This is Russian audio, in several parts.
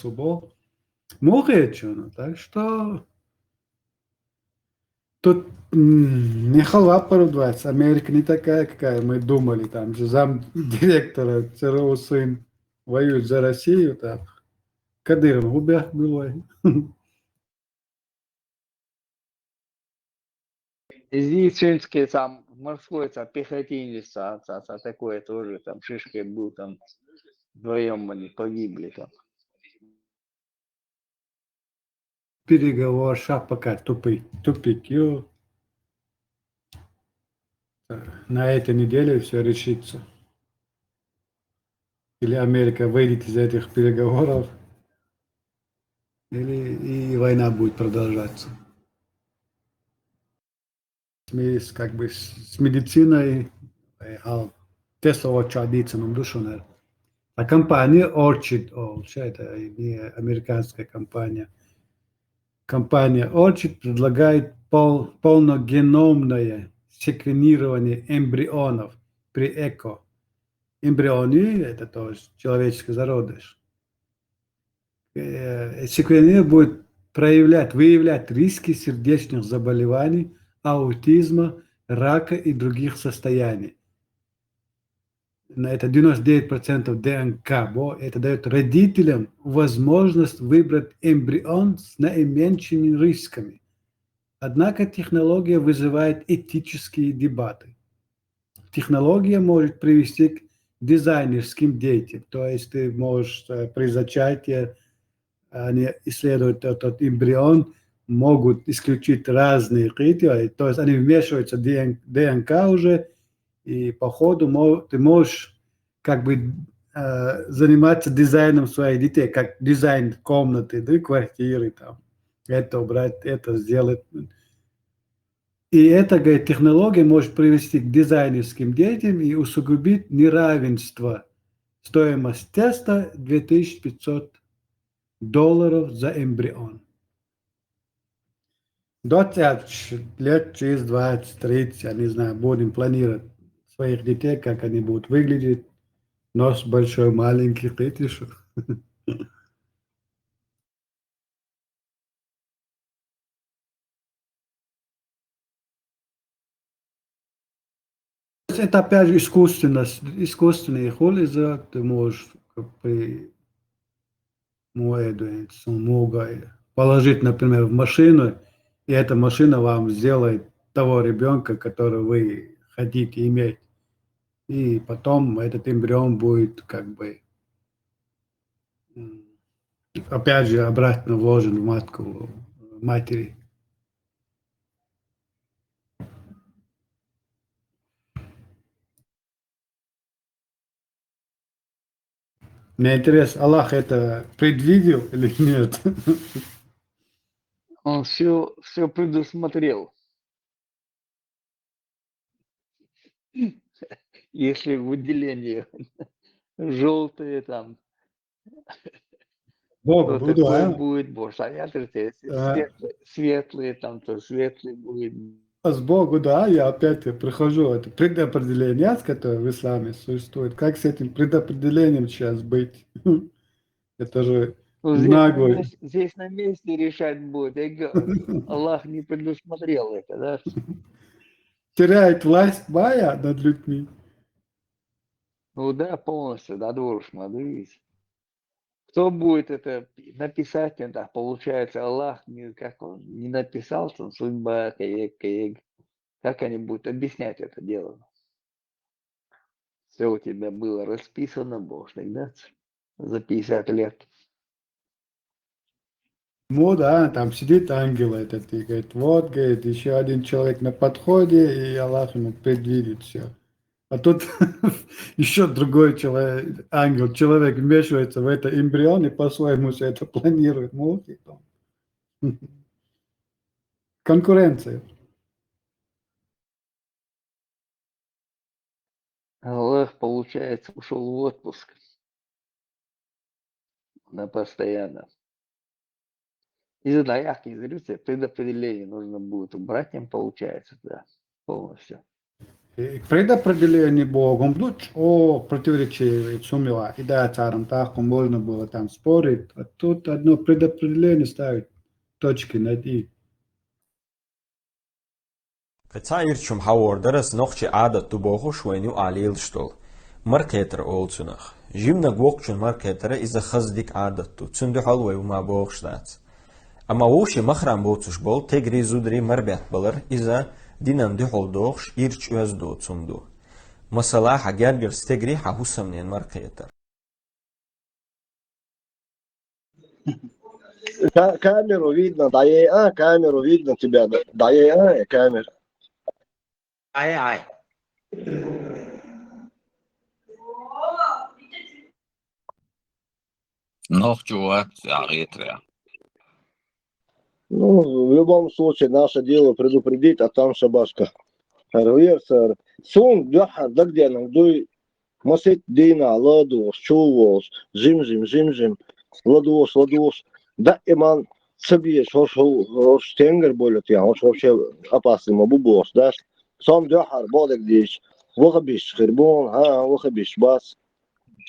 способов. Мухечено. Так что тут не халва порудвается. Америка не такая, какая мы думали. Там же замдиректора ЦРУ сын воюет за Россию. Там. Кадыров убег было. Зицинский там морской там, пехотинец, такое тоже, там шишкой был, там вдвоем они погибли там. Переговор, шаг пока тупик. На этой неделе все решится. Или Америка выйдет из этих переговоров, или и война будет продолжаться. Как бы с медициной, Тесла очадится на душу, наверное. А компания Orchid, это не американская компания. Компания Orchid предлагает полногеномное секвенирование эмбрионов при ЭКО. Эмбрионы – это тоже человеческий зародыш. Секвенирование будет выявлять риски сердечных заболеваний, аутизма, рака и других состояний. Это 99% ДНК. Это дает родителям возможность выбрать эмбрион с наименьшими рисками. Однако технология вызывает этические дебаты. Технология может привести к дизайнерским действиям. То есть ты можешь при зачатии они исследуют этот эмбрион, могут исключить разные критерии. То есть они вмешиваются в ДНК уже, и по ходу ты можешь как бы заниматься дизайном своих детей, как дизайн комнаты, да, квартиры, там, это убрать, это сделать. И эта, говорит, технология может привести к дизайнерским действиям и усугубить неравенство. Стоимость теста $2500 за эмбрион. 20 лет, через 20-30, я не знаю, будем планировать своих детей, как они будут выглядеть. Нос большой, маленький, видишь? Это опять же искусственный холиза, ты можешь положить, например, в машину, и эта машина вам сделает того ребенка, которого вы хотите иметь. И потом этот эмбрион будет как бы опять же обратно вложен в матку матери. Мне интересно, Аллах это предвидел или нет? Он все предусмотрел. Если выделение желтые там, Бог то буду, такой а? будет борщ. А если светлые там, то светлый будет. С Богу, да, я опять прихожу, это предопределение, которое в исламе существует. Как с этим предопределением сейчас быть? Это же Ну, наглый. здесь на месте решать будет. Аллах не предусмотрел это, да? Теряет власть Майя над людьми. Ну да, полностью, да, должен, видите. Кто будет это написать, это получается Аллах, как он не написал, там судьба, как они будут объяснять это дело? Все у тебя было расписано, Бог тогда за 50 лет. Ну да, там сидит ангел этот и говорит, вот, говорит, еще один человек на подходе, и Аллах ему предвидит все. А тут еще другой человек, ангел, человек вмешивается в это эмбрион и по-своему все это планирует. Ну, типа. Конкуренция. Аллах, получается, ушел в отпуск на постоянно. Из-за яхты, из предопределения нужно будет убрать им, получается, да, полностью. К предопределению Богом, о противоречии сумела, и да, царам так можно было там спорить, а тут одно предопределение ставить, точки над «и». Verzeihirchum hawordaras nochche adat tu bogo shwenu alil stol. Marketer olsunach. Jimna gwokchun marketer is a khazdik adat tu. Tsundu halwe uma bogshtats. Ama woshi machram botsush bol tegri zudri marbet balar is a dinan duhol dogs irch özdo tsundu. Masala hagerger stegri hahusamnen marketer. Камеру видно, да камеру видно тебя, да камера. Ai. Noch чувак, Аритрея. Ну, в любом случае, наше дело предупредить, а там шабашка. Арвирсер. Сун, да где нам, дуй, масит дина, ладуш, чувош, жим, ладуш. Да, иман, собьешь, хош тенгер болит я, хош вообще опасный мабубош, да? Сам дюхар, бодек дичь, вахабиш хербон, вахабиш бас,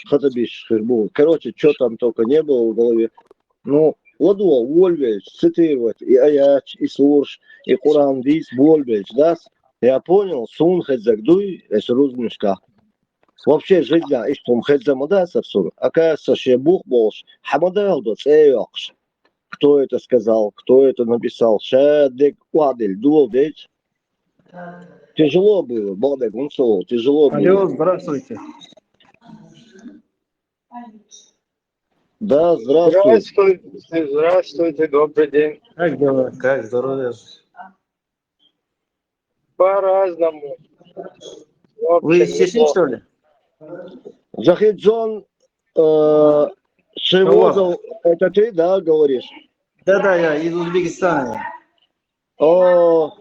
хатабиш хербон. Короче, что там только не было в голове. Ну, ладуа, вольвельч, цитировать, и аяч, и сурш, и куран дис, вольвельч, да? Я понял, сун хэдзагдуй, эс рузмишка. Вообще жизнь, и что хэдза мадаса всюду. Оказывается, что бух болш, хамадалдо, цеёкш. Кто это сказал, кто это написал? Шадек уадель, дуал дейч. Тяжело было, Богдан Гунцов, тяжело было. Алло, здравствуйте. Да, здравствуйте. Здравствуйте, добрый день. Как дела? Как здоровье? По-разному. Вы из Чечни, что ли? Захиджон Шивозов, это ты, да, говоришь? Да, я из Узбекистана. О,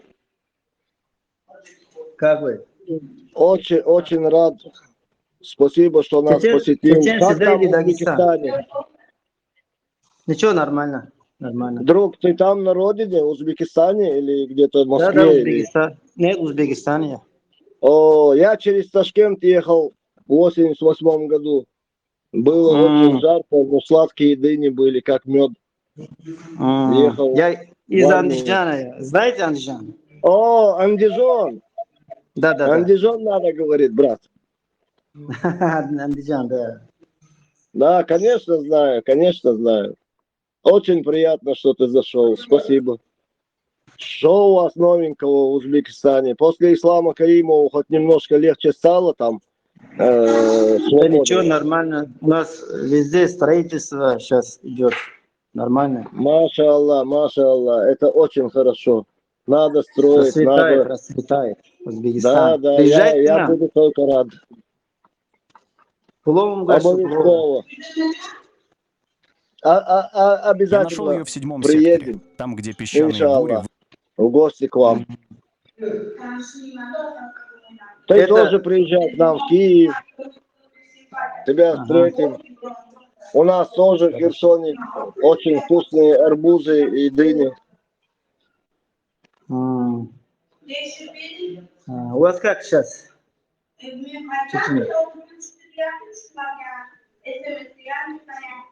Как вы? очень рад. Спасибо, что нас посетил. Чеченцы, Как да, там или в Дагестан? Узбекистане? Ничего, нормально. Друг, ты там на родине, в Узбекистане или где-то в Москве? Да, Узбекистан. Нет, в Узбекистане. О, я через Ташкент ехал в 88 году. Было очень жарко, но сладкие дыни были, как мед. Ехал. Я из Андижана. Знаете Андижан? О, Андижан. Да. Андижан надо говорить, брат. Андижан, да. Да, конечно знаю. Очень приятно, что ты зашел. Спасибо. Что у вас новенького в Узбекистане? После Ислама Каримова хоть немножко легче стало там? Да ничего, нормально. У нас везде строительство сейчас идет. Нормально. Маша Аллах, это очень хорошо. Надо строить, Расцветает Узбекистан. Да, Приезжайте я нам. буду только рад. Пловом гостю. Обовязково. Обязательно Я нашел ее в 7-м приедем. секторе, там, где песчаные бури. Иншаллах. В гости к вам. Ты тоже приезжай к нам в Киев. Тебя встретим. У нас тоже в Херсоне очень вкусные арбузы и дыни. У вас как сейчас? Чечня.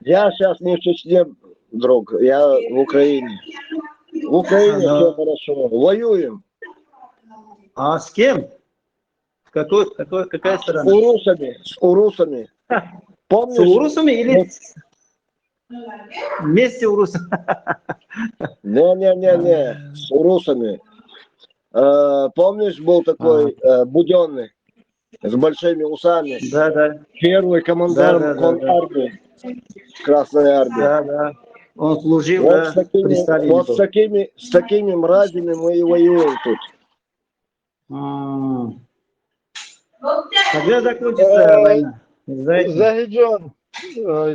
Я сейчас не в Чечне, друг, я в Украине. В Украине все хорошо. Воюем. А с кем? Какая сторона? С урусами. Помнишь? С урусами или вместе урусов? Не, с урусами. Помнишь, был такой Буденный с большими усами? Да. Первый командир конармии Красной армии. Да. Он служил, Вот, при Сталине. вот с такими мразями мы и воюем тут. Когда закончится война? Захиджон,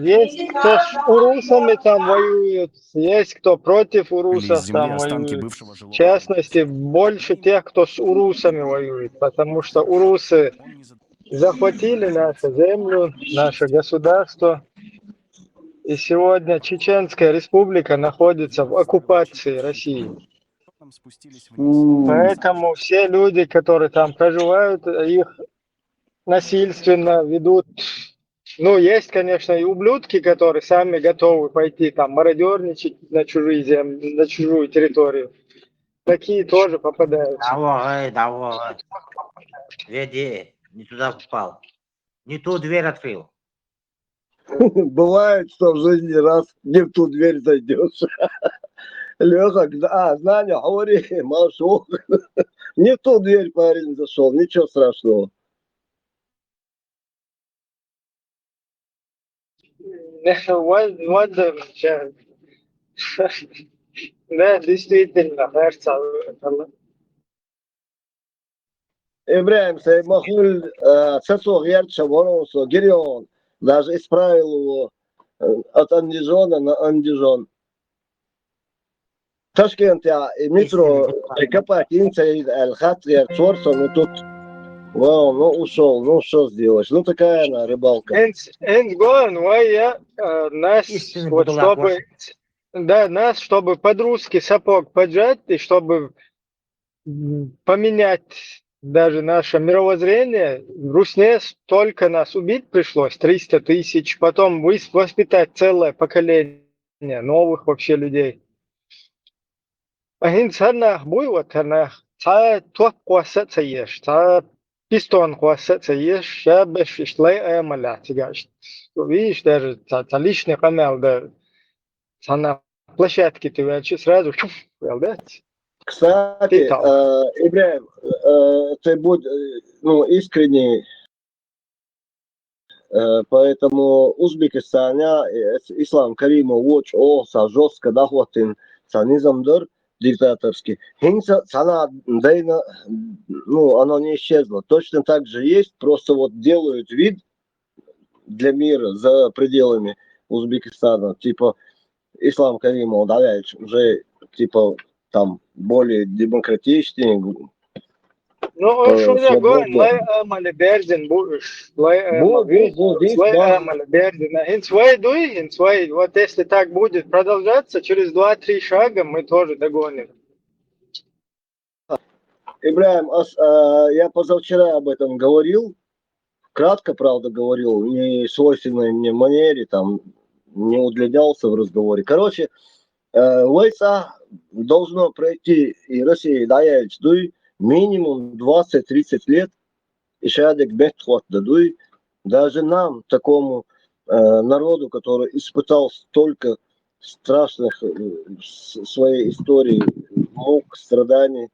есть кто с урусами там воюет, есть кто против урусов там воюет. В частности, больше тех, кто с урусами воюет, потому что урусы захватили нашу землю, наше государство. И сегодня Чеченская республика находится в оккупации России. Поэтому все люди, которые там проживают, их насильственно ведут. Ну, есть, конечно, и ублюдки, которые сами готовы пойти там мародерничать на чужие земли, на чужую территорию. Такие тоже попадаются. Давай. Веди, не туда попал. Не ту дверь открыл. Бывает, что в жизни раз не в ту дверь зайдешь. Леха, знания, говори, Машу. Не в ту дверь парень зашел, ничего страшного. Да, действительно, кажется. Ибраим, Махуль, Цецов, Ярча, Воронсо, Гирион, даже исправил его от андижона на андижон. Ташкент, я метро, прикопать, инцей, Аль-Хат, Ярцорса, ну тут, вау, ну ушел, ну что сделаешь, ну такая она, рыбалка. Эндгон, я нас, вот чтобы, да, нас, чтобы под русский сапог поджать, и чтобы поменять даже наше мировоззрение, Русне столько нас убить пришлось, 300 тысяч, потом воспитать целое поколение новых вообще людей. Агин царнах буйва царнах, ца топ кваса цаеш, ца пистон кваса цаеш, шабеш ишлай амаля тигаш. Видишь, даже ца лишний канал, да, ца на площадке ты вообще сразу, да? Кстати, Ибраим, ты будь ну, искренний, поэтому Узбекистане Ислам Каримов очень жестко дохватен санизмдер диктаторский. Хинца цана дейна, ну, оно не исчезло. Точно так же есть, просто вот делают вид для мира за пределами Узбекистана. Типа Ислам Каримов, да, уже типа там более демократичнее. Ну, что я говорю, лай амали берден будешь, лай амали берден. Инсвай, вот если так будет продолжаться, через 2-3 шага мы тоже догоним. Ибраим, я позавчера об этом говорил, кратко, правда, говорил, не свойственной мне манере, там, не удлинялся в разговоре. Короче, войска должно пройти и Россия дает минимум 20-30 лет, и шадек бетхот дадуй, даже нам, такому народу, который испытал столько страшных своей истории, мук, страданий,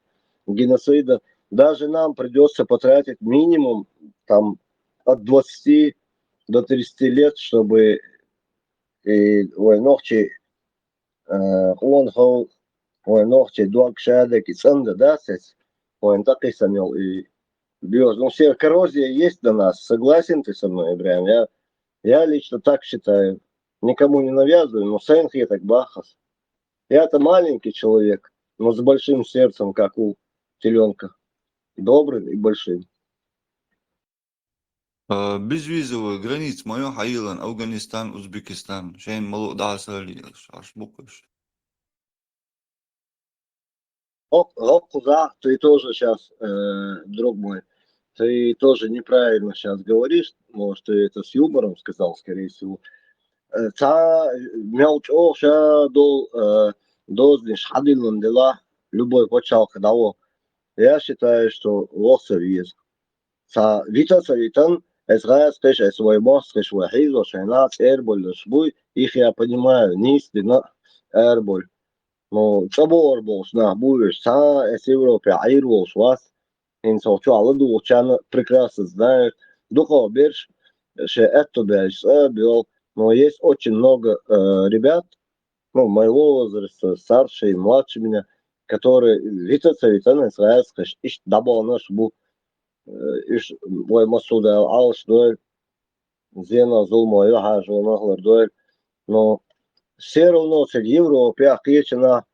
геноцида, даже нам придется потратить минимум там, от 20 до 30 лет, чтобы ногти ногти дуак шадек и цанда дасец, так самел и биоз. Ну, все коррозия есть до нас. Согласен ты со мной, Ибраим? Я лично так считаю. Никому не навязываю, но сэнхи так бахас. Я-то маленький человек, но с большим сердцем, как у теленка. Добрым и большим. Безвизовая граница моя Хаилан, Афганистан, Узбекистан. Шейн малу дасали, аж букаш. Куда ты тоже сейчас, друг мой, ты тоже неправильно сейчас говоришь, может, ты это с юмором сказал, скорее всего. Та мяуч оша дозниш хадилун дела любой почалка дало. Я считаю, что лосов есть. Та вита савитан эсгая скеш эсвой мостриш вахиз ошайнат эрболь шбуй, их я понимаю, низ дина эрболь. Но цабор болш на будешь, та эс Европе айр болш вас. Инсолчу алыду учана прекрасно знают. Духа берш, ше это берш, бил. Но есть очень много ребят, ну, моего возраста, старше и младше меня, которые витаться витаны сразу иш дабл наш бу иш мой масуда алш дуэль зена зул мой хажу нахлар дуэль. Но все равно в Европе ахечена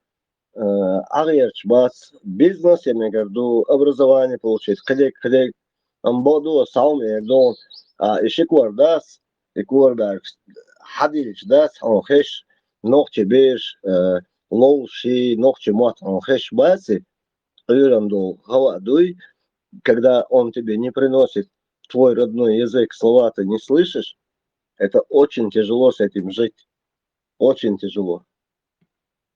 агерч бас бизнес, я имею в виду образование получить, когда амбоду сам я дон ишиквар дас иквар дас حديش داس أو خش نقطة بيش лоуши, ногти, мат, он хэшбаси, когда он тебе не приносит твой родной язык, слова ты не слышишь, это очень тяжело с этим жить. Очень тяжело.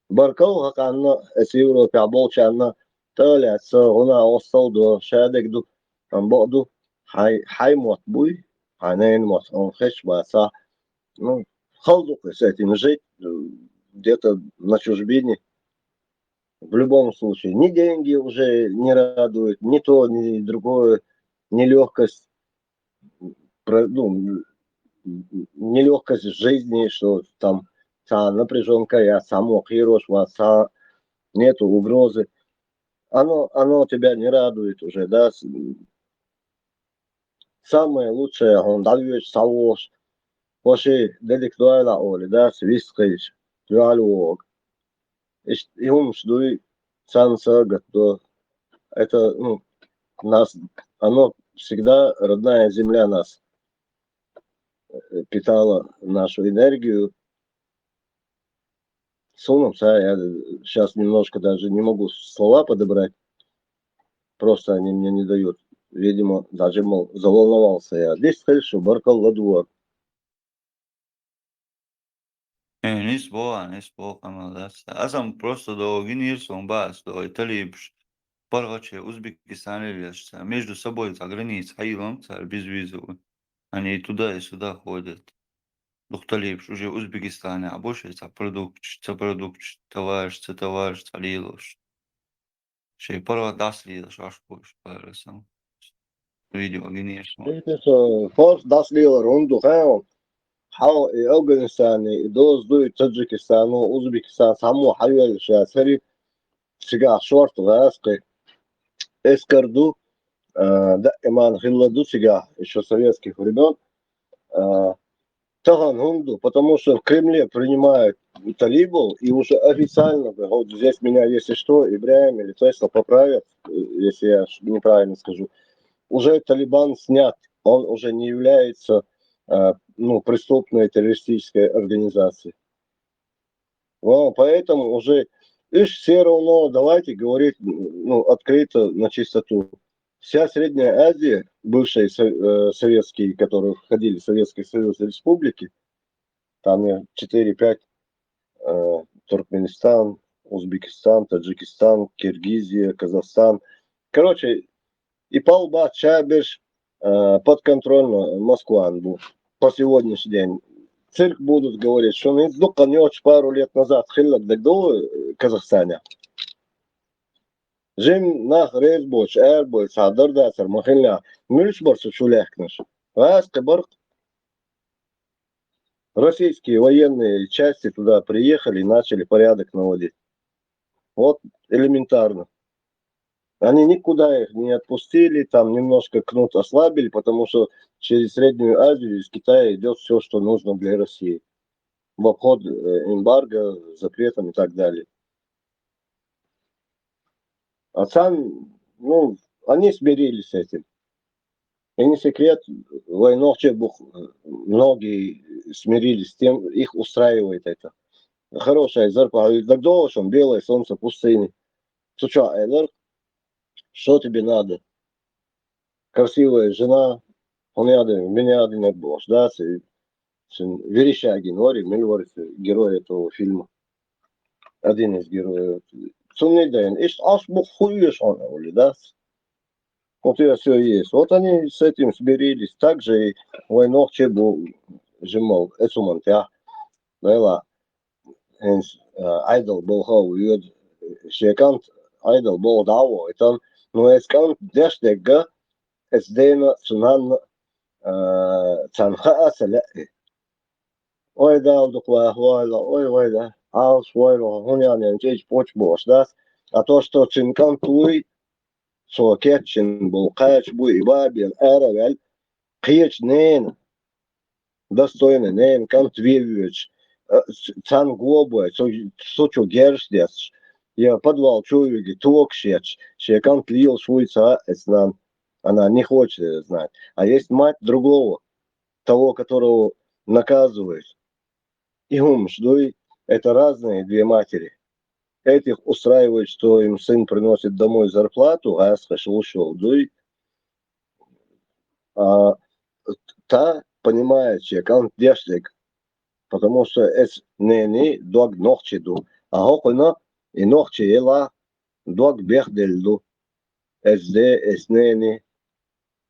Баркал хаканна, эсивро пяболчанна, таляца, гуна осталду, шадекду, амбоду, хай мот буй, ханейн мот, он хэшбаса. Ну, халдук с этим жить где-то на чужбине. В любом случае, ни деньги уже не радуют, ни то, ни другое, ни легкость, ну, нелегкость жизни, что там та напряженка, я само хирош, нету угрозы. Оно тебя не радует уже, да. Самое лучшее, он дальше савош, после деликтуала оли, да, свискаешь, дуалуог. И он ждует санса, готов. Это, ну, нас, оно всегда, родная земля нас питала нашу энергию. Сунуться, я сейчас немножко даже не могу слова подобрать, просто они мне не дают. Видимо, даже, мол, заволновался я. Здесь хорошо, баркал ладуа. Не спока, молодец. А сам просто до генерсон бас, до Италии, Пороче, Узбекистан или между собой за границей, Аилом, безвизовый. Они и туда, и сюда ходят. Духталипш, уже в Узбекистане, а больше это продукт, товарищ, Алилош. Şey para dasliyor şaşkoş parasam. Video geniyorsun. Форс даслила рунду, حاول أفغانستان دوز دوي تاجيكستان وأوزبكستان سامو حيوال شاسري سجاع شورت غاسقي эскарду дائما خلدو سجاع еще советских времен Таган Хунду, потому что в Кремле принимают талибов, и уже официально, вот здесь меня, если что, Ибраим или Тесла поправят, если я неправильно скажу, уже Талибан снят, он уже не является ну, преступной террористической организацией. Ну, поэтому уже все равно давайте говорить ну, открыто, на чистоту. Вся Средняя Азия, бывшие советские, которые входили в Советский Союз и республики, там 4-5, Туркменистан, Узбекистан, Таджикистан, Киргизия, Казахстан. Короче, и полба Чабиш подконтрольно Москва по сегодняшний день. Цирк будут говорить, что не очень пару лет назад хиллак дагдо Казахстане. Жим нах резбоч, эрбоч, садардасар, махилля, мюльшборсу чуляхнаш. Российские военные части туда приехали и начали порядок наводить. Вот элементарно. Они никуда их не отпустили, там немножко кнут ослабили, потому что через Среднюю Азию из Китая идет все, что нужно для России. В обход эмбарго, запретом и так далее. А сам, ну, они смирились с этим. И не секрет, войнах многие смирились с тем, их устраивает это. Хорошая зарплата, дагдошем, белое солнце пустыни. Что тебе надо? Красивая жена, меня один босс, да, Верещагин, герой этого фильма. Один из героев. Сумниден, аж бухуешь он, да? Вот и все есть. Вот они с этим смирились. Также и войнах чебу жимал, эсумантя. Да, айдол был хау, шекант айдол был дао, и там, но эскант дештега, эсдейна цунан цанха асаля. Ой, да, ой, да, ал свой, хунян, чеч почбош, да? А то, что цинкан туй, so кетчин был кач буй бабин эравель кеч нен достойный нен контвивич цан глобой сочу герштес я подвал чуюги токшеч шекант лил шуйца эснан она не хочет знать, а есть мать другого, того, которого наказывает. И умшдуй, это разные две матери. этих устраивает, что им сын приносит домой зарплату, а ушел, а та понимает, что он дешлик, потому что это не дог ногчиду, а хокольно и ногчи ела дог бехдельду, эс не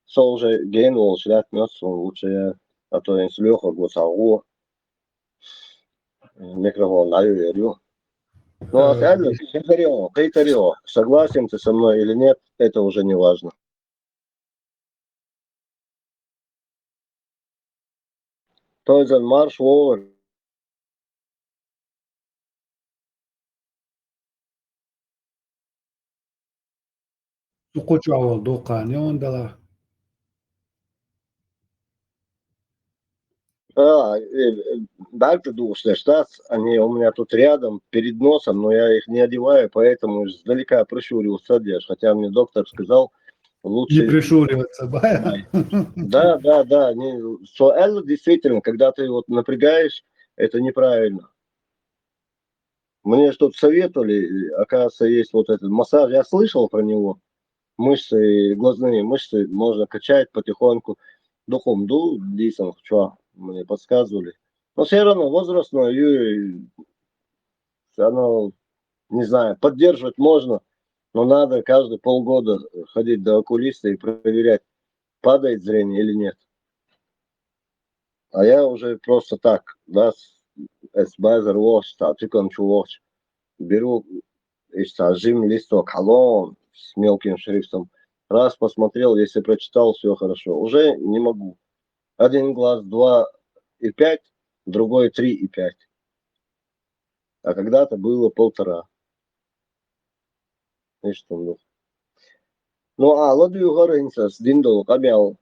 солже ген волшрат мёс, лучше, а то им слёха гусагу, микрофон верю. Ну, а реально, Кейтарио, согласен ты со мной или нет, это уже не важно. То есть марш вовр. Suqucho awal duqani ondalar. Дальше душные штат, они у меня тут рядом, перед носом, но я их не одеваю, поэтому издалека прищуривался одежь. Хотя мне доктор сказал, Не лучше... пришуриваться, да? Да, действительно, когда ты вот напрягаешь, это неправильно. Мне что-то советовали, оказывается, есть вот этот массаж, я слышал про него, мышцы, глазные мышцы можно качать потихоньку. Духом дисом, что мне подсказывали. Но все равно возрастное, оно, не знаю, поддерживать можно, но надо каждые полгода ходить до окулиста и проверять, падает зрение или нет. А я уже просто так, да, с базар watch, watch, беру жим листок, колонн с мелким шрифтом. Раз посмотрел, если прочитал, все хорошо. Уже не могу. Один глаз 2,5, другой 3,5. А когда-то было 1,5. И что? Ну, ладу горынца с диндол камял.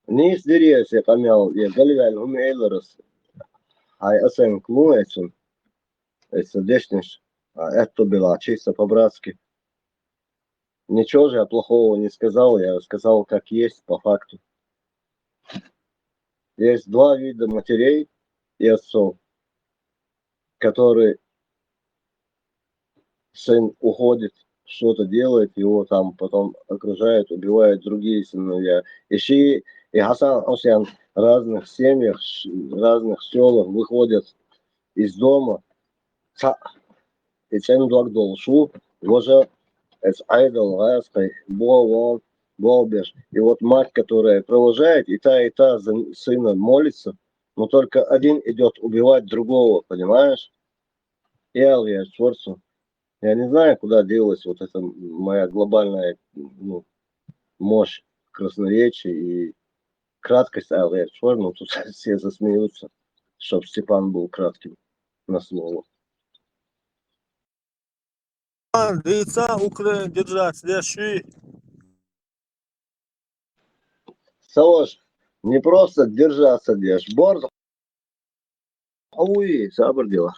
Не издерияся камял, я галивал умейлорос. Ай асен клуэцун. Это дешниш. Это было чисто по-братски. Ничего же я плохого не сказал, я сказал как есть по факту. Есть два вида матерей и отцов, которые сын уходит, что-то делает, его там потом окружают, убивают другие сыновья. И Хасан Осян в разных семьях, разных селах выходят из дома. И цен благ долшу, уже это айдол, раской, бовон, болбеш. И вот мать, которая провожает, и та за сына молится, но только один идет убивать другого, понимаешь? Я Творцу. Я не знаю, куда делась вот эта моя глобальная мощь красноречия и краткость Аллер-Чвор, но тут все засмеются, чтоб Степан был кратким на слово. Лица Украины держать, следующий. Савош, не просто держаться держь, борт, сабр дела.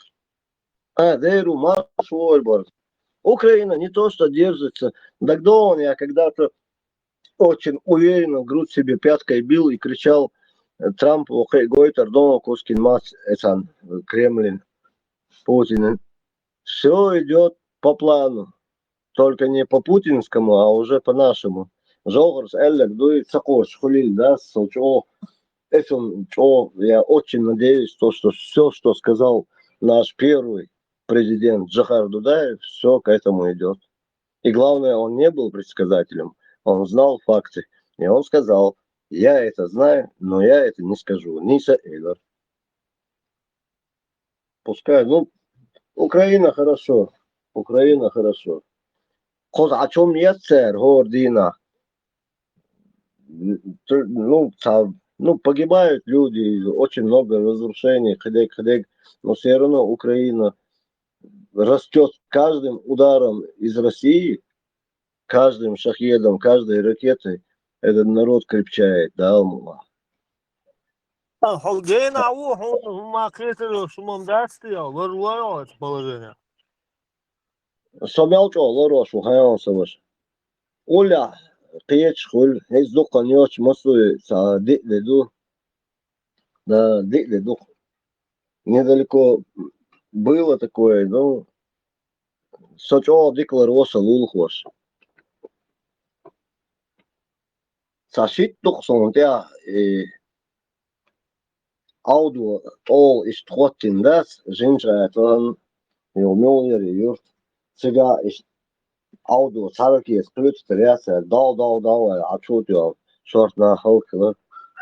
Дейру, марш, борт. Украина не то, что держится. Дагдон я когда-то очень уверенно грудь себе пяткой бил и кричал Трампу, Гойтер, Дома, Кускин, Мац, Эсан, Кремлин, Путин. Все идет по плану. Только не по путинскому, а уже по нашему. Жогорс, Эллек, дует Сакош, Хулиль, да, я очень надеюсь, что все, что сказал наш первый президент Джохар Дудаев, все к этому идет. И главное, он не был предсказателем, он знал факты. И он сказал, я это знаю, но я это не скажу. Ниса Эйлер. Пускай, Украина хорошо. Украина хорошо. О чем нет, сэр, Гордина? Погибают люди, очень много разрушений, но все равно Украина растет каждым ударом из России, каждым шахедом, каждой ракетой. Этот народ крепчает, да, Алла. Собялчо, лорошу, хайонсоваш. Оля, печь, хуль, из духа не очень мосту, деду, да, деду. Недалеко было такое, Socho deklarosa lulhos. Sashit tuqson tea audio all is trottin das zinjatan yomir yurt. Сега audio царки скрыт тряса дал а что ты шорт на халк.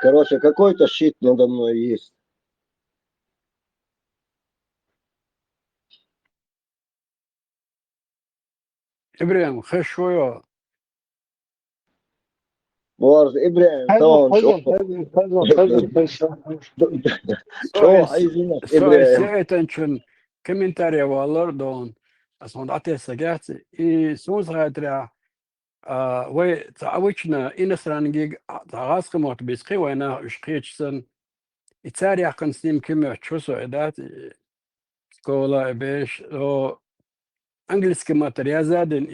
Короче, какой-то щит надо мной есть. ابراهيم خش شويه. Борз Ибраим حزم طبعا شو عايزينك سؤال Ибраим. سيئة كومنتاري والله دون أصلا عطيه سجات سوز غادرة وي تعويشنا إنسرانجي تعاس قمت بيسقي وأنا إشقيتشسن إتساري أكن سنين كم تشوسو إدات سكولا بيش لو أنجلس كما تريا زادن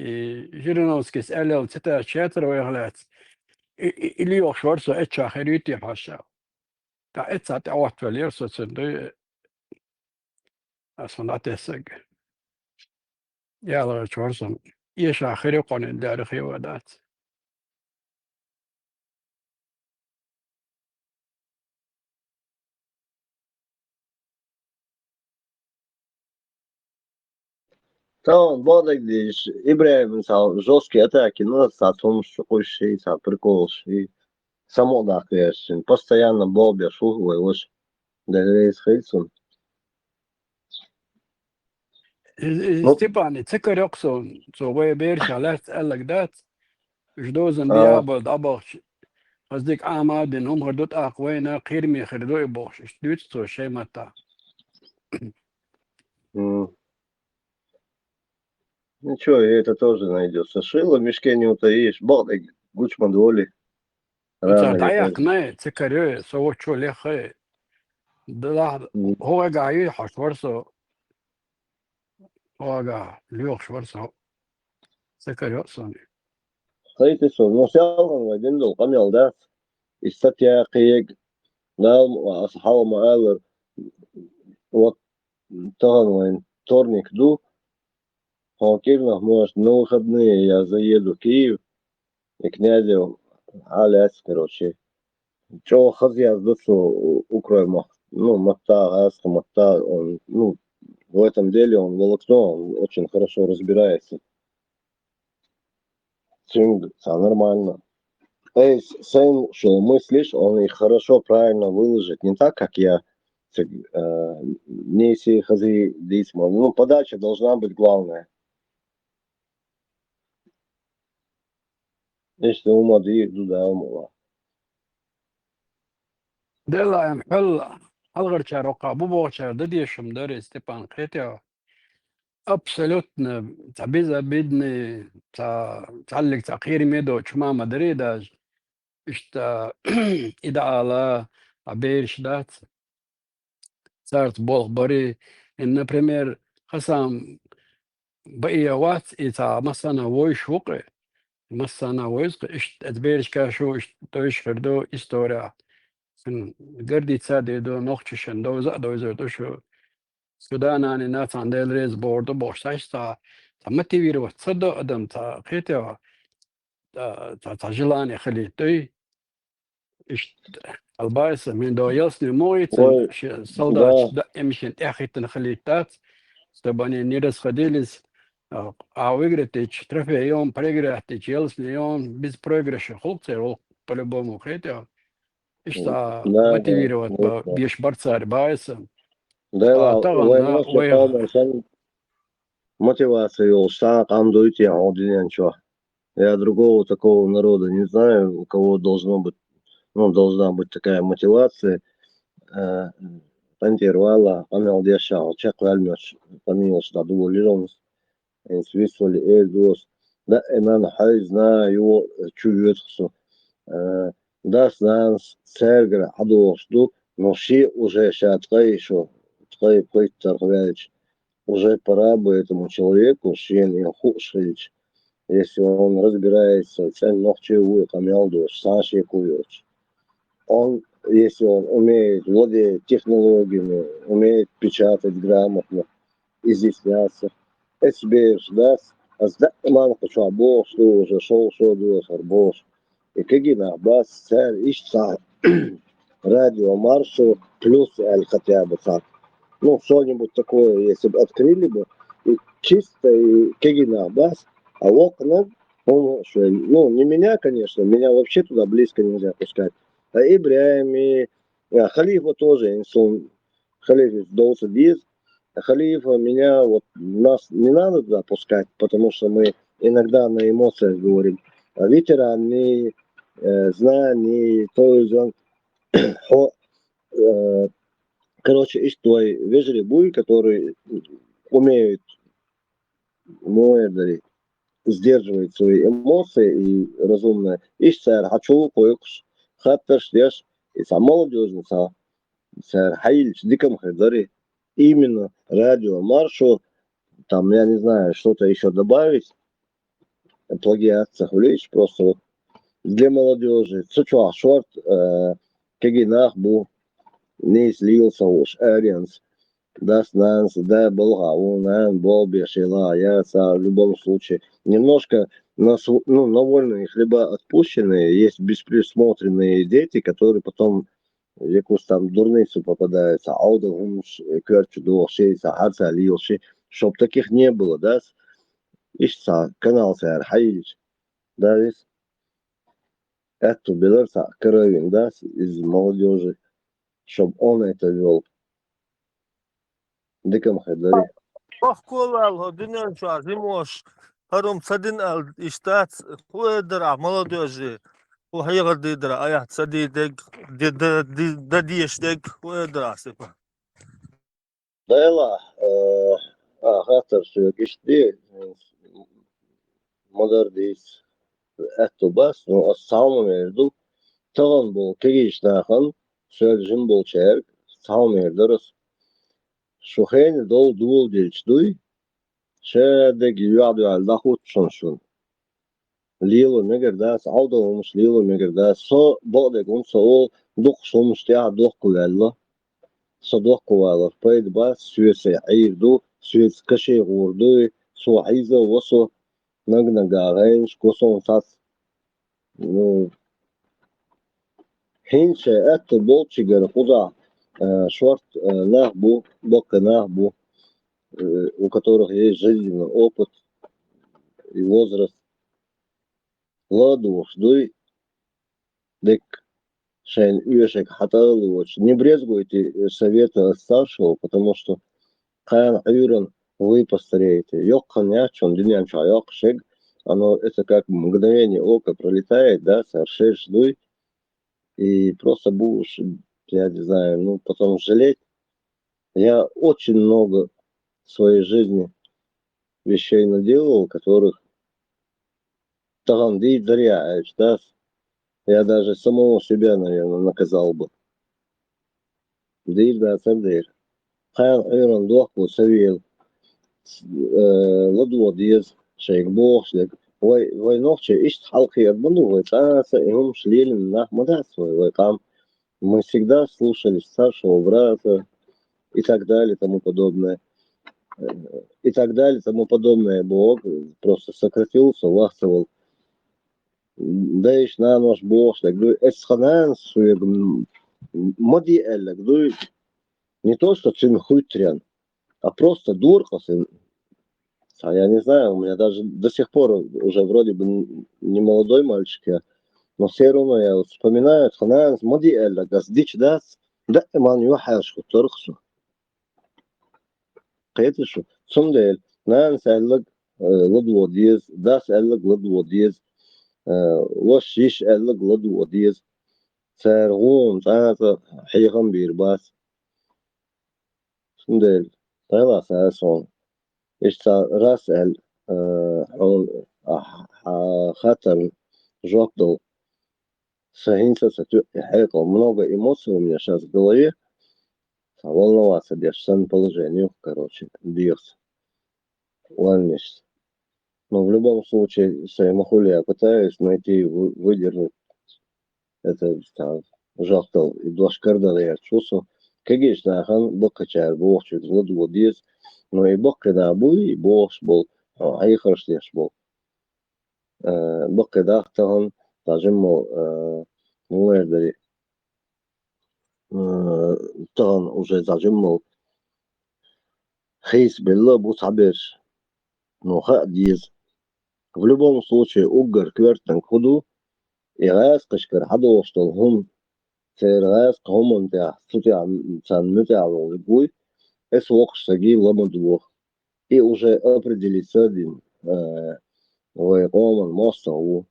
جيرنوسكيس ألل تتا شاتر ويغلات اللي يوشورسو إتشا خريطي حاشا تا إتسا تعوات فاليرسو سندي أصلا عطيه سج يلا شورسون يشا خريقون الدار خيوادات طبعا بعضك ديش Ибраим сал жесткие атаки, но сатом такой шей, са прикол шей. Само да конечно, постоянно болбя шугвай уж да хейтсон. ستيباني تسكر يقصون سوى بيرشا لا تسألك دات جدوزن بيابد أبوش قصدك عاماد إنهم هردوت أقوينا قيرمي خردو يبوش اشتويت سو شيء متى Ничего, и это тоже найдется. Шило в мешке не утаишь. Болдак, гучман доли. Рано или تعيق поздно. ناي تسكر سوى شو ليخي ده هو قاعد حشورسو هو قاعد ليوخ شورسو تسكر يقصون خيتي سو نوسيالن ويدين دول قميل ده. استاتيا قيق. نال وأصحاب مآلر. وطهن وين تورنيك دو. Хоккейно, может, на выходные я заеду в Киев и князю Аляс, короче. Чего хозяин сдаться укроем, ну, Мата, Аска, Мата, он, ну, в этом деле он волокно, он очень хорошо разбирается. Все нормально. Эй, сын, что мыслишь, он их хорошо, правильно выложит, не так, как я. Не если хази дисма. Ну, подача должна быть главная. Если ума дию, да, ума. ده لا يمحل الغر شارقة بوبو شار ددي شمدري ستيبان قيتيا أبسلوتنا تعبيزا بيدني تعلق تأخير ميدو شما مدريدا إشتا إذا على عبير شدات صارت بول بري إن بريمير خسام بقي وات إذا مثلا ويش وقع مثلا ويش إشت أتبيرش كاشو إشت تويش خردو إستوريا قردي تسادي دو نوخشن دو زادو زادو شو سودان أنا ناس عندي الريز بوردو بوشتاش تا ما تيجي وتصدق أدم تا قيتي تا جلاني خليتي إيش البايس من دو يلسني مويت صلدات يمشي أخيتنا خليتات تباني نيرس خديلس أويجرتيش ترفي يوم بريجرتيش يلسني يوم بس بريجرش خلطي رو по-любому قيتي إيش تا ما تيجي بيش برتصار بايس Да, طبعا война мотивацию сам дуйте, один ничего. Я другого такого народа не знаю, у кого должна быть такая мотивация. Пантирвала, амел дешал, чек вальмеш, помилуш, да дулилонс, свисвали эдос. Да, именно хай знаю, чует все. Да, знаю, цергра, адошду, но все уже сейчас шо. Уже пора бы этому человеку, если он разбирается, если он умеет владеть технологиями, умеет печатать грамотно, изъясняться, SBS, да, man taču būs lūdzu šos ar būs. И кегина бас царь ища радио маршу плюс L хотя бы так. Ну, что-нибудь такое, если бы открыли бы, и чисто, и кегина бас, а окна, ну, не меня, конечно, меня вообще туда близко нельзя пускать, а Ибраим и Халифа тоже, инсун, Халиф должен есть, Халифа меня, вот, нас не надо туда пускать, потому что мы иногда на эмоциях говорим, а ветеран не знает, не то есть он, короче, есть твой вежливый буй, который умеет, сдерживать свои эмоции и разумно. Есть царь, хочу койкш, хатташ, деш, и сам молодежный, царь, хаильч, диком хайдари. Именно радио маршу, там, я не знаю, что-то еще добавить, плагиат захвлечь, просто вот для молодежи. Цучуа шорт, кегинах бу, не слился уж, арианс. Да, снанс, да, болгау, бол бешила, я в любом случае. Немножко на вольные хлеба отпущенные, есть бесприсмотренные дети, которые потом в якусь там дурницу попадаются, аудагумш, керчу дошейся, харца лилши, чтоб таких не было, да, ищца, канал сэр, хаилич, да, весь, эту белорца, каравин, да, из молодежи, чтоб он это вел. Диком хайдари. Колал, днем час, зимош, харум садин ал иштат, хуэдра, молодежи, ухайгадидра, аят садидек, дадиештек, хуэдра, сипа. Дайла, хатар сүйек іште, модердейс, эту бас, ну, ассалму мерду, тағын бол, кегейшнахын, сөйл жин бол чәрк, салму мердіріс. Шухейн дол дуол дельчдуй, шәдек юаду алдахут шоншун. Лилу мегердас, аудалымыш лилу мегердас, со бодек унса ол дух шумштя дух куэлла. صدوق كوالا فايد باس سويسي عيردو سويس كشي غوردو سو حيزة وصو نغنا غاغينش كوسون ساس نو حين شاءت بولتشي غرقودا شورت نахбу بوك نахбу у которых есть жизненный опыт и возраст ладу ждуй дек шайн уешек хаталуч. Не брезгуйте совета старшего, потому что каян айрон вы постареете. Йокхан ячон динян чайок шег, оно это как мгновение ока пролетает, да, совершишь ждуй, и просто будешь, я не знаю, ну, потом жалеть. Я очень много в своей жизни вещей наделал, которых таганди даряешь, да. Я даже самого себя, наверное, наказал бы. Дир да сандир. Каян айрон дуаху савил. Ладуа диез шейк бохшлик. Вой нохче ишт халки адбанду, вой тааса им шлилин нах мадасвой, вой там. Мы всегда слушались старшего брата и так далее, тому подобное. И так далее, тому подобное. Бог просто сократился, властвовал. Да иш на наш бохшлик. Эсханан суег моди эллик. Не то, что цин хуйтрян, а просто дуркался. А я не знаю, у меня даже до сих пор уже вроде бы не молодой мальчик я, но все равно я вот вспоминаю, ханан моди эллик, газдич дас, да ман юхаш хуторхсу. قيتشو صندل نان سألك لدو ديز دا سألك لدو ديز وشيش ألك لدو ديز سارغون تانا حيغم بيرباس صندل طيلا سأسون إيش راس ال حول خاطر جوكدو سهينسا ستو حيقو много эмоций у меня сейчас в голове. Волноваться бешеным положению, короче, бьется. Волнишься. Но в любом случае, Саймахули я пытаюсь найти, выдернуть это там жахтал и два шкардала я чувствую. Конечно, хан бакачар, бог чуть злодводец, no يبقى بوي بوش بول هاي خرجتيش بول بقى ده تهون تجمع موارد تهون وجه تجمع خيس بالله بوصعبش نو خاديز в любом случае угар квертен худу и раз кашкар хаду что هم раз комон да сутя сан мутя лгуй es вокш саги ламадух и уже определиться один ой комон мосту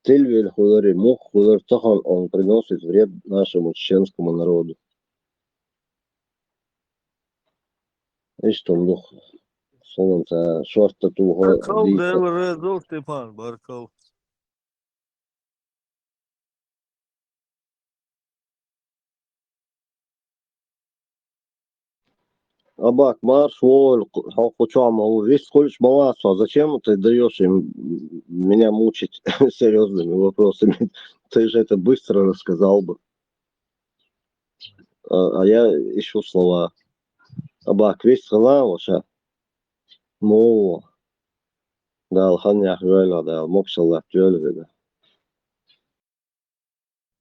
Тельвель худори мух худар тахан он приносит вред нашему чеченскому народу. И что мдух солнце шорта туго Баркал диса. дел резул Степан, баркал. Абак марш воль хохучама весь сколько молодца. Зачем ты даешь им меня мучить серьезными вопросами? Ты же это быстро рассказал бы. А я ищу слова. Абак весь слова ваша. Ну, да, алханя хвеля, да, мокшала хвеля.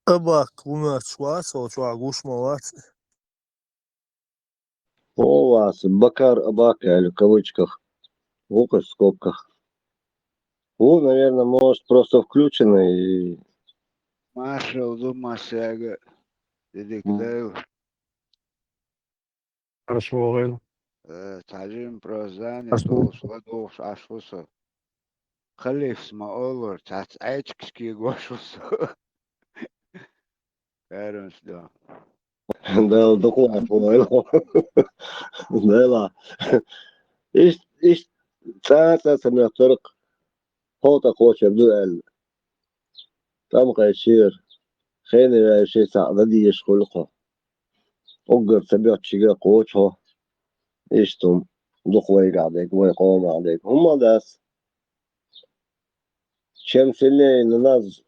Абак умер швас, о чуагуш молодц. У вас Бакар Абака или в кавычках, в скобках. Наверное, может просто включенный. Маша удумасяга дедикдейл Расшвогел. تعليم بروزاني دوش ودوش عشوسو خليف سما أولور تحت عيشكشكي غوشوسو كارمس دو Да, докладно понял. Да, ла. Иш, цаца сам турк. Хота коч абдул. Там кайшир. خيني يا شيء سعدي يشخلقه. أجر تبيع شيء قوتها. إيشتم دخوي قاعدك ويقوم عليك هم داس чем сильнее на нас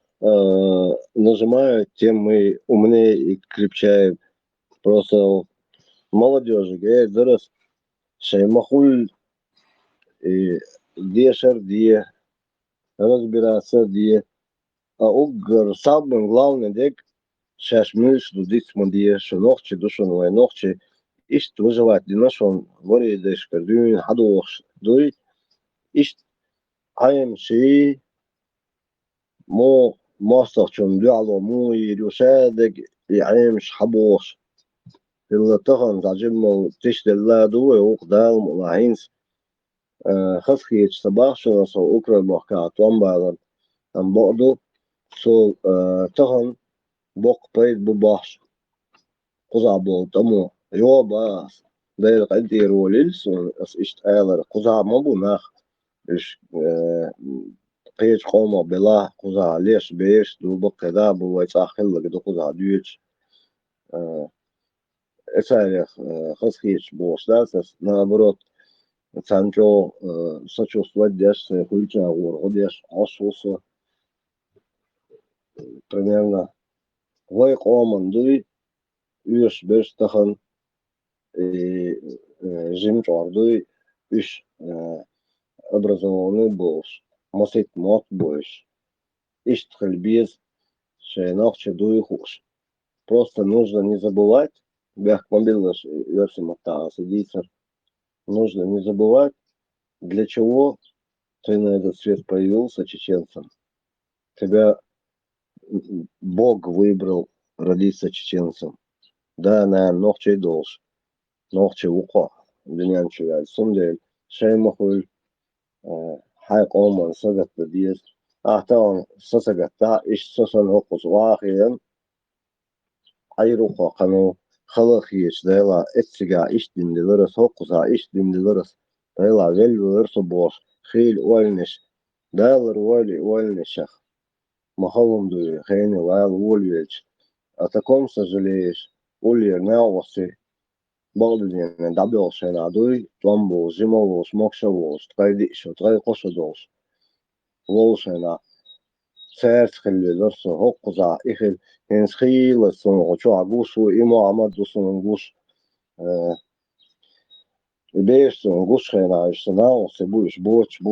нажимают, тем мы умнее и крепчаем. Просто молодежи говорят, зараз шаймахуль и дешер де разбираться де. А угр самым главным дек шашмыш дудит смодие, что ногче душевной ногче ишт выживать для нашего горе деш пердюн хадош дуй ишт аем ши مو مصدر شون بيعلو مو يرشادك يعيمش حبوش اللي تغن تعجبنا تشت الله دوي وقدال ملاحينس خسخي يتشتباح شو نصو أكرا المحكات وانبالا أم بقدو سو تغن بوق بيد بباحش قزع بول تمو يوبا دايل قد يروليلس اشت آلر قزع مبو ناخ إش قيش قوما بلا قزع ليش بيش دو بقى دا بو ويتاخل لك دو قزع ديوش اساليخ خسخيش بوش داسس наоборот цанчо сочувствовать деш хуйча гор одеш ашуса примерно вой قومан дуй үш беш тахан жим чордуй үш образованный бош مسيت موت بوش اشتغل без шейнахче дуй хуш. Просто нужно не забывать, бях мобильный версия мота садится, нужно не забывать, для чего ты на этот свет появился чеченцем. Тебя Бог выбрал родиться чеченцем. Да, на ногче долж, ногче уха, днянчу я сундель, шеймахуль, حيق أمان سجت بديس أعتقد سجت تا إيش سسن هقص واقعا أيروقا قنو خلقيش دايلا إتسجا إيش دين دلرس هقصا إيش دين دلرس دايلا غيل ورس بوش خيل والنش دايلر والنشخ مخلم دوي خيني والوليج أتكم سجليش ولير ناوسي Балдин добился на дуй, томбу, зимову, смокшеву, традицию, традиция, лошена, церковь, лорса, хоккуза, их инсхила, сон, очо агусу, имо амадусун гус, Bieži un gušhēnājuši nav, se bujuši boči,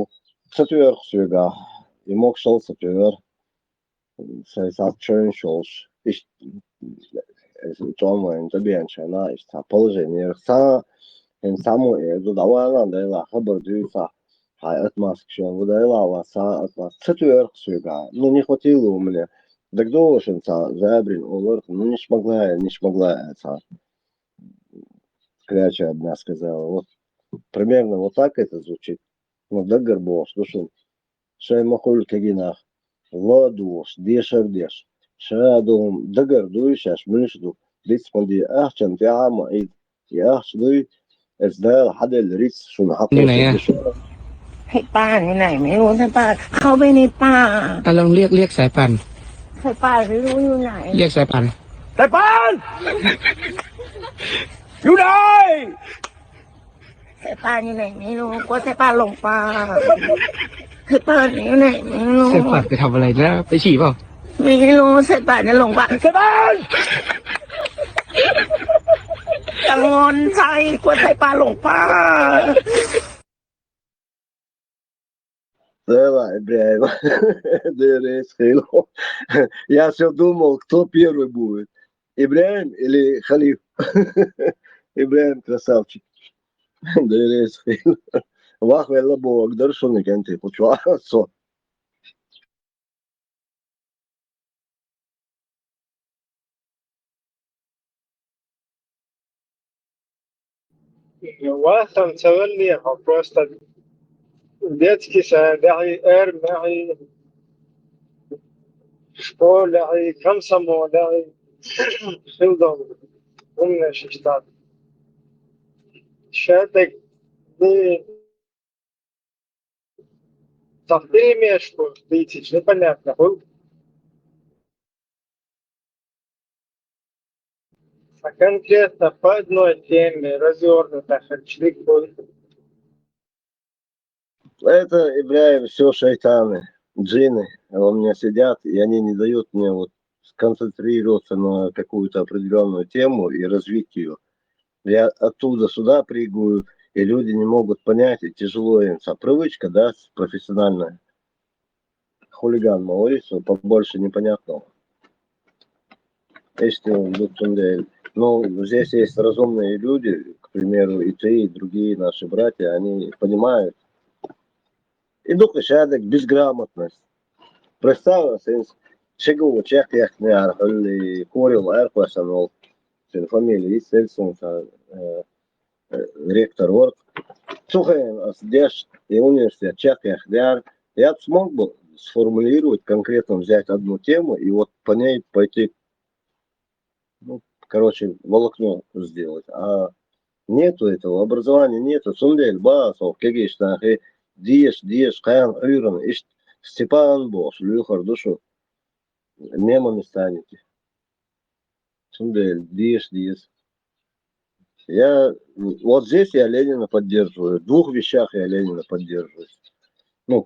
satverksjugā, i mokšals satver, se satčönšols, Tomēr dabienšai nājas tā poложение са en samoe do dawala dela khabar dusa hay atmaskshon выдала васа атмас четвёрксюга ну не хватило у меня так должен са забрин олор ну не смогла это кряча одна сказала вот примерно вот так это звучит ну да горбош душин шей махуль кагинах ладуш дешердеш шадум дагар дуишаш мышду дисполди ахчан тяма и яхшду ازدال حد الريس شو نحط อยู่ไหนอะ ให้ป้าอยู่ไหนไม่รู้ให้ป้าเข้าไปในป่า ลองเรียกสายป่าน ให้ป้าไม่รู้อยู่ไหน เรียกสายป่าน สายป่านอยู่ไหนสายป่านอยู่ไหนไม่รู้กลัวสายป่านหลงป่าสายป่านอยู่ไหนไม่รู้ สายป่านไปทำอะไรแล้วไปฉี่เปล่า ไม่รู้สายป่านจะหลงป่าสายป่านกังวลใจกลัวสายป่านหลงป่า Давай, Ибраим, я все думал, кто первый будет, Ибраим или Халиф. Ибраим красавчик. Вахве лабо агдаршоны кенти почвасо. Вахтам تولي просто детский сад, معي школа, комсомол, خلدهم умная штат. Шатик ты имеешь тысяч, непонятно. А конкретно по одной теме развернуто харчник будет. Это, Ибраим, все шайтаны, джинны у меня сидят, и они не дают мне вот сконцентрироваться на какую-то определенную тему и развить ее. Я оттуда сюда прыгаю, и люди не могут понять, и тяжело им. Привычка, да, профессиональная. Хулиган молодец, побольше непонятного. Но здесь есть разумные люди, к примеру, и ты, и другие наши братья, они понимают. И дух шадок, безграмотность. Представь, чего человек я не архал, и корил архвасанол, фамилия, и сельсон, ректор ворк. Слухай, здесь и университет, человек я смог бы сформулировать, конкретно взять одну тему и вот по ней пойти, ну, короче, волокно сделать. А нету этого, образования нету. Сундель, басов, кегиштахи, диеш, каян, уйран, ишт, Степан Бош, люхар душу, мемами станете. Сундель, диеш. Вот здесь я Ленина поддерживаю. В двух вещах я Ленина поддерживаю.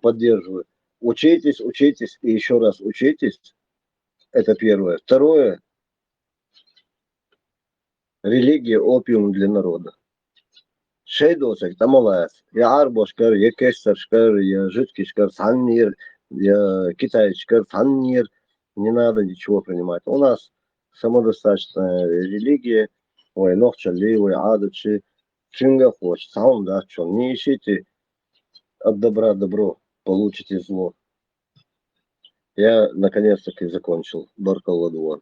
Поддерживаю. Учитесь и еще раз учитесь. Это первое. Второе. Религия опиум для народа. Шейдосек, тамалас. Я арбошкар, я кесаршкар, я жидкишкар, саннир, я китайчкар, саннир. Не надо ничего принимать. У нас самодостаточная религия. Ой, нохчали, ой, адачи. Чинга хочет. Сам да, что. Не ищите от добра добро. Получите зло. Я наконец-таки закончил. Баркалладуан.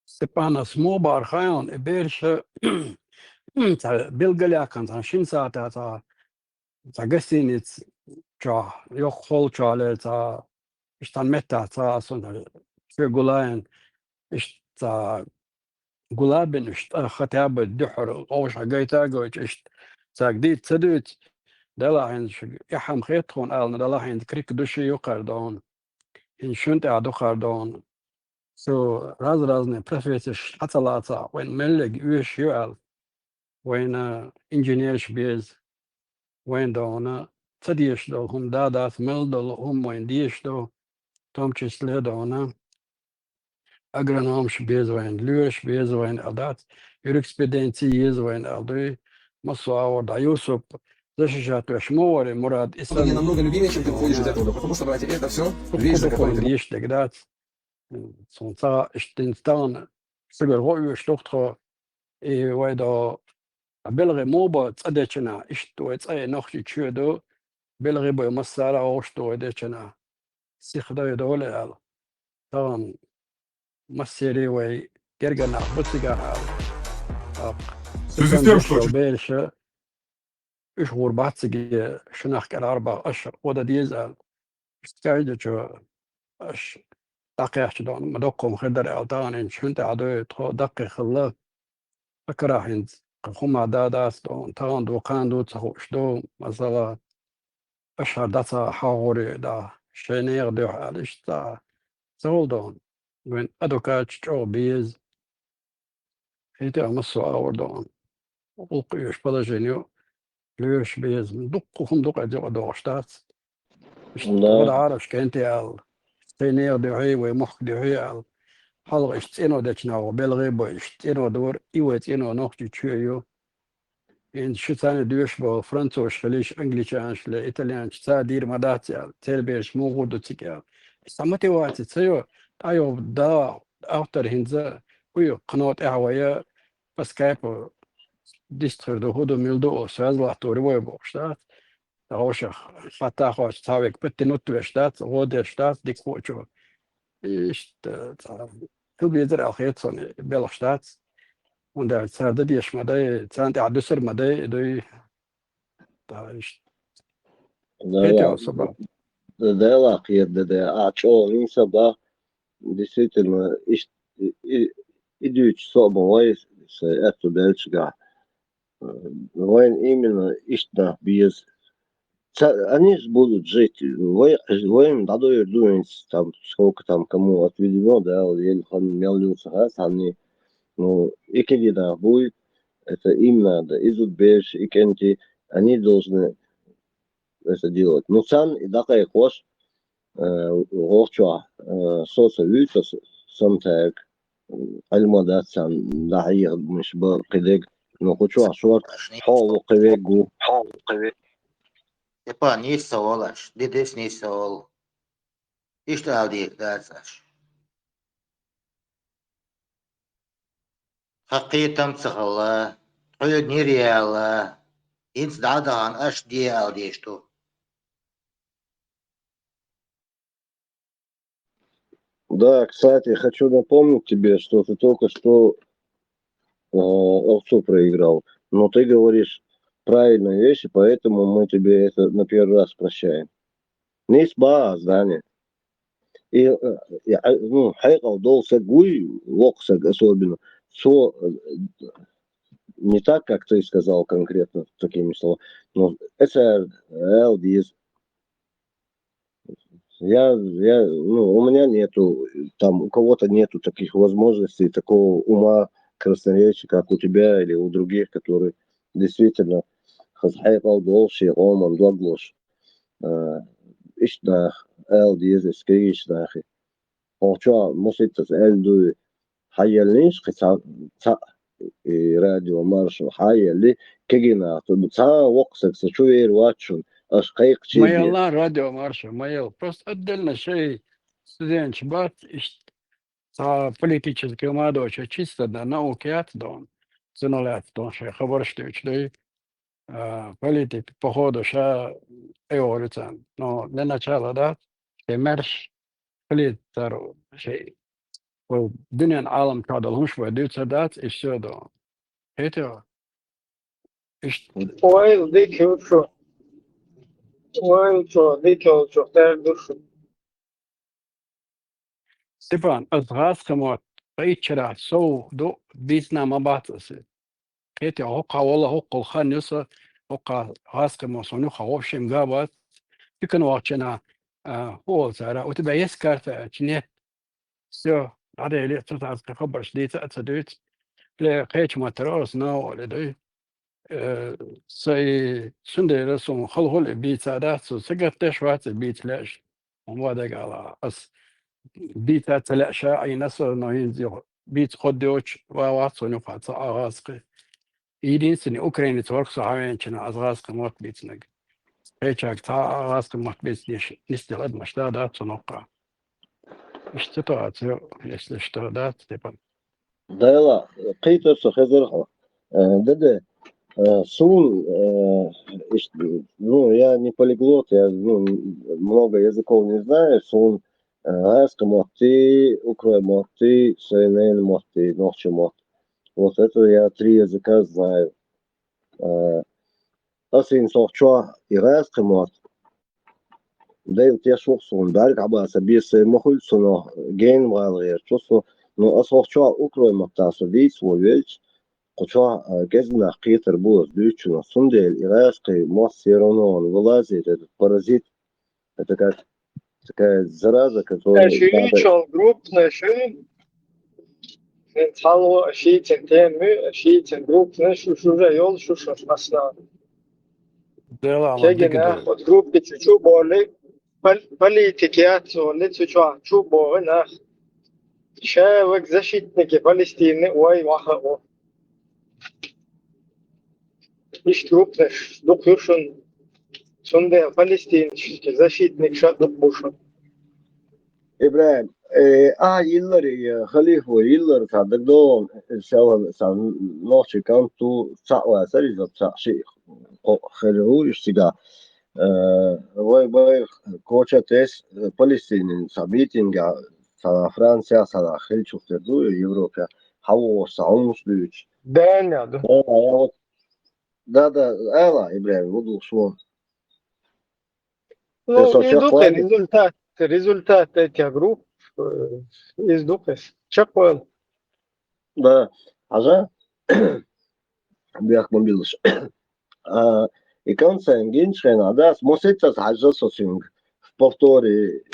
Степана Смоба Архайон, и больше Белгаляк, он шинца, это гостиниц, что, я холчу, але это, что метта, это, في гулаен, что гулабин, что хотя бы духр, ош агайтаго, что تاجديد تدوت دلعين يحم خيطون قالنا دلعين كريك دوشي يقردون إن شنت عدو قردون سو رازني بروفيسور حتى لاتا وين ملك يوش يقال وين انجينيرش بيز وين دونا تديش دو هم دادات مل دو هم وين ديش دو توم تشسلي دونا أجرانومش بيز وين لورش بيز وين أدات يركسبيدنتي يز وين أدوي Массу Аорда, Юсуп, защищать Шмуари, Мурад, Исан. Намного любимее, чем ты выходишь из этого, потому что, братья, это все вещь, за которую ты... Есть тогда, солнца, Штинстан, Сибиргою, Штухтро, и Вайда, Белри Моба, Цадечина, что это нахи чудо, Белри Бой Массара, что это Сихда и Доля, там Массеривой, Гергана, Бутигара, связи с тем, что... Бельша, إيش غربات سجى شناخ كان 14 وده ديزل استعيد جو إيش دقيقة شدون مدقهم خدر ألتان إن شنت عدو تخو دقيق خلا أكره هند خم عداداس دون تان دوقان دو تخو شدو مثلا أشهر داتا حاوري دا شنير دو حالش تا سول دون وين أدوكات جو بيز هيتي أمسو أور دون وقيش بلا جنيو ليش بيز دقهم دق دق شتات ولا عارف كنت على ستينير دعي ومخ دعي على حلق اشتينو دچنا وبلغي بو اشتينو دور ايوتينو نوختي تشيو ان شتاني دوش بو فرنسوش خليش انجليشانش لايطاليان شتا دير مدات تلبيش مو غدو تيكا سمتي واتي تسيو ايو دا اوتر هنزا ويو قنوات اهوية بس كايبو ديستر دو هدو ميلدو سوازلا توري بوشتات Rauscher, Vater, Tawek, bitte not der Stadt, Rode Stadt, die Quote. Ich, du bist auch jetzt so eine Bella Stadt. Und der Zerde, die ich mal da, Zante Adusser mal da ist. Да, лакет, да, а что, не собак, действительно, идут собой, это дальше, войн именно, ишта, без. Они же будут жить, воим дадой думать, там, сколько там кому отведено, да, или мелился раз, они, ну, и когда будет, это им надо, идут бежь, и кенти, они должны это делать. Ну, сам, и такая кош, рочуа, соса вюта, сам так, альмада сам, да, я, мش бакидег, ну, хочу, швар, хау, кивегу. Epá, nisso olas, dides nisso ol. Isto é o dia que dás. حقيقة مسخلة، حيود نيريالة، إنس دعدان أش دي أو ديشتو. Да, кстати, хочу напомнить тебе, что ты только что овцу проиграл. Но ты говоришь правильные вещи, поэтому мы тебе это на первый раз прощаем. Не сбаз, Даня. И, ну, хайкал долся гуй, локсаг особенно. Что не так, как ты сказал конкретно, такими словами. Но это LDS. Ну, у меня нету, там, у кого-то нету таких возможностей, такого ума красноречия, как у тебя или у других, которые действительно хайкал долше, оман, длаглош. Ишнах, LDS, скришнахи. Хоча, может, эльду хайялниш, радио маршал хайяли, кегина, то бы ца воксак, сачуэр ватшун, аж кайк чиби. Майла радио маршал, майл. Просто отдельно шей студент шбат, политический молодой, чисто да наукият дон, ценулят дон, шей хабар штуч, да политик походу ша эволюцион. Но для начала, да, мерш политару шей. والدنيا العالم كذا لهم شوية ديت هدات إيش هذا هيته إيش Oil dikilču, dikilču, Степан أصغاث كموت قيت شرع سو دو بيسنا ما بعتسي هيته هقع والله هقع الخانيسة هقع غاث كموت صنو خوف شيء مقابات يمكن وقتنا هو زارا وتبقى يسكرت تنيت سو هذا اللي تطلع خبر شديد أتدوت لا قيت ما تراس ناو لدي سي سندي رسم خلخل بيت عادات سقط تشوات بيت لاش وما دق على أس بيت تلاشى أي نصر نهين زيو بيت خدوش وواتسو نفعت عاسقي единственный украинец ворксу авенчина азгаска мотбицнег. Печак та азгаска мотбиц не сделать машта, да, цунока. Ситуацию, если что, да, Степан. Да, قيتر خزر ده Сун, ну, я не полиглот, я много языков не знаю. Сун, аска мотти, украй мотти, сейнен мотти, нохче мот. Вот это я 3 языка знаю. Асин сохчуа ираска мот. Дейл тешух сун, дарк абаса бис мохуль суно, гейн валгер, чусу, ну, асохчуа украй моттасу, дий свой вельч. قطع جزنا قيتر بوز دوتشنا صندل إراقي مصيرونون ولازي البارازيت это такая зараза, которая... Шиичон группный шин. Цало шиитен темы, шиитен группный шушужа йол шушаш масна. Кегена от группы чучу боли политикиат соли чучу чу боли на шевек защитники Палестины ой ваха. Nicht grupnisch, doch hier schon der palästinensische защитник шатнук бушан. إبراهيم يلر خليفة يلر صدق دون سواء سان نوشي كان تو ساعة سريزة ساعة شيء خلوه يشتغل وي كوتشا تيس فلسطين سابيتينجا سان فرنسا سان خليج تردو يوروبا هاو ساونس لوش دانيا Да, Элла, Ибраим, буду шо. Ну, результат этих групп из Духес. Чапел. Да, ажа, бях мобилш. И конца геншена, да, смысится ажа сосинг. В повторе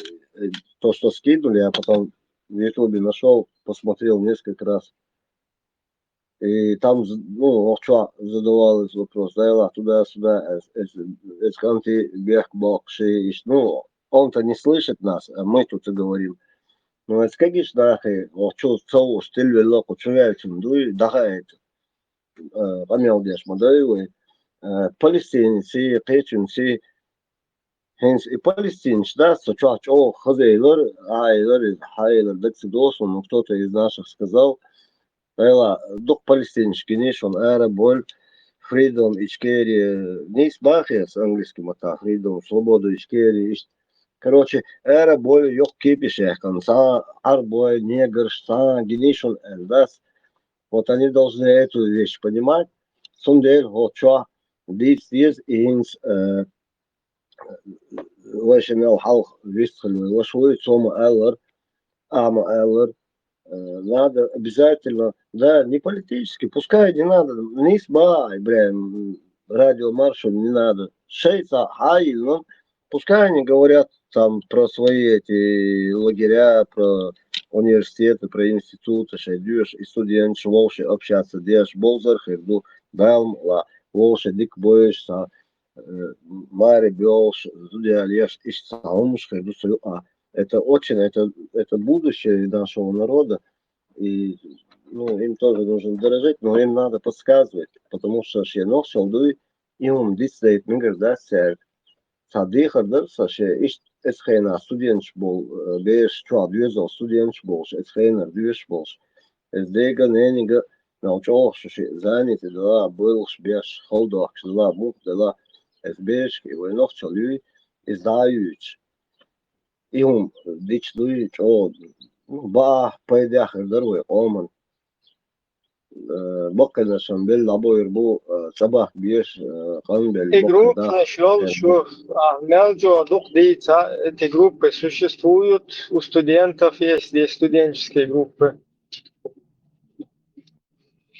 то, что скинули, я потом в Ютубе нашел, посмотрел несколько раз. И там, ну, что задавалось вопрос, да, туда-сюда, эсканти, бег, бокши, ну, он-то не слышит нас, а мы тут и говорим. Ну, это как да, что целую стиль велоку, человечем, дуй, дагает, помел дешь, модоевый, палестинцы, печенцы, хенс и палестинцы, да, что хазейлер, айлер, хайлер, дексидосу, ну, кто-то из наших сказал, Ela, дух палестинский ниш, он эра, боль, freedom, ичкери, не избахи с английским, а freedom, свободу, ичкери, короче, эра, боль, ёк кипишек, он са, арбой, негр, са, гениш, он эльдас, вот они должны эту вещь понимать, сундель, вот что, дис, инс, вешенел, халх, вистхалю, вашуй, сома, эллер, ама, эллер, надо обязательно, да, не политически, пускай не надо, не избай, блин, радиомаршал не надо, шейца, ну, пускай они говорят там про свои эти лагеря, про университеты, про институты, шейдюш, и студенты, волши общаться, дешь, болзар, херду, далм, ла, волши, дик боешь, мари, бёлш, зудя, леш, иш, саумш, херду, это очень, это будущее нашего народа, и ну, им тоже нужно дорожить, но им надо подсказывать, потому что я носил дуй, и он действует, мне говорят, да, садихар, да, саше, эсхейна, студент был, беш, что, двезал, студент был, эсхейна, движ был, эсдега, ненига, научил, что заняты, да, был, беш, холдок, да, мук, да, эсбеш, и вы носил, и издающий. И он дичь дует, что ба пойдях здоровый оман. Бокка шамбель лабой рбу сабах бьешь канбель. И группы нашел, что между двух лица эти группы существуют, у студентов есть студенческие группы.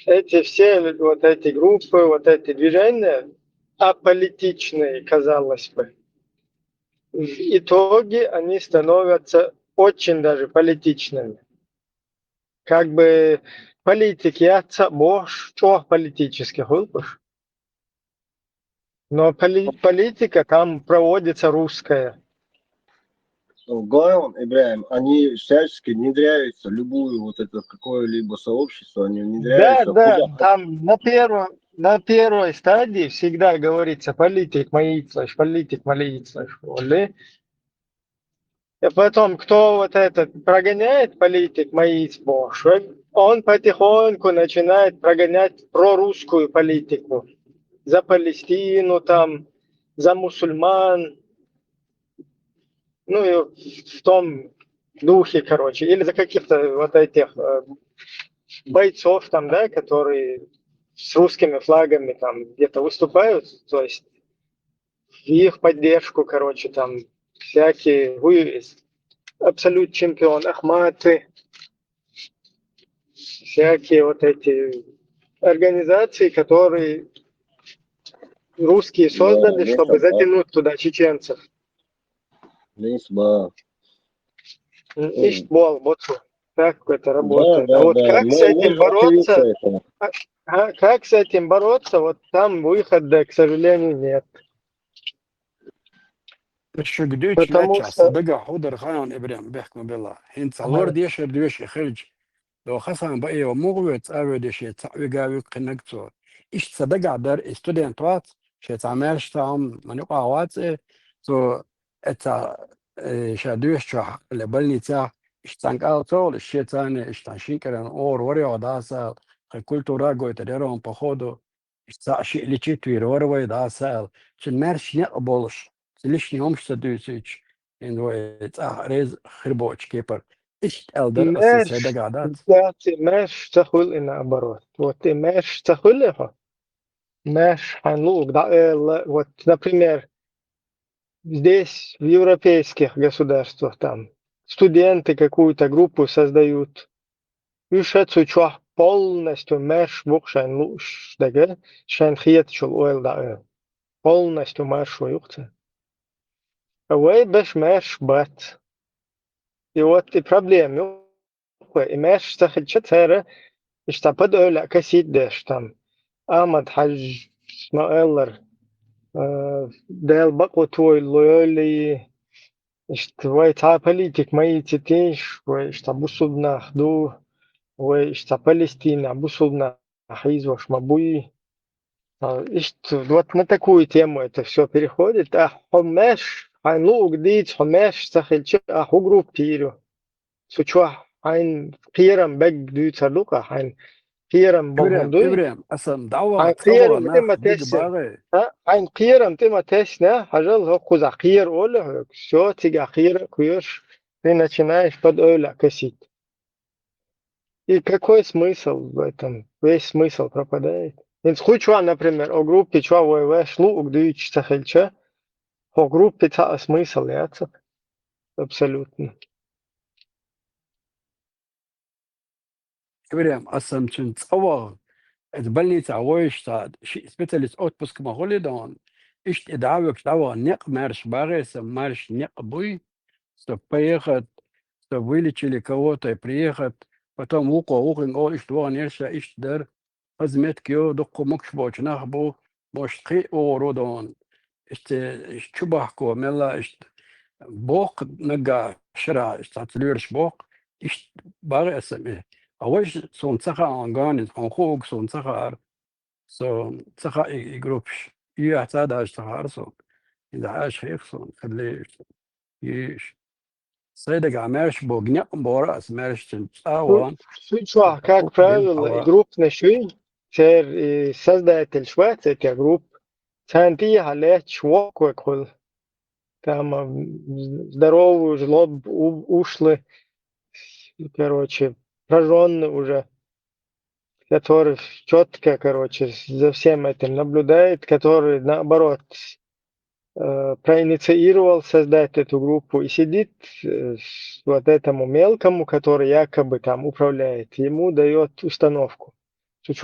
Эти все вот эти группы, вот эти движения аполитичные, казалось бы. В итоге они становятся очень даже политичными. Как бы политики отца бож, что политических выпуш. Но политика там проводится русская. Гаон, Ибраим, они всячески внедряются, любую вот это какое-либо сообщество, они внедряются. Да, там на первой стадии всегда говорится политик молитваш, и потом, кто вот этот прогоняет политик молитву, он потихоньку начинает прогонять прорусскую политику. За Палестину там, за мусульман, ну и в том духе, короче. Или за каких-то вот этих бойцов там, да, которые с русскими флагами там где-то выступают, то есть в их поддержку, короче, там всякие абсолют чемпион Ахматы, всякие вот эти организации, которые русские создали, чтобы затянуть туда чеченцев. Ишбол, вот как это работает. А вот как с этим бороться? Как с этим бороться? Вот там выхода, к сожалению, нет. Потому что بقى حضر خان إبراهيم بيحكم بالله هين تصور ديش دويش يخرج لو خصم بقى ومغوت أو ديش يتعوي قاوي قنقتو إيش تصدق در استودنت وات شيء تعملش تعم من يقع وات تو إتا شادويش شو لبلني تاع إيش تانقال طول الشيء تاني إيش تانشين كران أور وريو داسال كلتو راجو يتديرون بخودو إيش تاع شيء اللي تشيتوير وروي داسال شن مارش نقبلش ليش يومش تدوسيش إنه ريز خربوش كيبر إيش ألدر أساس هذا قعدات ماش تخل إن أبروت вот ماش تخلها ماش ханлук да вот например здесь в европейских государствах там студенты какую-то группу создают ушедшую чуах полностью меш букшайн луш дага шайн хиет чул ойл да полностью маш уюхта Away беш меш бат. И вот и проблема. И меш тахичат хера, иштапад öyle كسيد داش там. Ahmad Haj Ismail'lar del baqo توي لويلي اشتوي تا политик мои тетиш, اشتابوسل ناخدو, اشتا Палестина, бусул нахизваш мабуи. Вот на такую тему это все переходит. А хомеш ну, где хомеш сахельче, а группирую. Сучва ein قيرم بق دوت سلوكا ein قيرم بمهندوي إبراهيم أصلا دعوة ein قيرم تما تسنا ein قيرم تما تسنا حاجة هو كذا قير ولا شو تيجا قير كويش ты начинаешь под öyle косить. И какой смысл в этом? Весь смысл пропадает. Więc chudźła, например, o grupie чва воеваешь, ну, угдуич сахельче, о группе та смысл, яца? Абсолютно. إبراهيم أصلا كنت أول تبلني تعويش تا شيء سبتلس أوتبوسك مغولي دون إيش إدعاوك دعوة نق مارش باغي مارش نق بوي приехать вылечили кого-то приехать потом укин о إيش دوغن يرشا إيش در أزمت كيو دقو مكش بوش نخبو بوش تخي أورو دون إيش شبهكو ملا إيش بوق نقا شرع إيش تعتلورش بوق إيش باغي أسميه أوش صون تخا عنقاني صون خوك صون تخار صون تخا يجروبش يحتاج هاش تخار صون إذا هاش خيخ صون خليش يش سيدك عماش بوجنق بورأس مارش تنساوان Сучва, как правило, группный швей, создатель Швеции, эти групп, центи халет чвоку кул, там здоровую жлоб ушли, короче, прожженный уже, который четко, короче, за всем этим наблюдает, который, наоборот, проинициировал создать эту группу и сидит вот этому мелкому, который якобы там управляет, ему дает установку. Что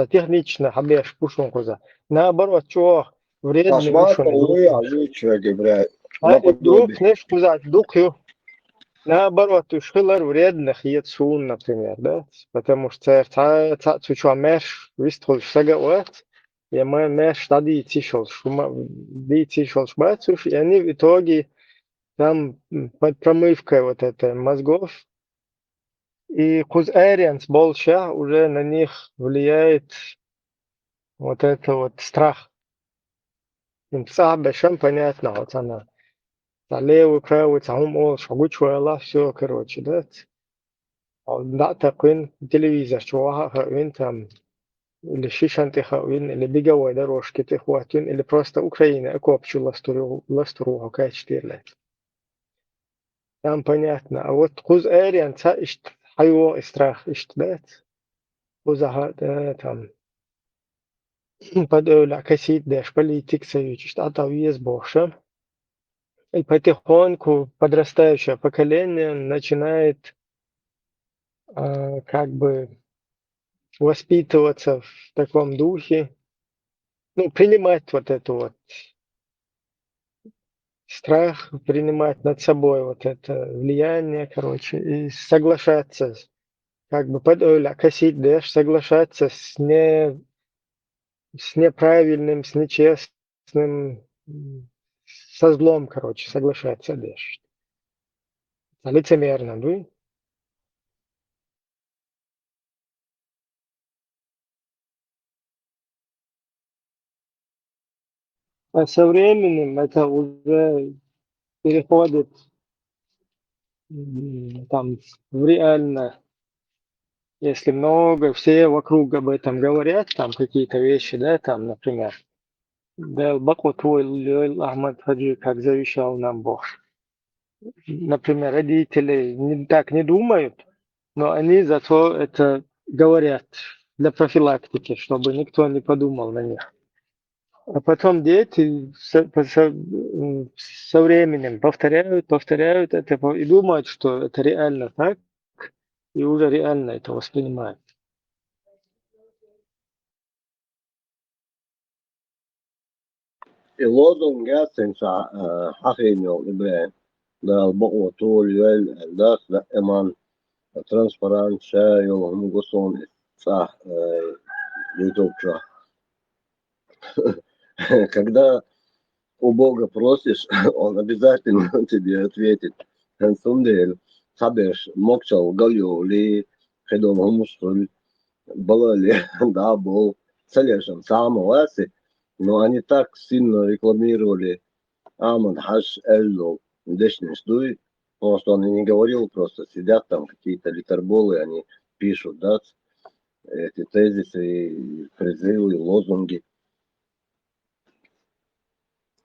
технично, хабеш, пушон коза. Наоборот, что вредный друг, не сказать, духу. Наоборот, ушхилар вредных ецун, например, да? Потому что цучуа меш, вистхол шагауат, и мы меш тади тишол, бацуш, и они в итоге там под промывкой вот этой мозгов И Кузэрианс больше уже на них влияет вот это вот страх. Им бешем понятно, вот она. За левую, правую, самому, шагучу, все, короче, да. А да, такой телевизор, чего вин там, или шишанты хавин, или беговой дорожки ты хватин, или просто Украина, копчу ластру, какая 4 лет. Там понятно. А вот Кузэрианс, хайо страх, да. Кузаха, там. Подъявля косить дашь политик союз, а там есть больше. И потихоньку подрастающее поколение начинает как бы воспитываться в таком духе, ну, принимать вот это вот страх, принимать над собой вот это влияние, короче, и соглашаться, как бы подъявля косить дашь, соглашаться с неправильным, с нечестным, со злом, короче, соглашаться дашь. Лицемерно, да? А со временем это уже переходит там в реально, если много, все вокруг об этом говорят, там какие-то вещи, да, там, например, да, Баку твой Ахмад Хаджи, как завещал нам Бог. Например, родители так не думают, но они зато это говорят для профилактики, чтобы никто не подумал на них. А потом дети со временем повторяют это и думают, что это реально так, и уже реально это воспринимают. И лозунг ясенца хахиньол ибре да бо толюэл да эман транспарант шайол мугосон са ютубча. Когда у Бога просишь, он обязательно тебе ответит. Хансундель, хабеш, мокчал, галю, ли, хедон, хумусуль, балали, да, был, салешем, самоваси, но они так сильно рекламировали Аман, Хаш, Элло, Дешниш, Дуй, потому что он и не говорил, просто сидят там какие-то литерболы, они пишут, да, эти тезисы, призывы, лозунги.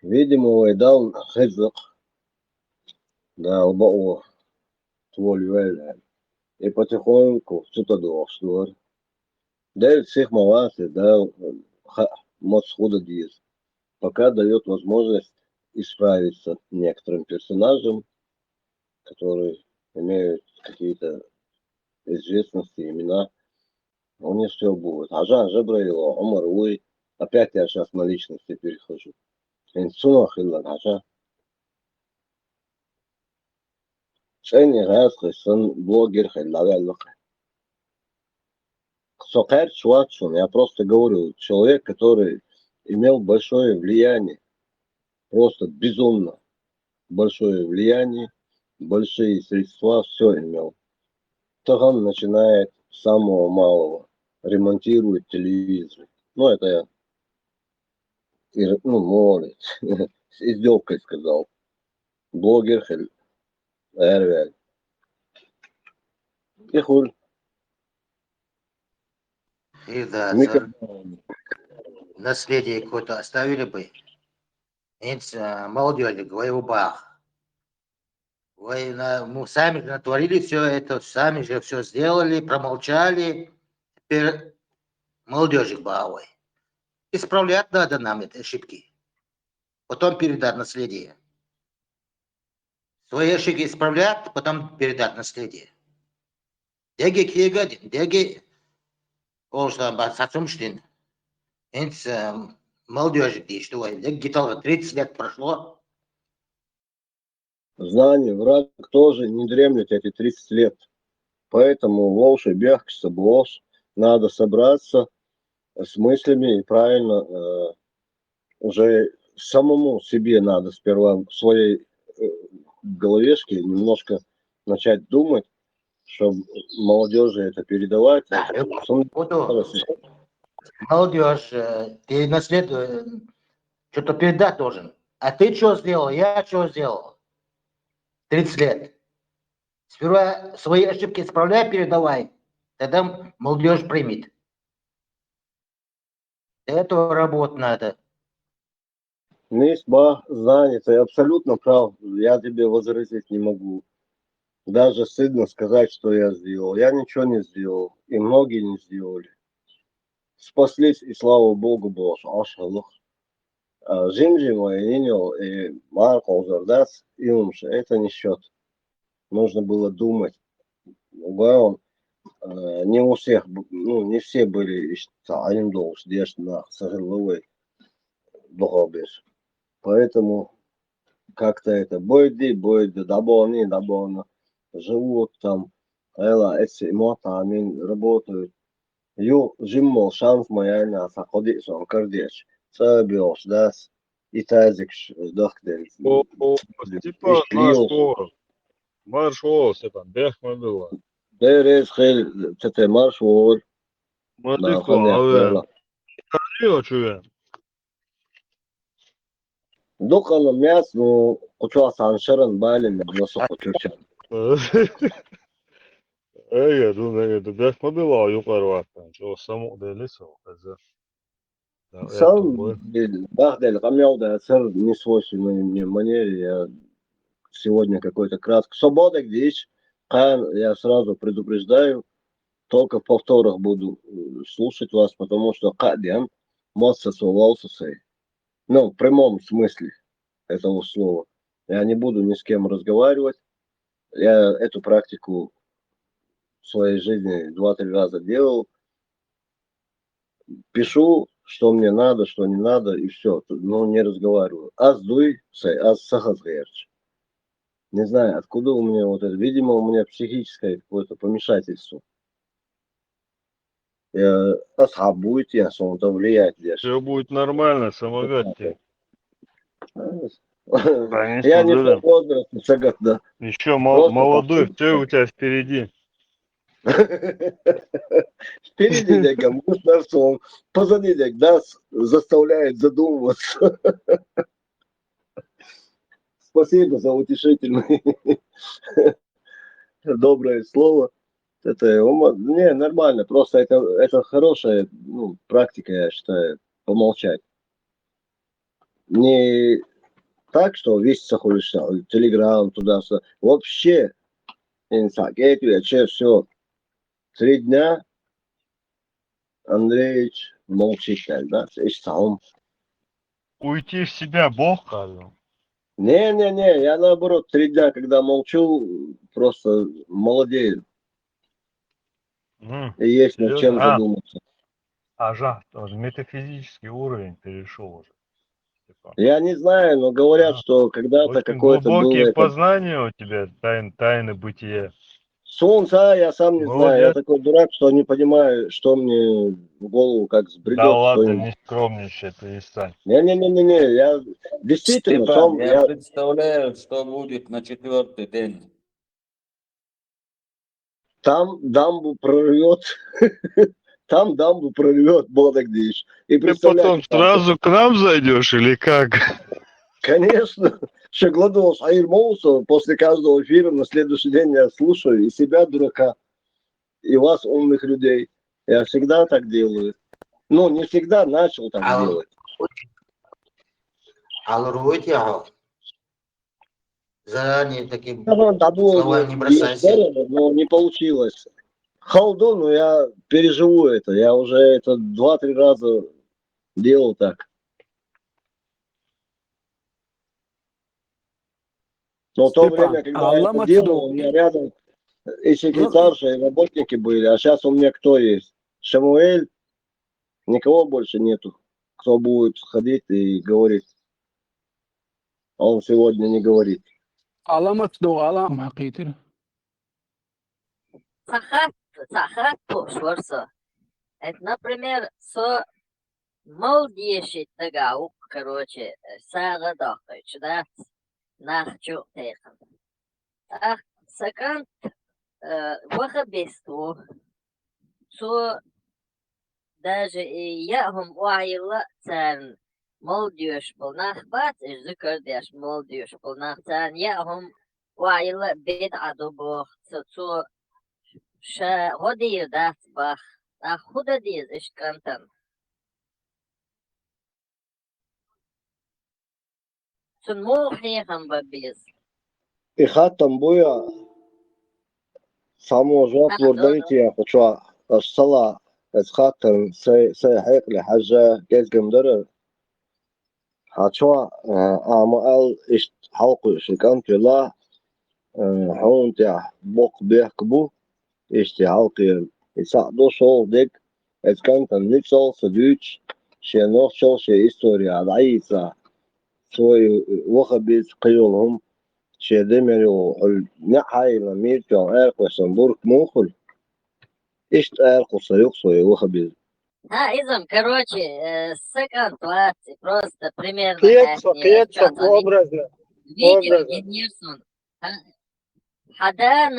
Видимо, дал хезок, да, оба твой и потихоньку что-то дошло. Да, всех маласы, да, мосхода диез. Пока дает возможность исправиться некоторым персонажам, которые имеют какие-то известности, имена. У них все будет. Ажан Жабраила, Омар Уй. Опять я сейчас на личности перехожу. Инсунах илла Ажан. Шейни Гайский сын блогер Хайлавеллах. Сокер Чуатшун, я просто говорю, человек, который имел большое влияние, просто безумно большое влияние, большие средства, все имел. Таган начинает с самого малого, ремонтирует телевизор. Ну, это я, молодец, с издевкой сказал. Блогер Эрвель. И хуль. И да, наследие какое-то оставили бы. Молодежь, говорю, бах. Вы сами натворили все это, сами же все сделали, промолчали. Теперь молодежи баховой. Исправлять надо нам эти ошибки. Потом передать наследие. Свои ошибки исправлять, потом передать наследие. Деги киегадин, деги олшан басатумштин. Энс молодежи ты что, где-то 30 лет прошло. Знание, враг тоже не дремлет эти 30 лет. Поэтому волш и бягчется блож. Надо собраться с мыслями и правильно уже самому себе надо сперва в своей головешке немножко начать думать, чтобы молодежи это передавать. Да, буду. Молодежь, ты что-то передать должен. А ты что сделал? Я что сделал? 30 лет. Сперва свои ошибки исправляй, передавай. Тогда молодежь примет. Для этого работать надо. Нисба знание, ты абсолютно прав. Я тебе возразить не могу. Даже стыдно сказать, что я сделал. Я ничего не сделал. И многие не сделали. Спаслись, и слава Богу, было ашалых. Жим-жима и нинел, и Маркол Жордас, и умши. Это не счет. Нужно было думать. Угаон, не у всех, ну, не все были один долж, дешь на сожаловой дохобиш. Поэтому как-то это бойди, дабони, живут там, эти мотами работают. Ю жиммол шанс моя на саходи сон кардеш. Сабиош, дас, и тазикш дохден. Степан марш, Степан, бехма было. Берез хел, тете марш вол. Малико, авен. Кардио чувен. Докана мяс, ну, кучуа саншаран байлен, носо кучуча. Эге, думаю, бехма было, юкарватан. Чего само делисо, каза. Сам, бахдел, камяуда, сэр, не свойственной мне манере, я сегодня какой-то краткий. Свобода здесь, я сразу предупреждаю, только в повторах буду слушать вас, потому что кадиан масса совался сей. Ну, в прямом смысле этого слова. Я не буду ни с кем разговаривать. Я эту практику в своей жизни 2-3 раза делал. Пишу, что мне надо, что не надо, и все. Но не разговариваю. Аздуй сей, аз сахазгерч. Не знаю, откуда у меня вот это. Видимо, у меня психическое какое-то помешательство. Асхаб будет, я он-то влияет. Все будет нормально, самогатки. Я не в возрасте, сагат, да. Еще молодой, все у тебя впереди. Впереди дека, муж позади дека, нас заставляет задумываться. Спасибо за утешительное доброе слово. Это не нормально, просто это хорошая практика, я считаю, помолчать. Не так, что весь заходишь, телеграм туда-сюда. Вообще, все. 3 дня Андреевич молчит, да, Уйти в себя Бог сказал. Не, я наоборот 3 дня, когда молчу, просто молодею. И есть над чем задуматься. Ага, метафизический уровень перешел уже. Я не знаю, но говорят, что когда-то какое-то было... Глубокие познания у тебя, тайны бытия. Солнце, я сам не знаю, я такой дурак, что не понимаю, что мне в голову как сбредет. Да ладно, не скромничай, перестань. Не, я действительно... Степан, я представляю, что будет на 4-й день. Там дамбу прорвет, Бодагдиш. И ты потом сразу к нам зайдешь или как? Конечно. Шагладос Айрмоуса после каждого эфира на следующий день я слушаю и себя, дурака, и вас, умных людей. Я всегда так делаю. Ну, не всегда начал так делать. Заранее таким словами не бросайся. Но не получилось. Халду, но я переживу это. Я уже это 2-3 раза делал так. Но в то время, когда я это делал, у меня рядом и секретарша, и работники были. А сейчас у меня кто есть? Шамуэль. Никого больше нету, кто будет ходить и говорить. Он сегодня не говорит. Это, например, со молдешит тагау, короче, сага дохач, да, нахчу техан. Ах, сакан وخبستو سو даже ياهم وعيلا تان молодежь полнах бат إيش ذكر ديش молодежь полнах تان ياهم وعيلا بدعة دوبوخ سو شا هدي دات باخ خدا ديز إيش كانتن سن مو حيهم ببيز إخاتم بويا سامو جواب ورديتي يا خشوا الصلاة إخاتم سي حيق لحاجة جيز جمدر حشوا أعمال إيش حلقو شكانت لا حون تاع بوق بيحكبو إيش تاع حلقي يساعدو شغل ديك إذا كانت نيتشل سدوتش شي نوشل شي إستوريا العيسى سوي وخبيز قيولهم شي دمرو نحاي لميرتو عرق وسنبورك موخل إيش عرق وسيقصي وخبيز إذا короче second классе просто примерно Пьеца, образно. видео Генерсон حدا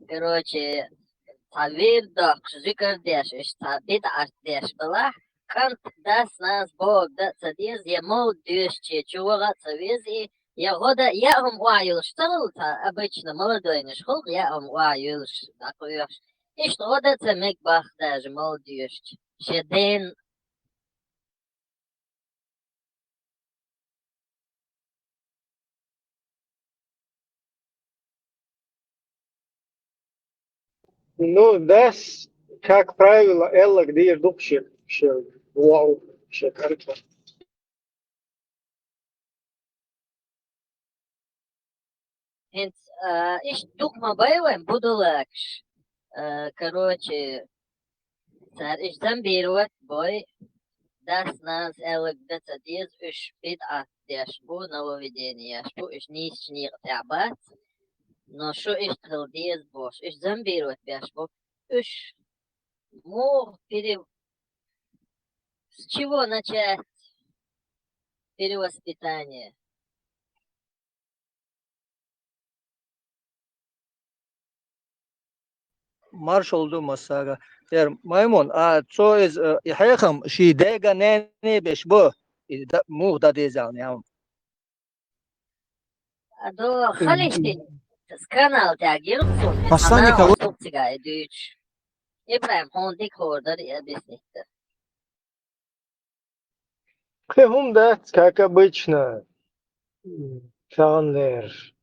короче تعبير داق ذكر ديش إيش تعبير ديش بلاح كانت داس ناس بوغ دا تديز يمو ديش чего تسويزي я года я ваюл штал обычно молодой не школ я ваюл такой и что года це мек бах даже молодежь шеден Ну, дас, как правило, Элла, где я дубщик, вау, шикарно. انت ايش دوك ما بايوين بودولاكش короче صار ايش زنبيروت بوي داس ناس элек داتا ديز ايش بدعة ديش بو нововведение شو ايش نيس شنيغ تعبات но шо ايش تخل ديز بوش ايش زنبيروت بيش بو ايش мог с чего начать перевоспитание? Marş oldu masaya. Der maymun so is ihaykham shi dega nene beş bu. Muğda dezan ya. Ado خليشتي канал тягирцун Посланник она тупцыгай дүйч İbrahim hondik hordur ya bisniktir. Хм, да, как обычно. Шанлер.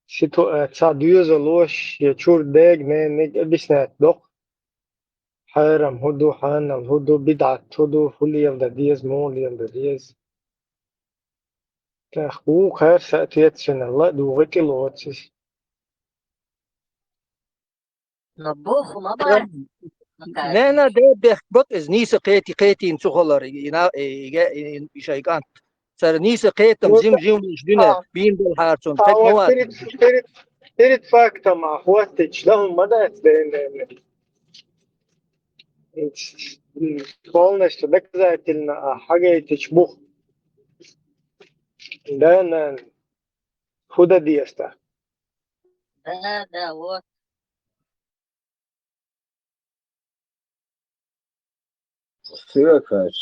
Ситуация дюза лош, я чур дег, не объясняет, док. حرام هدو حنم هدو بدعة هدو فليم دا ديز موليم دا ديز تأخو خير سأتيت سن الله دو غيك الواتس نبوخ ما بعرف Nena de bek is nise qeti in tsugolar ina ishaykan. Sar nise qetam zim jduna bin bel hartson tek moat. Перед фактом охватить лهم мадать полностью доказательно حاجة تشبه ده худа диеста. Да, вот. Sirakač,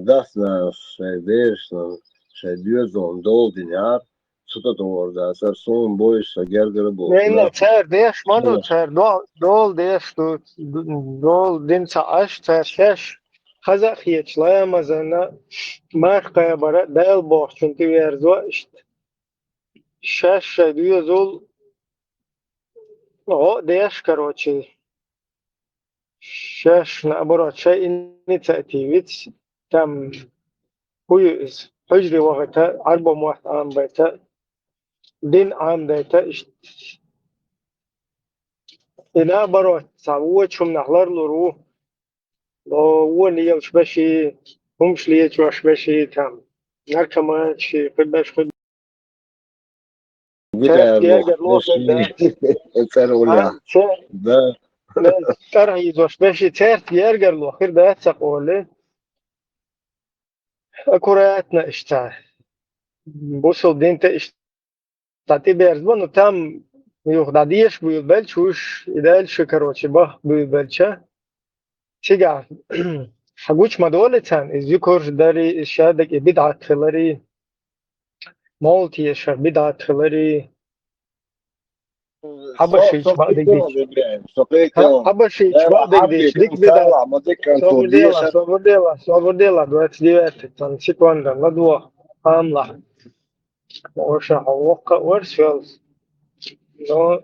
dasnās šeit dievišķinām, šeit diezon doldiņā, sutatoordās ar sunu bojuša gergara būtu. Nē, cer dieš manu, cer dol dieš, dol dinca aš, cer šeš, Kazakhiyeç layamazana markaya bara del boh, çünkü verzo işte şeš diyor o dieš, короче, شاش نعبر شيء إنيتاتيفيت تم هويز حجري وقتها أربع واحد عام بيتا دين عام بيتا إنا برا سعوة شم نحلر لرو لو نيلش بشي همش ليش واش بشي تام نركما شي قداش قد ترى يزوش بشي تيرت يرجع له آخر ده تقوله أكوراتنا إشتاع بوصل دينتا إشتاعتي بيرزبون تام ويغداديش بيبلش وش إدالش كروتش به بيبلشة تيجا حقوش مدولتان إذكر داري الشهادة بدعة خلري مولتي الشهر بدعة خلري حبشيش بعدك ديش حبشيش بعدك ديش ديك بدعة صبر ديلا دوات ديوات تان سيكوندا ندوة كاملة وشا حوقة ورسفلز но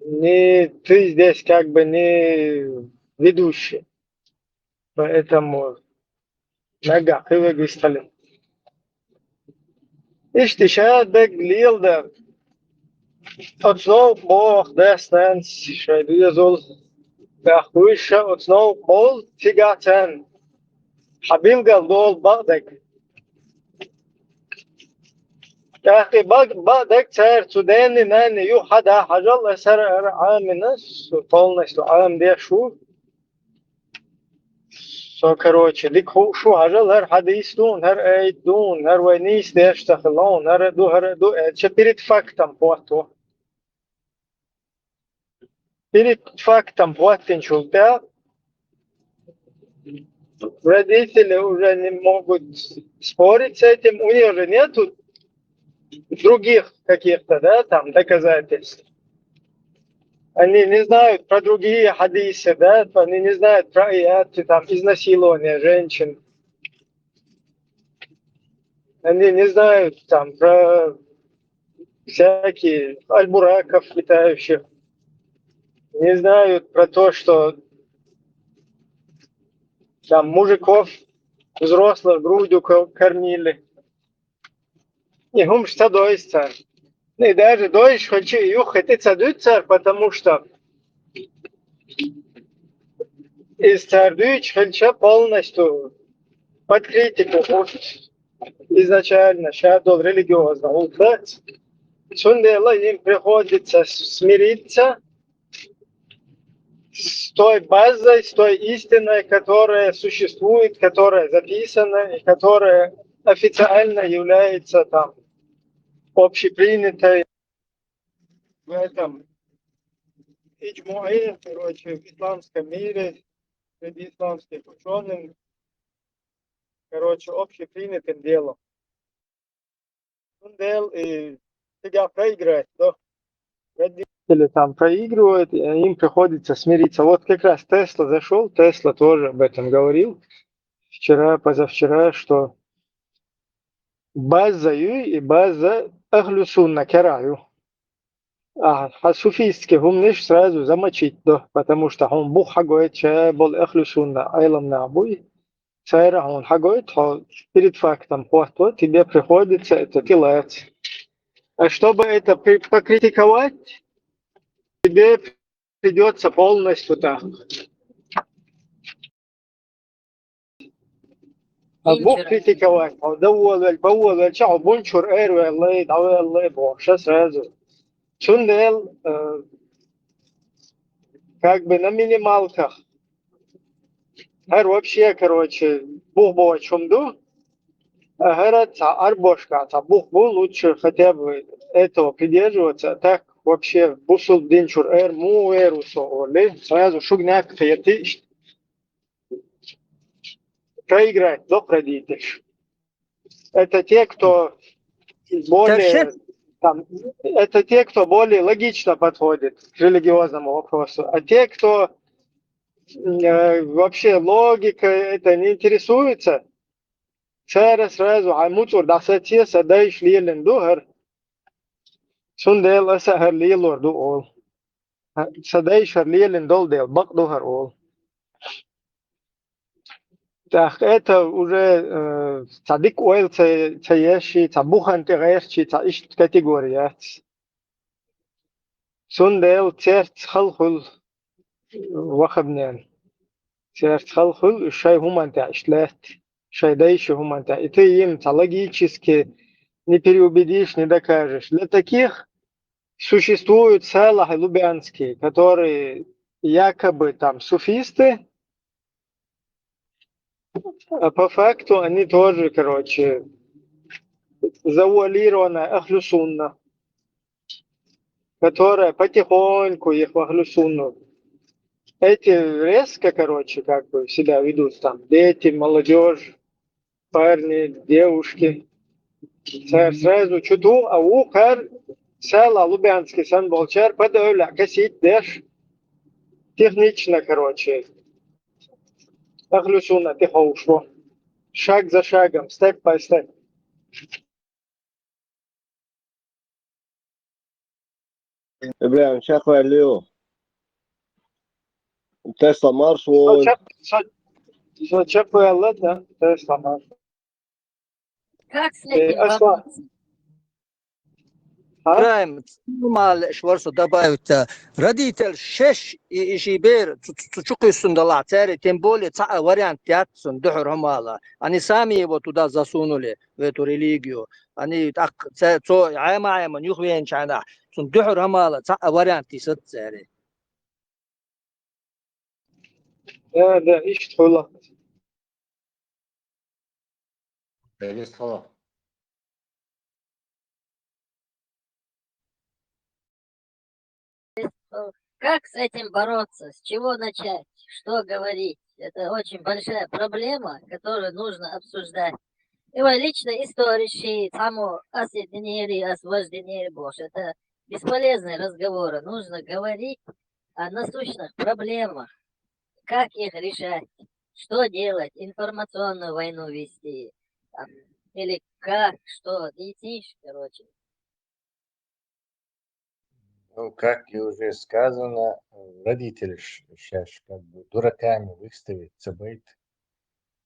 не ты здесь как бы не ведущий, поэтому нога выстали. Istishadek lielda otsnov moch destans shayduzol bachwisha otsnov mol tigatan habil galdol bagdek يا أخي بعدك صار سوداني ناني يو حدا حجل صار عام نص طولنا عام ده شو سو كروتش ديك هو شو حجل هر حدا يستون هر ايدون هر وينيس ده يشتغلون هر دو شبيرت فاكتم بواتو بيرت فاكتم بواتين شو ده родители уже не могут спорить с этим, у них же нету других каких-то, да, там, доказательств. Они не знают про другие хадисы, да, они не знают про аяты, там, изнасилование женщин. Они не знают, там, про всякие альбураков летающих. Не знают про то, что там мужиков взрослых грудью кормили. Не, что доится. И даже дойш хочу юхать цадуцар, потому что из цардуч хочу полностью под критику изначально шадол религиозно ултать. Сундела им приходится смириться с той базой, с той истиной, которая существует, которая записана и которая официально является там общепринятой в этом иджмуэ, короче, в исламском мире, среди исламских ученых, короче, общепринятым делом. Он дел и тебя проиграть, да? Родители там проигрывают, и им приходится смириться. Вот как раз Тесла зашел, Тесла тоже об этом говорил вчера, позавчера, что база и база ахлю сунна кераю. А суфистские умнешь сразу замочить, да, потому что он бух хагоет, че был ахлю сунна, айлам набуй. Цайра он хагоет, перед фактом, вот тебе приходится это делать. А чтобы это покритиковать, тебе придется полностью так. Бог критиковать, бауэл, чау, бунчур, эрве, лей, давай, лей, бог, сейчас сразу. Чундел, как бы на минималках. Хэр вообще, короче, бух был о чумду, а хэра арбошка, бух был лучше хотя бы этого придерживаться, так вообще бусул динчур, эр, му, эру, со, ли, сразу шугняк, фейты, проиграть, до продитишь. Это те, кто более, там, это те, кто более логично подходит к религиозному вопросу, а те, кто вообще логикой это не интересуется, сразу аймуцур дасатия садайш лилен духар, сундел асахар лилур ду ол, садайш лилен дол дел бак духар ол. Так, это уже цадик ойл цаеши, цабухан тегерчи, цаиш категория. Сундел церц халхул вахабнен. Церц халхул шай хуманта ишлет, шай дайши хуманта. И ты им логически не переубедишь, не докажешь. Для таких существуют салахи лубянские, которые якобы там суфисты, а по факту они тоже, короче, завуалированы ахлю сунна. которая потихоньку их во глюсуну. Эти резко, короче, как бы себя ведут там дети, молодежь, парни, девушки. Сразу чуду, а ухар села Лубянский сан болчар подавля косить деш технично, короче. Аглюсуна тихо шаг за шагом, степ по степ. إبراهيم شكوى اليوم تسلا مارش و Чапуэлла, да, Тесла Марс. Как с этим Асла. бороться? Правильно, mal şvarsa добавить родитель шеш и жибер чуки сундала цари тем более вариант тятсон дохор мала они сами его туда засунули в эту религию они так цо айма нюхвен чана сун дохор мала вариант тисат цари Да, ищет хула. Приветствую. Как с этим бороться? С чего начать? Что говорить? Это очень большая проблема, которую нужно обсуждать. Его лично истории, само освобождение Божье. Это бесполезные разговоры. Нужно говорить о насущных проблемах. Как их решать? Что делать? Информационную войну вести? Или как? Что? Детишь, короче. Ну, как и уже сказано, родители сейчас как бы дураками выставить быть,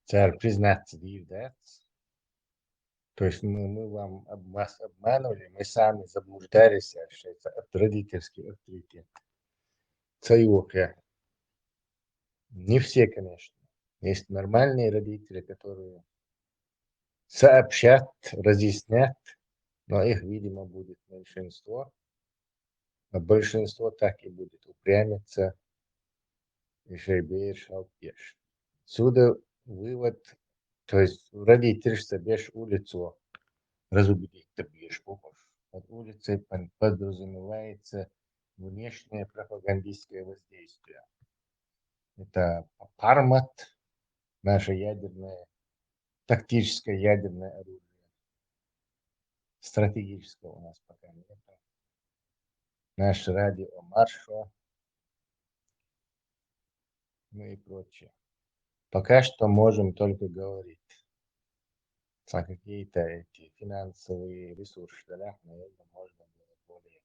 царь признаться дать. То есть мы вам вас обманули, мы сами заблуждались, что это родительский авторитет. Цаюха. Не все, конечно. Есть нормальные родители, которые сообщат, разъяснят, но их, видимо, будет меньшинство. А большинство так и будет упрямиться и шейбеешь алпеш. Отсюда вывод, то есть родитель собешь улицу разубедить, ты бьешь похож. Под улицей подразумевается внешнее пропагандистское воздействие. Это пармат, наше ядерное, тактическое ядерное оружие. Стратегического у нас пока нет. Наш радио Маршо, ну и прочее. Пока что можем только говорить. А какие-то эти финансовые ресурсы, да, наверное, можно было более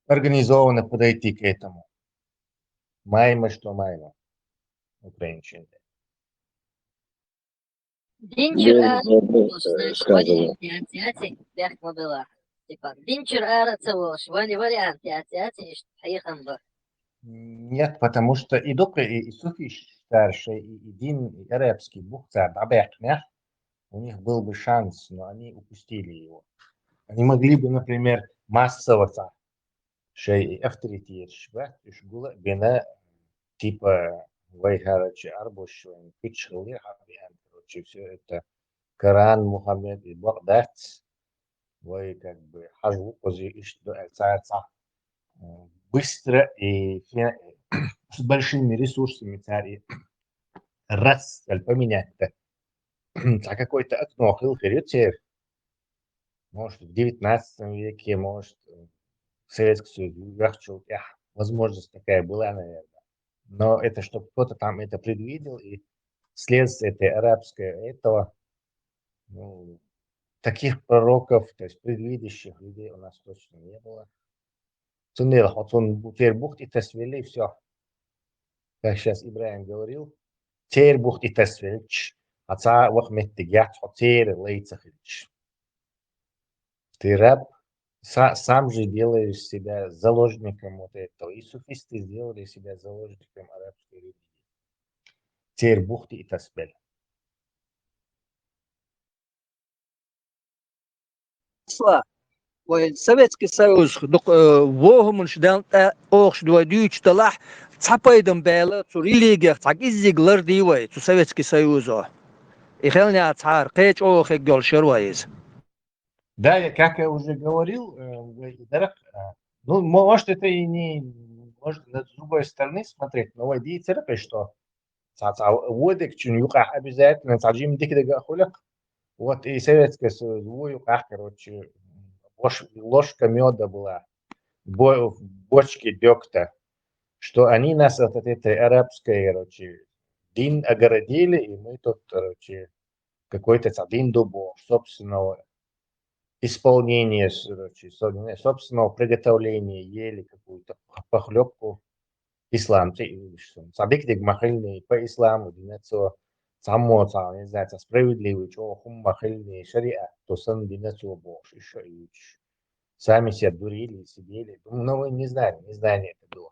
организованно подойти к этому. Маємо, что маємо, украинщины. Динчер сказано. Динчер арацевош, вариант хаяхамба. Нет, потому что и Докра, и Суфи старший, и Дин, и арабский бухта, у них был бы шанс, но они упустили его. Они могли бы, например, массово шей авторитет швать, и шгула бина типа вайхарачи арбушвен, пичхли хабиан, короче, все это Коран, Мухаммед и Багдад, вай как бы хажу пози иш до быстро и с большими ресурсами цари раз поменять-то. А какое-то окно хилферите, может в 19 веке, может в Советском Союзе, возможность такая была, наверное. Но это чтобы кто-то там это предвидел, и следствие этой арабской этого, ну, таких пророков, то есть предвидящих людей у нас точно не было. Вот он теперь бухт и тасвели, все. Как сейчас Ибраим говорил, теперь бухт и тасвельч, отца вахмет тигят, теперь лейцахильч. Ты раб, сам же делаешь себя заложником вот этого. И суфисты сделали себя заложником арабской религии. Теперь бухт и тасвель. Советский Союз вогомун шдан ох двойдюч талах цапайдым бэла цу религия цак иззиглар дивай цу Советский Союзо. И хелня цар кэч ох эгдол шервайз. Да, как я уже говорил, ну, может, это и не, может, с другой стороны смотреть, но идея церкви, что водик чунюка обязательно, таджим дикдега хулек, вот и Советский Союз, короче, ложка меда была, в бочке дегтя, что они нас от этой арабской, короче, дин огородили, и мы тут, короче, какой-то дин дубов, собственного исполнения, собственного приготовления ели какую-то похлебку ислам. Садик дик махильный по исламу, динецо само, не знаю, справедливый, чего хум махильный шариат, то сан динецо бог, еще и сами себя дурили, сидели. Ну, мы не знали, незнание это было.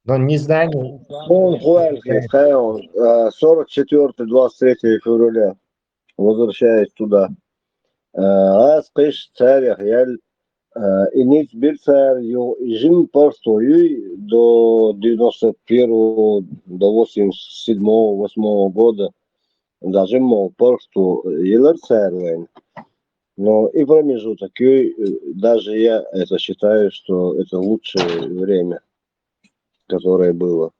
Но незнание... Он Хуэльхи, 44-23 февраля, возвращаясь туда. Аз кыш царях яль иниц бир царь жим порстою до 91-го, до 87-го, 8-го года. Даже мол порсту елер царь. Но и промежуток, даже я это считаю, что это лучшее время, которое было.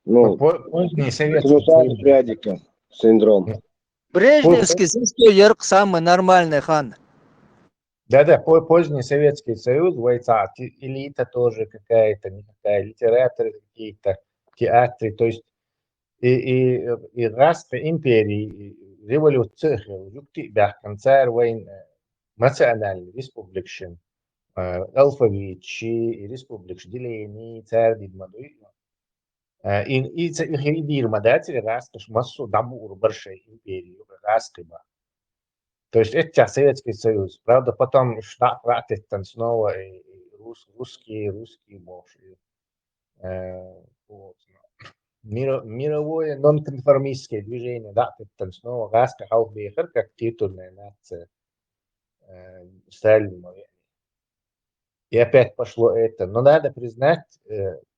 Ну, поздний советский Рядика, синдром. Брежневский ярк самый нормальный, хан. Да, поздний Советский Союз, войца, элита тоже какая-то, никакая, литераторы какие-то, театры, то есть и распад империи, революция, юкти бяхканцар войн, национальный, республикшин, алфавит, республикш, деление, царь, дидмадуй. И дир мадатели раскаш массу дабур большой империи, раскиба. То есть это Советский Союз. Правда, потом штат там снова и русские больше. Вот. Мировое нонконформистское движение, да, там снова раска Хаубехер, как титульная нация Сталина. И опять пошло это. Но надо признать,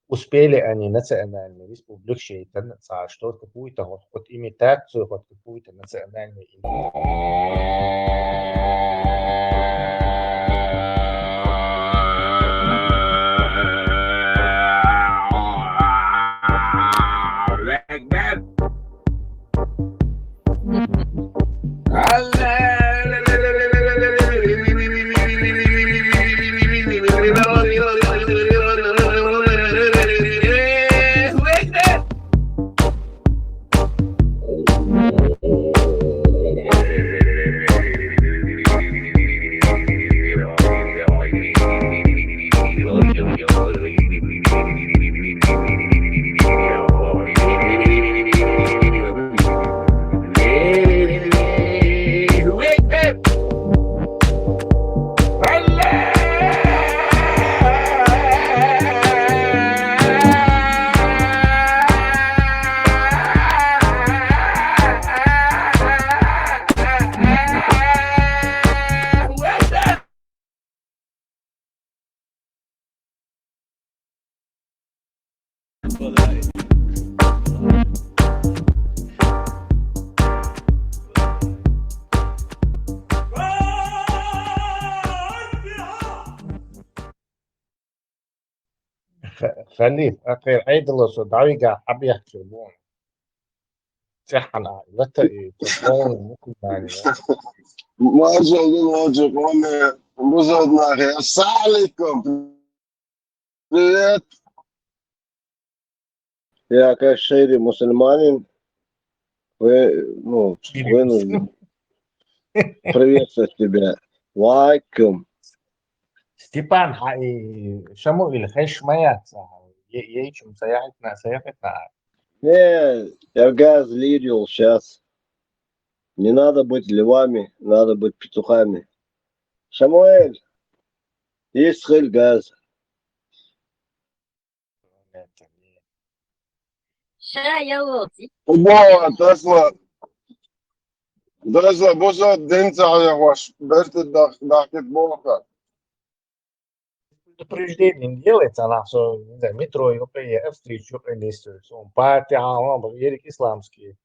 успели они национальные республики, что какую-то хоть имитацию, хоть какую-то национальную خليه أخير عيدلس ودعيقة حبيح شربون تحنا لتا تقوم ممكن يعني ما شاء الله وجهكم بزودنا أخي السلام عليكم привет. Я как шейри мусульманин, вынужден приветствовать тебя. Лайком. Степан, Шамуиль, хэш моя, ейчим саяхатна. Я газ лирил сейчас. Не надо быть львами, надо быть петухами. Шамуэль, есть хель газ. Дразла, бозот денца я ваш, берте дахкет бока. Предупреждение не делается, она все, не знаю, метро, встречу действует. Он партия, он ерик исламский.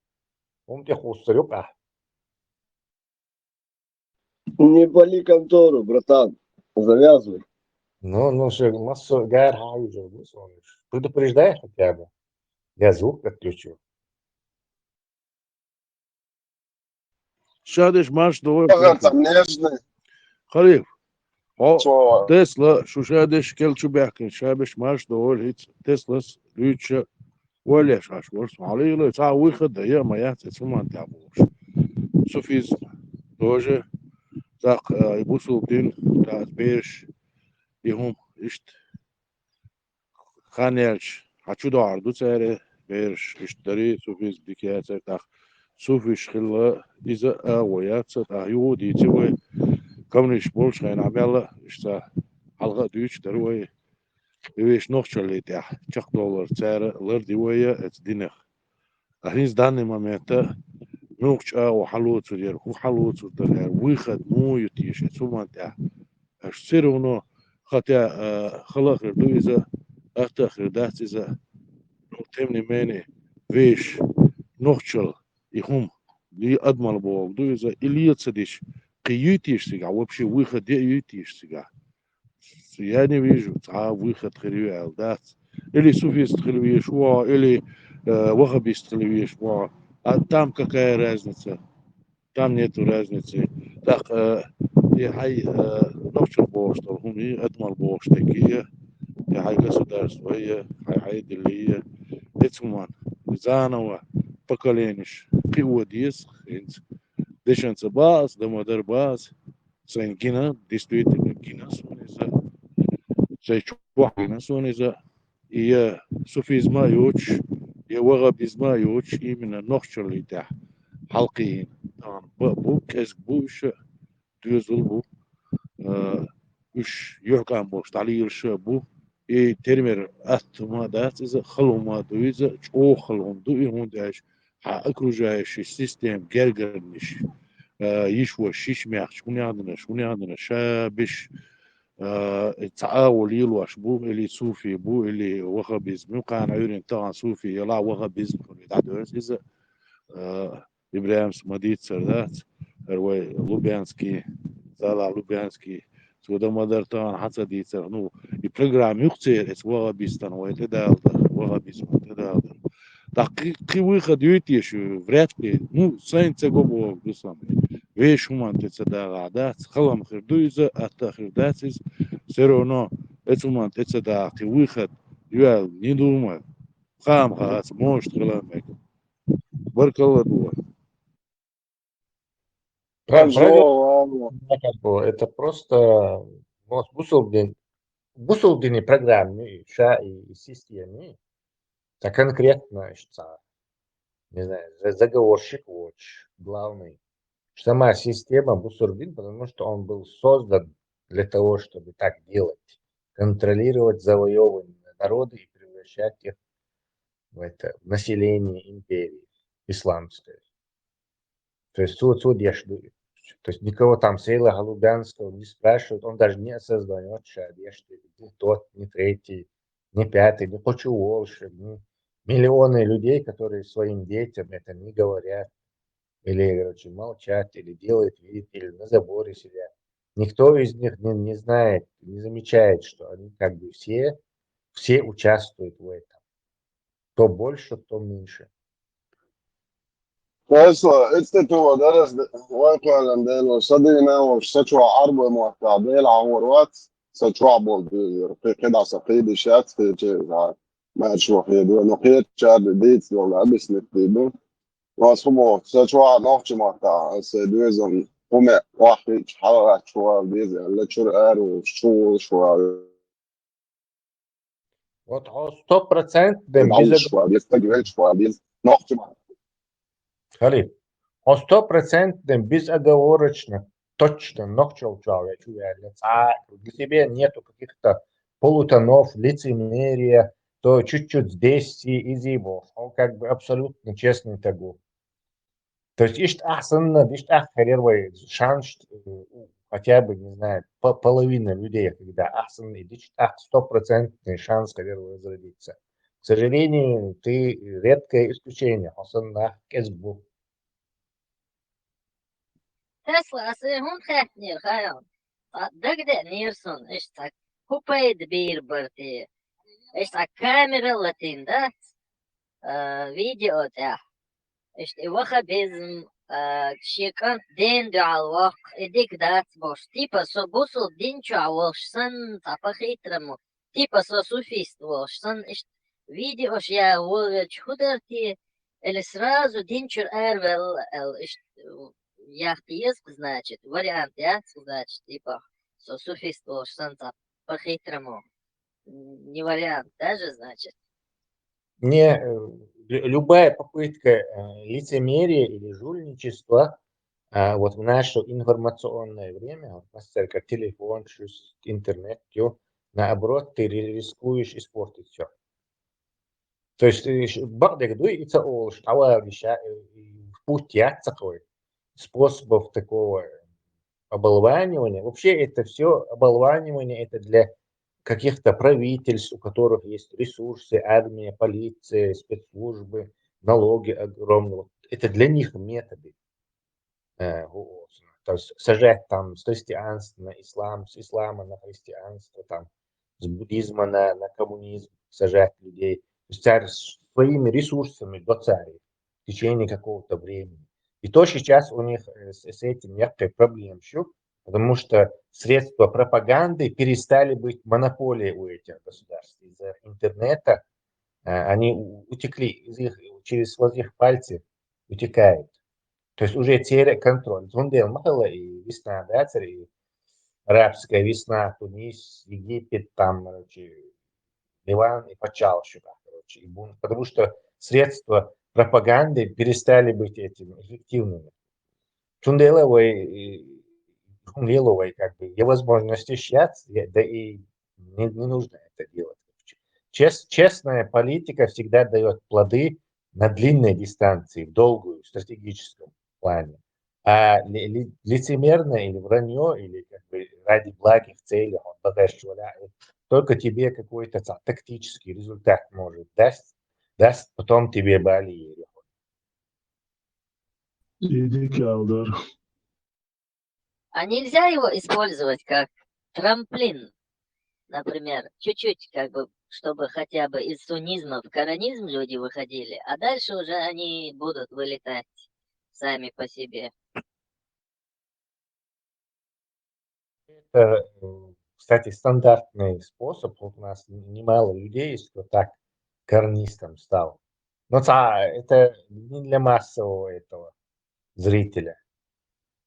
Он тебе хустер, Не пали контору, братан. Завязывай. Ну, все, массу гар уже, предупреждай хотя бы. Я звук отключу. شادش ماش دور Пожалуйста, كركم нежный. خليف او Что? تسلا شو شادش كل شو بيحكي شابش ماش دور هيت تسلاس ليتش ولا شاش ورس علي له تاع ويخد هي ما يحت تسمع تعبوش سوفيز دوجه تاق يبوسو بدين تاع بيش يهم اشت خانيلش هاتشو دو عردو تساري بيرش اشتري سوفيز ديكيات تاق سوفيش خلا إذا ويات تاع يودي تسوي كمنيش بولش خاين عميلا اشتا حلقة دوش دروي يويش نوخشل تاع $6 تساري لر ديوية اتدينخ أهنيز داني ماميتا نوخش وحلوت سودير هو حلوت سودير ويخد مو يتيش ثم تاع اشترونه خطا خلاص دو إذا أختخر دات إذا تمني ماني فيش نوخشل يهم لي أضمن بول دو إذا إلي تصديش قيوتيش سيجا وبشي ويخد يوتيش سيجا يعني ويجو تاع ويخد خلوي دات اللي سوفيست خلوي شوا اللي وهابيست خلوي شوا там какая разница там нету разницы так и хай نوخشل بول что هم أضمن بول такие и хай государство хай اللي هي Ецуман, заново поколениш. Приводис, дешенца баз, демодер баз, сенгина, действительно гина сониза, чувак гина сониза, и суфизма юч, и варабизма юч, именно нохчалита, халкиин. Бу кеск буш, düzül bu, üç yorgan boş, taliyirşi bu, termer atma da size xaloma duiza ço xalom du ihundaş ha окружающий систем gergerniş يشوى شيش ميخ شكون يعدنا شابش تعاول يلوش بو اللي صوفي بو اللي وخبيز مقان عيرين طبعا صوفي يلا وخبيز يتعدوش إذا إبراهيم سمديت سردات هروي لوبيانسكي زالا لوبيانسكي سودا مدرتان حتى ديتر نو البروجرام يختار اسوا بيستان ويتدال وغا بيسم تدال دقيقي ويخد يوتيش فراتكي نو ساين تغوبو بسام ويش همان تتدا عادات خلام خردويزا اتا خرداتيز سيرونو اتمان تتدا قي ويخد يوال ندوما خام خاص موش تغلامك بارك الله دوا Это просто бусулдини программе и системе, это конкретно, что, не знаю, заговорщик главный. Сама система бусурдин, потому что он был создан для того, чтобы так делать, контролировать завоеванные народы и превращать их в население империи исламской. То есть тут я жду. То есть никого там Сейла Голубянского не спрашивают, он даже не осознает, что ни тот, ни третий, ни пятый, не хочу Волши, миллионы людей, которые своим детям это не говорят, или, короче, молчат, или делают вид, или на заборе сидят. Никто из них не знает, не замечает, что они как бы все участвуют в этом. Кто больше, кто меньше. Tesla, este tu daras waikalan delo sadina o sachwa arbo muata dela awrat sachwa bol كده سقيد شات في ما شو هي دو no هي chat dates ولا بس نكتبه واسمو sachwa noch muata se دوزن هم واحد حرارة شو بيز لا شو شو Вот 100% без noch Халиф, он 100% безоговорочно, точно ногчел человек, для себя нету каких-то полутонов, лицемерия, то чуть-чуть здесь и зибов. Он как бы абсолютно честный тагу. То есть ишт ахсанна, ишт аххарирвай шанс, хотя бы, не знаю, половина людей, когда ахсан, ишт ах 100% шанс харирвай возродиться. К сожалению, ты редкое исключение. Особенно кезбу. Tesla asi hun khetnir khayon. Dagde nirson ishta kupayd bir barti. Ishta kamera latinda video ta. Ishta wakhabizm شيكان دين دو عالوق إديك دات بوش تيبا سو بوصل دين شو عوالشسن تابخي ترمو تيبا سو سوفيست والشسن إشت فيديوش يا ولج خدرتي السرازو دين شو أرول إشت яхтиеск, значит, вариант яхтиеск, значит, типа, со суфист волшсан по-хитрому. Не вариант даже, значит. Не, любая попытка лицемерия или жульничества вот в наше информационное время, вот, как телефон, интернет, наоборот, ты рискуешь испортить все. То есть, бардак дуется о путь такой, способов такого оболванивания. Вообще это все оболванивание, это для каких-то правительств, у которых есть ресурсы, армия, полиция, спецслужбы, налоги огромные. Это для них методы. То есть сажать там с христианства на ислам, с ислама на христианство, там, с буддизма на коммунизм, сажать людей. То есть царь своими ресурсами до царя в течение какого-то времени. И то сейчас у них с этим некая проблема еще. Потому что средства пропаганды перестали быть монополией у этих государств. Из-за интернета они утекли, через их пальцев утекают. То есть уже теряют контроль. Зундел Махала и весна, да, и арабская весна, Тунис, Египет, там, короче, Ливан и почал сюда, короче, и бунт. Потому что средства пропаганды перестали быть этими эффективными. Чунделовой как бы есть возможность исчез, да и не нужно это делать. Честная политика всегда дает плоды на длинной дистанции, в долгую, стратегическом плане. А лицемерное или вранье, или как бы ради благих целей, только тебе какой-то тактический результат может даст потом тебе болезнь. А нельзя его использовать как трамплин, например, чуть-чуть, как бы, чтобы хотя бы из суннизма в коранизм люди выходили, а дальше уже они будут вылетать сами по себе. Это, кстати, стандартный способ. Вот у нас немало людей есть, кто так коранистом стал. Но это не для массового этого зрителя.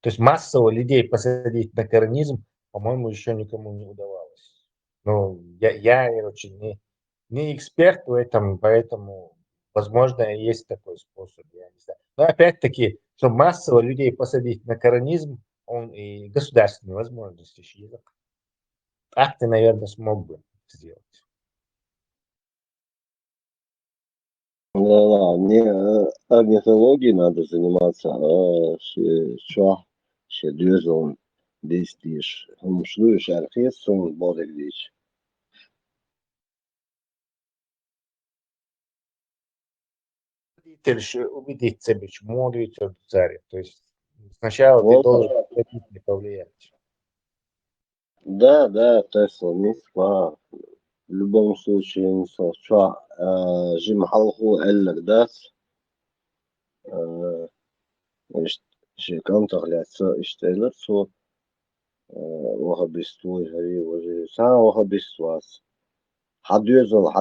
То есть массово людей посадить на коранизм, по-моему, еще никому не удавалось. Ну, я очень не эксперт в этом, поэтому, возможно, есть такой способ, я не знаю. Но опять-таки, чтобы массово людей посадить на коранизм, он и государственные возможности есть. Так ты, наверное, смог бы сделать. Да, не орнитологией надо заниматься, а düzgün değiştir. Şunu şarkı son bodegdiş. Убедить себя, чему он ведет в царе. То есть сначала ты должен повлиять. Да, Тесла, Москва. В любом случае, не что Жим Халху Эллер Дас. Шикан тагляться иштейлер со вахабиству хари вази сам вахабиствас. Хадюзал.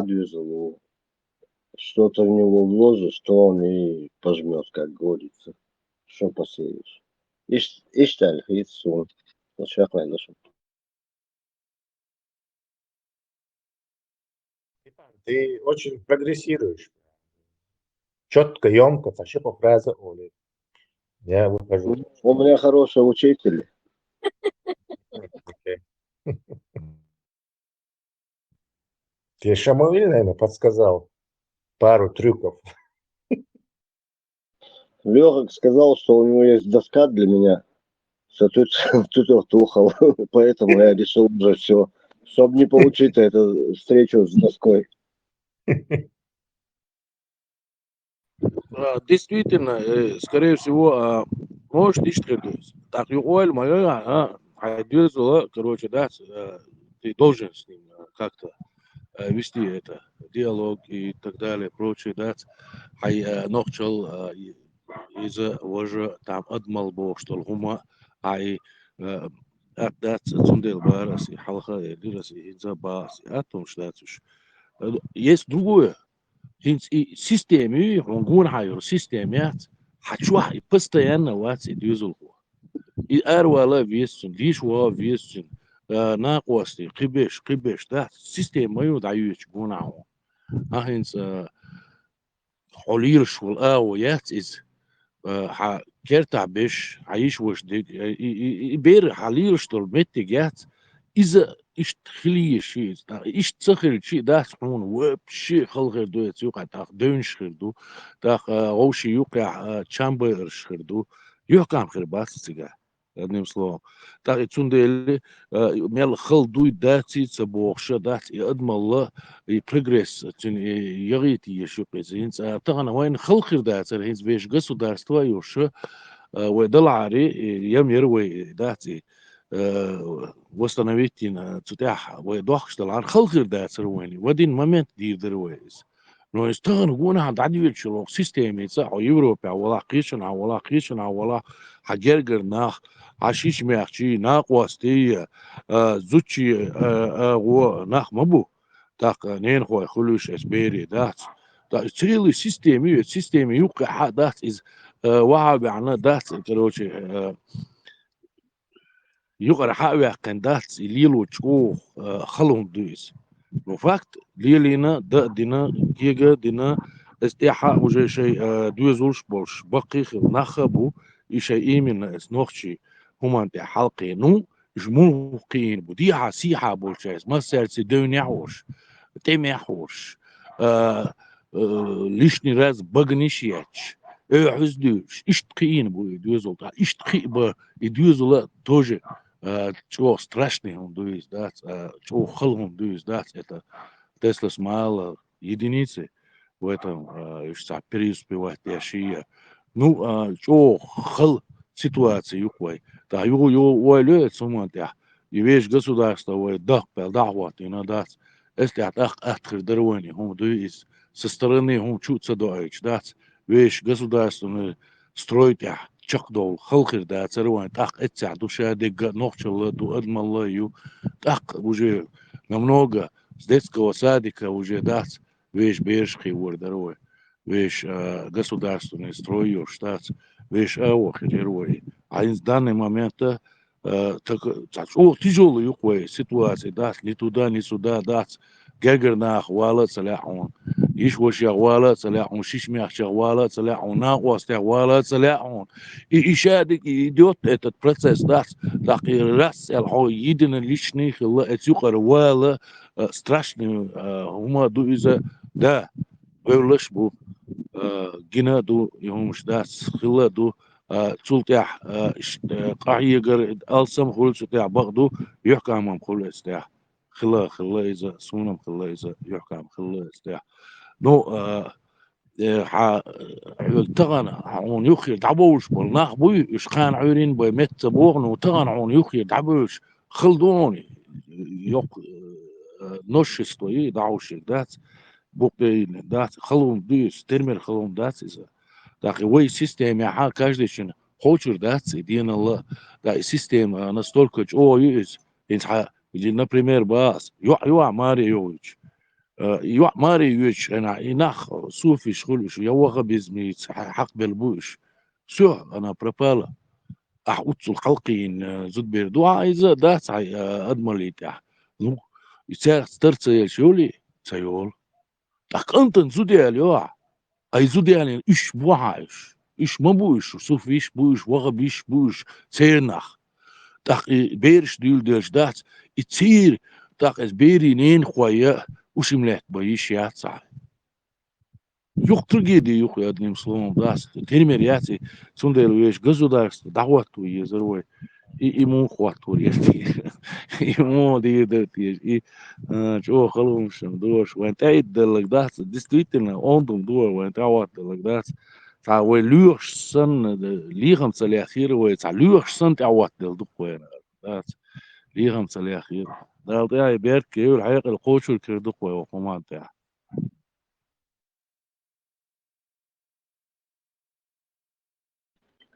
Что-то в него вложишь, что он и пожмет, как говорится. Что посеешь. Ишталь, хитсун. Шахлай нашел. Ты очень прогрессируешь. Четко, емко, вообще по фразе Оли. Я выхожу. У меня хороший учитель. Тебе Шамуиль, наверное, подсказал пару трюков. Лёгок сказал, что у него есть доска для меня. Что тут тухал. Поэтому я решил уже все. Чтобы не получить эту встречу с доской. Действительно, скорее всего, может ишь так юоль моя хайдюзула, короче, да, ты должен с ним как-то вести это диалог и так далее, прочее, да, хай нохчал из-за уже там адмал бог, что хума, хай أبدأت تندل бараси халха дираси инза бааси атом штатуш. Есть другое. И системе, он гун хайр системят, хочу и постоянно вац и дюзулку. И арвала весен, лишва весен, нақвасти, қибеш, да, система ю даюч гунау. Ахинс холир шул аоят из كيرتع بيش عايش وش ديك بير حليل شتول متي جات إذا إشتخلي شيء إشتخل شيء ده سمون وب شيء خلق دو يتوقع تاخ دونش خردو تاخ غوشي يوقع تشامبر خردو يوقع خير باس سيجا نيم سلو تاخ يتون ديلي ميل خل دوي داتي تبوخشة دات يقدم الله يبريغريس تون يغيتي يشوف زينس طبعا وين خلق دات هينز بيش قصو دارستوا يوشة ودل عاري يم يروي داتي восстановить تتاح ويدوخش دل عن خلق دات سرويني ودين момент دير درويز نو يستغن قونا عند عديد شلوك سيستيمي صح يوروبا ولا قيشنا ولا حجرجر ناخ عشيش ميخشي ناق واستي زوتشي و ناخ مبو تاق نين خوي خلوش اسبيري دات تا تريلي سيستيمي يوقع دات از وعب عنا دات كروشي يقرا حاوي كان دات ليلو تشو خلون دويس نو فاكت ليلينا دينا جيجا دينا استيحاء وجه شيء دوزولش بولش بقي نخبو شيء من اسنوخشي هما انت حلقي نو جموقين بديعة سيحة بولشايز ما سيرسي دون يحوش تيم يحوش ليشني راز بغنيش ياتش حزدوش اشتقين بو يدوزول تا اشتقي با يدوزول тоже чего страшный он дует, да, чего хал он дует, да, это Тесла смайла единицы в этом переуспевать яшия. Ну, чего хал ситуации юквай, да, его уайлет сумантя, и весь государство уай дах пел дахват, и надо, если отхер дервани, он дует со стороны, он чутся доич, да, весь государственный строить чакдол халхир да царван так этя душа дега нохчала ду адмалла ю так уже намного с детского садика уже дац весь бершки вордорой весь государственный строй штат весь охерой а в данный момент так тяжелый юквей ситуация дац ни туда ни сюда дац гагерна хвала саляхун يشوش شغالة سلاحون شيش ميح شغالة سلاحون ناقوس شغالة سلاحون إيشادك يدوت البروسيس داس لقي راس الحو يدنا ليشني خلا اتسوقر ولا страшный هما دو إذا دا ويولش بو جنا دو يهمش داس خلا دو تلتح قاعيجر ألسم خل تلتح بغدو يحكم خل استح خلا إذا سونم خلا إذا يحكم خلا استح نو تغن عون يخي دعبوش بالناخ بوي إشخان عيرين بمت بوغن تغن عون يخي دعبوش خلدوني يق نوش استوي دعوش دات بوقين دات خلون ديس ترمر خلون دات إذا داخل وي سيستم يا каждый شن хочет дать دين الله да систем настолько о есть инха например бас يو ماري يوش يو ماري يوش أنا إناخ صوفي شغلش يوغا بزميت حق بالبوش شو أنا بربالا أحوت الخلقين زود بيردو عايزة دات أدملي تاع نو يصير سترت شولي سيول تاك أنت زودي اليوع أي زودي يعني إيش بوعاش إيش ما بوش صوفي إيش بوش وغا بيش بوش سيرناخ تاك بيرش ديلش دات يصير تاك إس بيري نين خويا وشملات بايش ياتسع يقترجيدي يقول одним словом даст термериати сундервеш государство давату езерой и ему хвату есть ему дает и что халумшем дош вантайт делагдат действительно он дум дуа вантават делагдат تا ويلوش سن ليهم سلاخير ويتع لوش سن تعوت دقوين ذات ليهم سلاخير ده طيا بيركي والحقيقة القوش الكردقوي وقمان تاع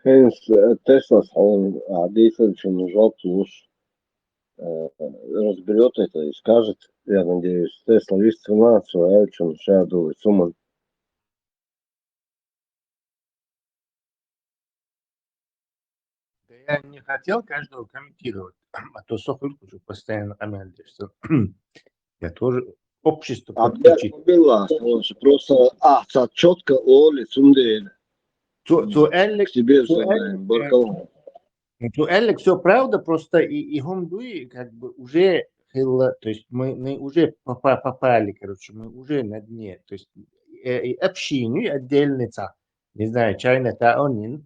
Hens Teslas он действующий нажалуешь разберет это и скажет, я надеюсь, Тесла весь 13, а я чем шаду сумман. Я не хотел каждого комментировать, а то Сохольку уже постоянно комментирует, что я тоже общество подключить. Было, просто четко Оли Сундель. Элек все правда, просто и Гомдуи как бы уже, то есть мы уже попали, короче, мы уже на дне, то есть и общину отдельный, не знаю, чайно таонин,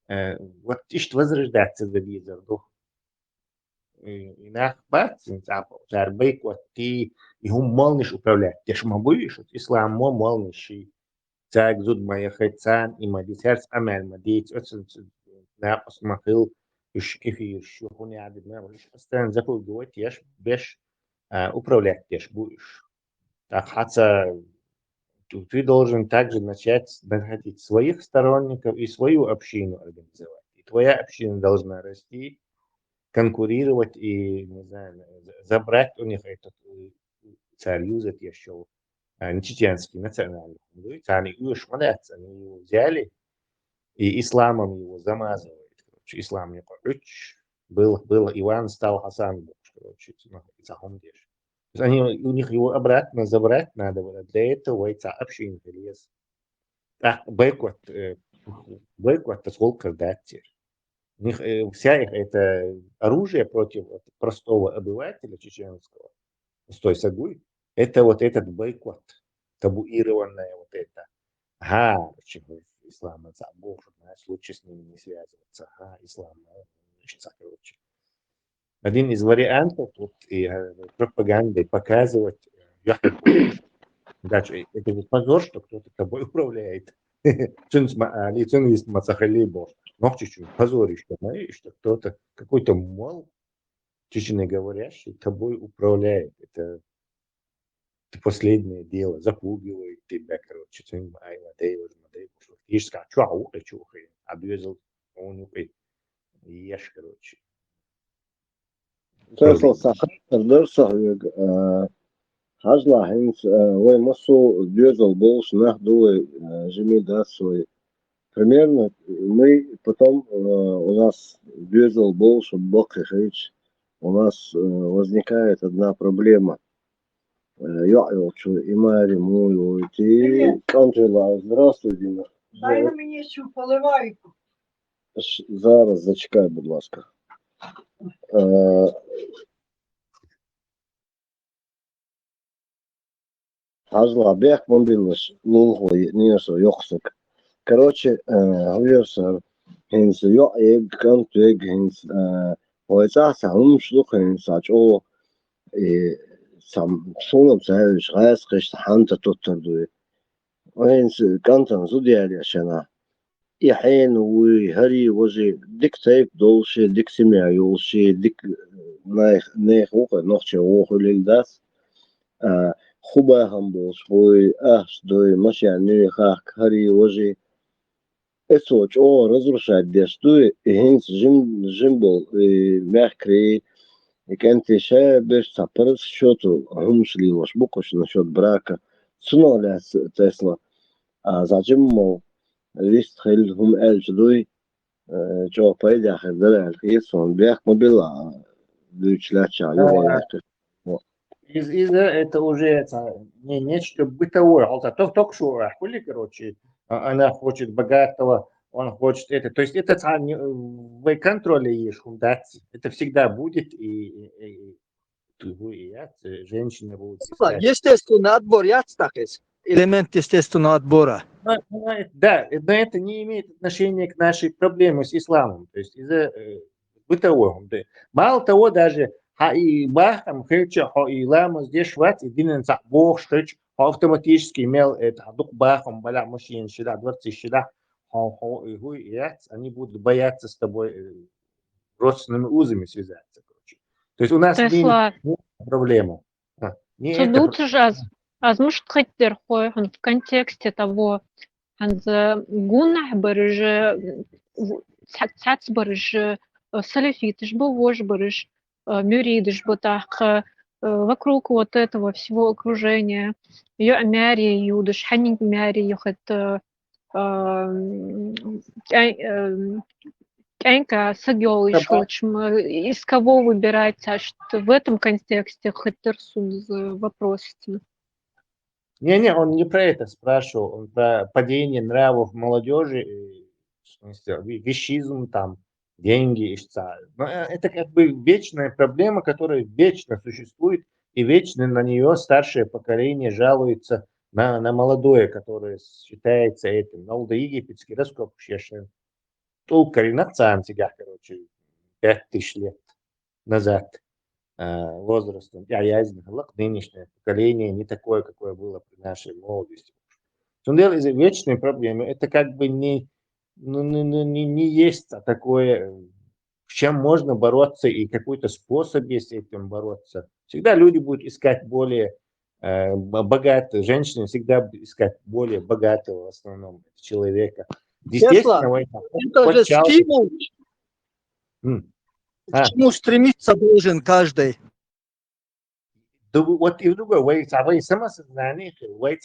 вот ишь возрождаться за визор, и нах бацин запал, зарбейк вот ты и гум молниш управлять, ты ж мабуешь, ислам молнишь, تاج زود ما يختان إما دي ترس أمل ما دي تأصل ناقص ما خيل إيش كيف يشوفون يعدد ما وش أستان زكوا جوات يش بيش управлять يش بوش так حتى ты должен также начать находить своих сторонников и свою общину организовать. И твоя община должна расти, конкурировать и, не знаю, забрать у них этот союз еще. Чеченский национальный. Они уж они его взяли и исламом его замазывают. Короче, ислам не короче. Был Иван, стал Хасан. Короче, они, у них его обратно забрать надо было. Для этого это общий интерес. Так, бойкот, это сколько дать. У них вся их это оружие против простого обывателя чеченского, с той сагуй. Это вот этот бойкот, табуированное вот это. Почему ислам, Бог, знаешь, лучше с ними не связываться. Ислам, короче. Один из вариантов вот, и пропагандой показывать, это же позор, что кто-то тобой управляет. Лицо есть мацахалибо. Но чуть-чуть позоришь, что кто-то, какой-то мол, чеченоговорящий тобой управляет. Это последнее дело, запугивает тебя, короче, обвязал, он ешь, короче. Tesla صح هجلا هنس وي مصو дёзал больше нахдуй жми да свой. Примерно мы потом у нас дёзал больше бок речь. У нас возникает одна проблема. Я что имари мой ты Анжела, здравствуй, Дина. Дай на мені цю поливайку. Зараз зачекай, будь ласка. Hajla bek mobilus lulgoy niyoso yoksuk. Короче, говорится, хинс yo eg kan tueg hins hoysa sahum shluk hins acho sam sonam sahel schreis recht hanta totter du. Hins kantan zodiali ashana. يحين وهري وجه ديك تايب دولشي ديك سمع يولشي ديك نايخ وقع نوخشي وقع للداس خوبا هم بولش بوي دوي مش يعني خاك هري وجه اسوچ او разрушать ديستوي هينس جيمبل ماكري كانت شابش سابرس شوتو همش لي وش بقش نشوت براكا سنو لا تسلا زاجمو ليست خيل هم الجدوي جو بايد اخر دلع الخيس بيخ مبلا دويچلача Из-за это уже нечто бытовое. Только что хули, короче, она хочет богатого, он хочет это. То есть это в контроле есть, это всегда будет, и я, женщина будет. Естественный отбор, я такис. Элемент естественного отбора. Да, но это не имеет отношения к нашей проблеме с исламом. То есть из-за бытового. Мало того, даже и бахам херча и лама здесь шват и динен бог штерч автоматически имел это дух бахам бала мужчин сюда 20 сюда они будут бояться с тобой родственными узами связаться. Короче. То есть у нас Тесла. не проблема. Тут же азмуштхеттер в контексте того, гунах барыжи, цац барыжи, салифитыш, бовож барыш, мюридыш батах, вокруг вот этого всего окружения, ее амярия юдыш, ханинг мярия юхет, Кянька сагёлыш, из кого выбирать, что в этом контексте хэттерсун вопросите. Не, он не про это спрашивал, он про падение нравов молодежи, вещизм, там, деньги и что. Но это как бы вечная проблема, которая вечно существует, и вечно на нее старшее поколение жалуется на молодое, которое считается этим. На египетский раскоп толка ренацан тебя, короче, 5000 лет назад возрастом. Я знаю, нынешнее поколение не такое, какое было при нашей молодости. Из-за вечной проблемы это как бы не есть такое, с чем можно бороться, и какой-то способ есть с этим бороться. Всегда люди будут искать более богатые, женщины всегда искать более богатого в основном человека. Тесла, это же стимул. К чему стремиться должен каждый. Вот и в другой, вы самосознание, вы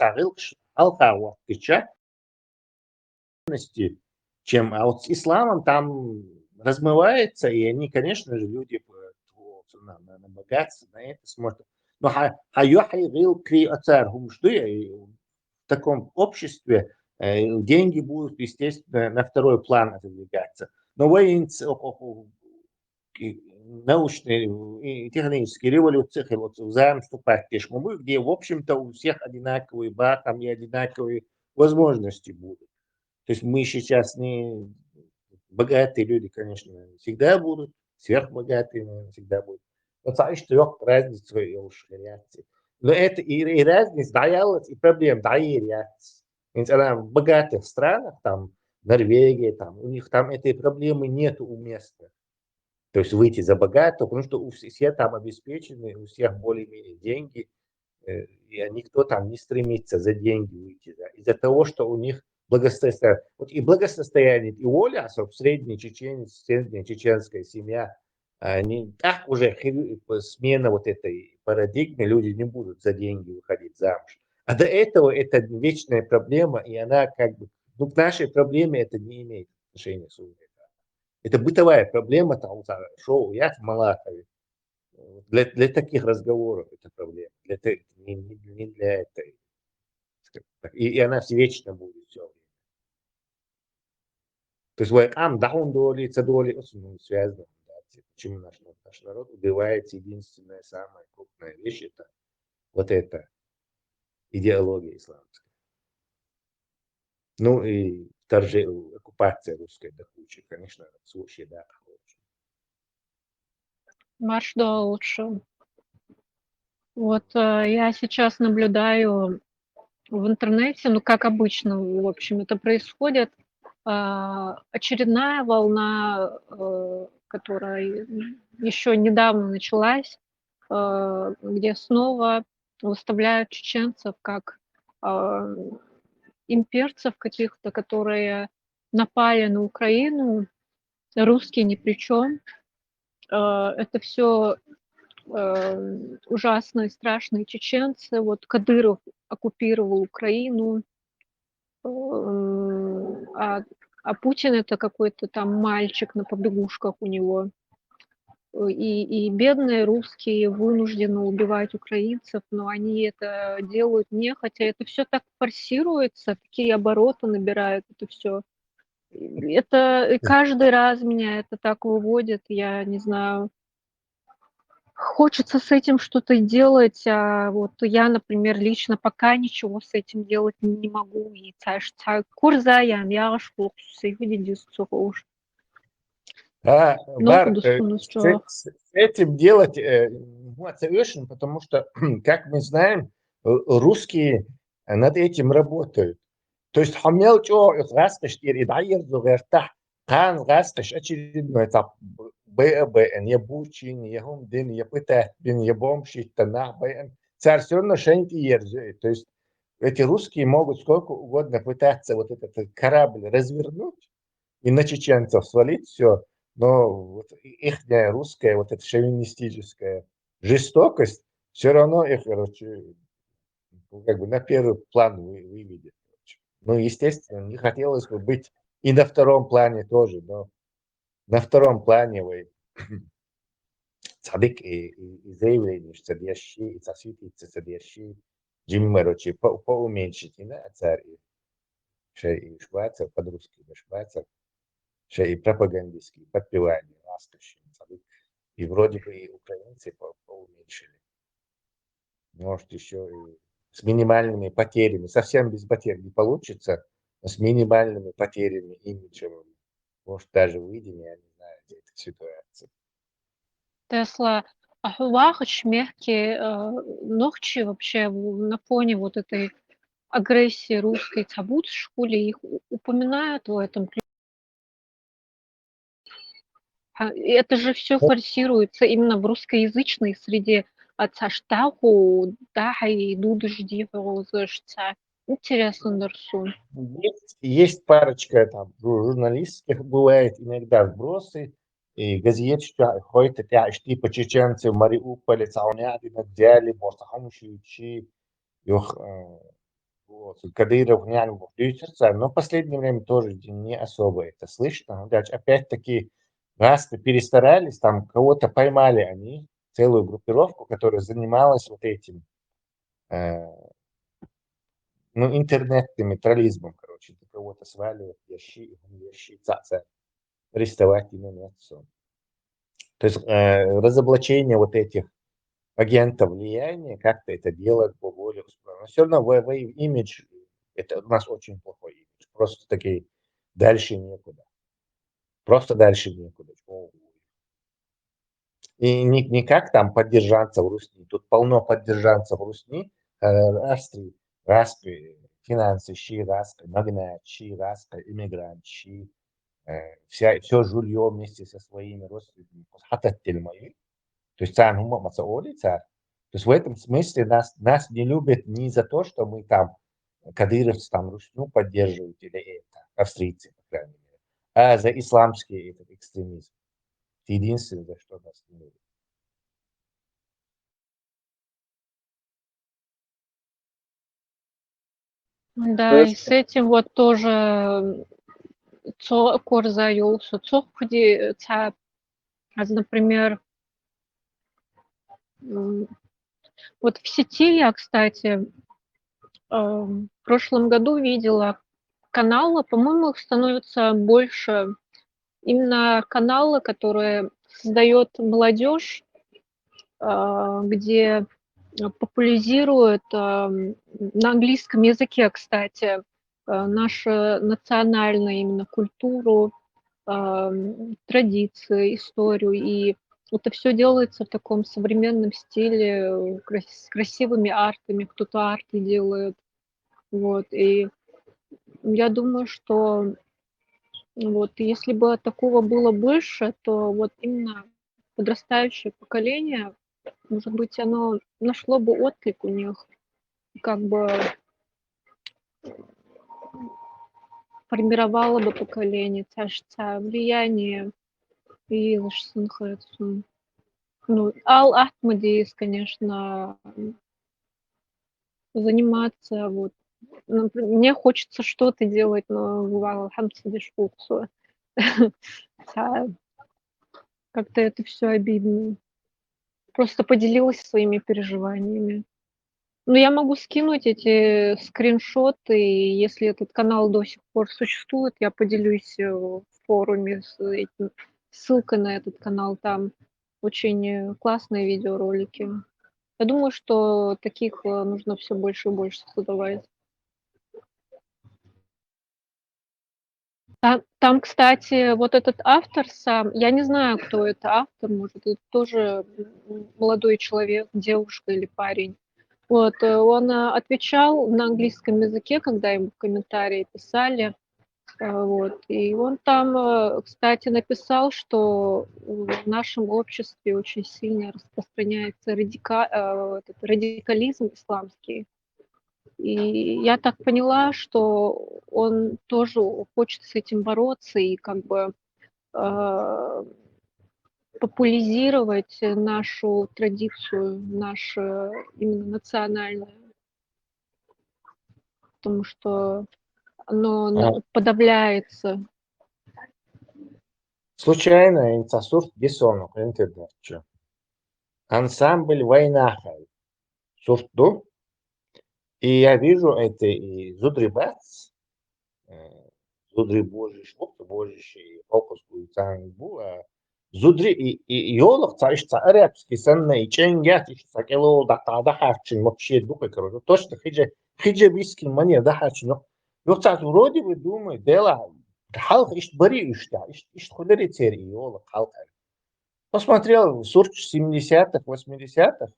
чем вот с исламом там размывается, и они, конечно же, люди на богатство, на это смотрят. Но в таком обществе деньги будут, естественно, на второй план отодвигаться. Но научные и технические революции вступать в мы, где, в общем-то, у всех одинаковые там и одинаковые возможности будут. То есть мы сейчас не богатые люди, конечно, всегда будут, сверхбогатые, наверное, всегда будут. Но разница в реакции. Но это и разница даялась, и проблем, да и реакция. В богатых странах, там, Норвегия, там, у них там этой проблемы нет уместно. То есть выйти за богатого, потому что все там обеспечены, у всех более-менее деньги, и никто там не стремится за деньги выйти. Да. Из-за того, что у них благосостояние. Вот и благосостояние, и воля, средняя чеченская семья, они так уже смена вот этой парадигмы, люди не будут за деньги выходить замуж. А до этого это вечная проблема, и она как бы, к нашей проблеме это не имеет отношения с умом. Это бытовая проблема, там, шоу «Я в Малахове». Для таких разговоров это проблема. Не для этой. И она вечно будет все время. То есть, даун доли, цадоли, очень связано. Почему наш народ убивается, единственная самая крупная вещь, это вот эта идеология исламская. Ну и оккупация русской до кучи, конечно, случай, да. Марш до лучшего. Вот я сейчас наблюдаю в интернете, как обычно, в общем, это происходит, очередная волна, которая еще недавно началась, где снова выставляют чеченцев как имперцев каких-то, которые напали на Украину, русские ни при чем. Это все ужасные, страшные чеченцы. Вот Кадыров оккупировал Украину, а Путин это какой-то там мальчик на побегушках у него. И бедные русские вынуждены убивать украинцев, но они это делают нехотя. Это все так форсируется, такие обороты набирают это все. Это каждый раз меня это так выводит, я не знаю. Хочется с этим что-то делать, а вот я, например, лично пока ничего с этим делать не могу. И курзаям, я аж Бар, с этим делать совершенно, потому что, как мы знаем, русские над этим работают. То есть хамел чё غاسقش تير يتغير زغيرتح كان غاسقش очередной этап БЭБН يبوчин يهم дин يبытах дин ебомши тана БН царь все равно шенти ерзет. То есть эти русские могут сколько угодно пытаться вот этот корабль развернуть и на чеченцев свалить все, но вот их русская вот эта шовинистическая жестокость все равно их, короче, как бы на первый план выведет. Ну, естественно, не хотелось бы быть и на втором плане тоже, но на втором плане вы цадык и заявление, что содержащий, и сосвитится содержащий, Джим, короче, поуменьшить и на царь, и швайцар, по-русски, швайцар, и пропагандистский, подпевание, ласкающий, и вроде бы и украинцы поуменьшили. Может, еще и с минимальными потерями, совсем без потерь не получится, но с минимальными потерями имиджевыми. Может, даже выйдем, я не знаю, где эта ситуация. Тесла, а Хуахач мягкие ногчи вообще на фоне вот этой агрессии русской табут в школе, их упоминают в этом. И это же все форсируется именно в русскоязычной среде. Ацаштаху, да, и дудожди, интересно, Дарсун. Есть парочка там журналистских, бывает иногда вбросы, и газетчика ходит, типа чеченцы в Мариуполе, цауняды взяли, просто хамушичи, Кадыров, но в последнее время тоже не особо это слышно. Опять-таки, раз перестарались, там кого-то поймали они, целую группировку, которая занималась вот этим, интернетным троллизмом, короче, кого-то сваливать, ящи, цаца, арестовать именно все. То есть разоблачение вот этих агентов влияния, как-то это делать по воле. Но все равно имидж, это у нас очень плохой имидж. Просто такие, дальше некуда. Просто дальше некуда. И никак там поддержаться в Русни. Тут полно поддержаться в Русни. Распри, финансы, распри, магнат, распри, иммигрант, все жулье вместе со своими родственниками. То есть сам то есть в этом смысле нас не любят не за то, что мы там кадыровцы там русню поддерживают или это, австрийцы, по крайней мере, а за исламский этот экстремизм. Это единственное, за что нас не любят. Да, и с этим вот тоже корзаюлся. Например, вот в сети я, кстати, в прошлом году видела каналы, по-моему, их становится больше. Именно каналы, которые создает молодежь, где популяризируют на английском языке, кстати, нашу национальную именно культуру, традиции, историю. И это все делается в таком современном стиле, с красивыми артами, кто-то арты делает. Вот. И я думаю, что вот если бы такого было больше, то вот именно подрастающее поколение, может быть, оно нашло бы отклик у них, как бы формировало бы поколение, влияние и Ал Ахмадиис, конечно, заниматься вот. Мне хочется что-то делать, но бывало как-то это все обидно. Просто поделилась своими переживаниями. Но я могу скинуть эти скриншоты, и если этот канал до сих пор существует, я поделюсь в форуме ссылкой на этот канал. Там очень классные видеоролики. Я думаю, что таких нужно все больше и больше создавать. Там, кстати, вот этот автор сам, я не знаю, кто это автор, может, это тоже молодой человек, девушка или парень. Вот, он отвечал на английском языке, когда ему комментарии писали. Вот. И он там, кстати, написал, что в нашем обществе очень сильно распространяется этот радикализм исламский. И я так поняла, что он тоже хочет с этим бороться и как бы популяризировать нашу традицию, нашу именно национальную, потому что оно подавляется. Случайно инцасурт бессонок интернетчу. Ансамбль Вайнахай. Сурту. И я вижу это и Зудрибац, Зудри Божий Швук, Божий Фокуску и Цангбу, Зудри и Йолок, царишь арабский санна и Ченгят, и Сакело, Дахачин, вообще духой, короче. Точно, хиджабийский манер Дахачин. Ну, кстати, вроде бы думаю, дело, халк ишь бери ишь худери цери, Йолок, халк. Посмотрел сурч 70-х, 80-х.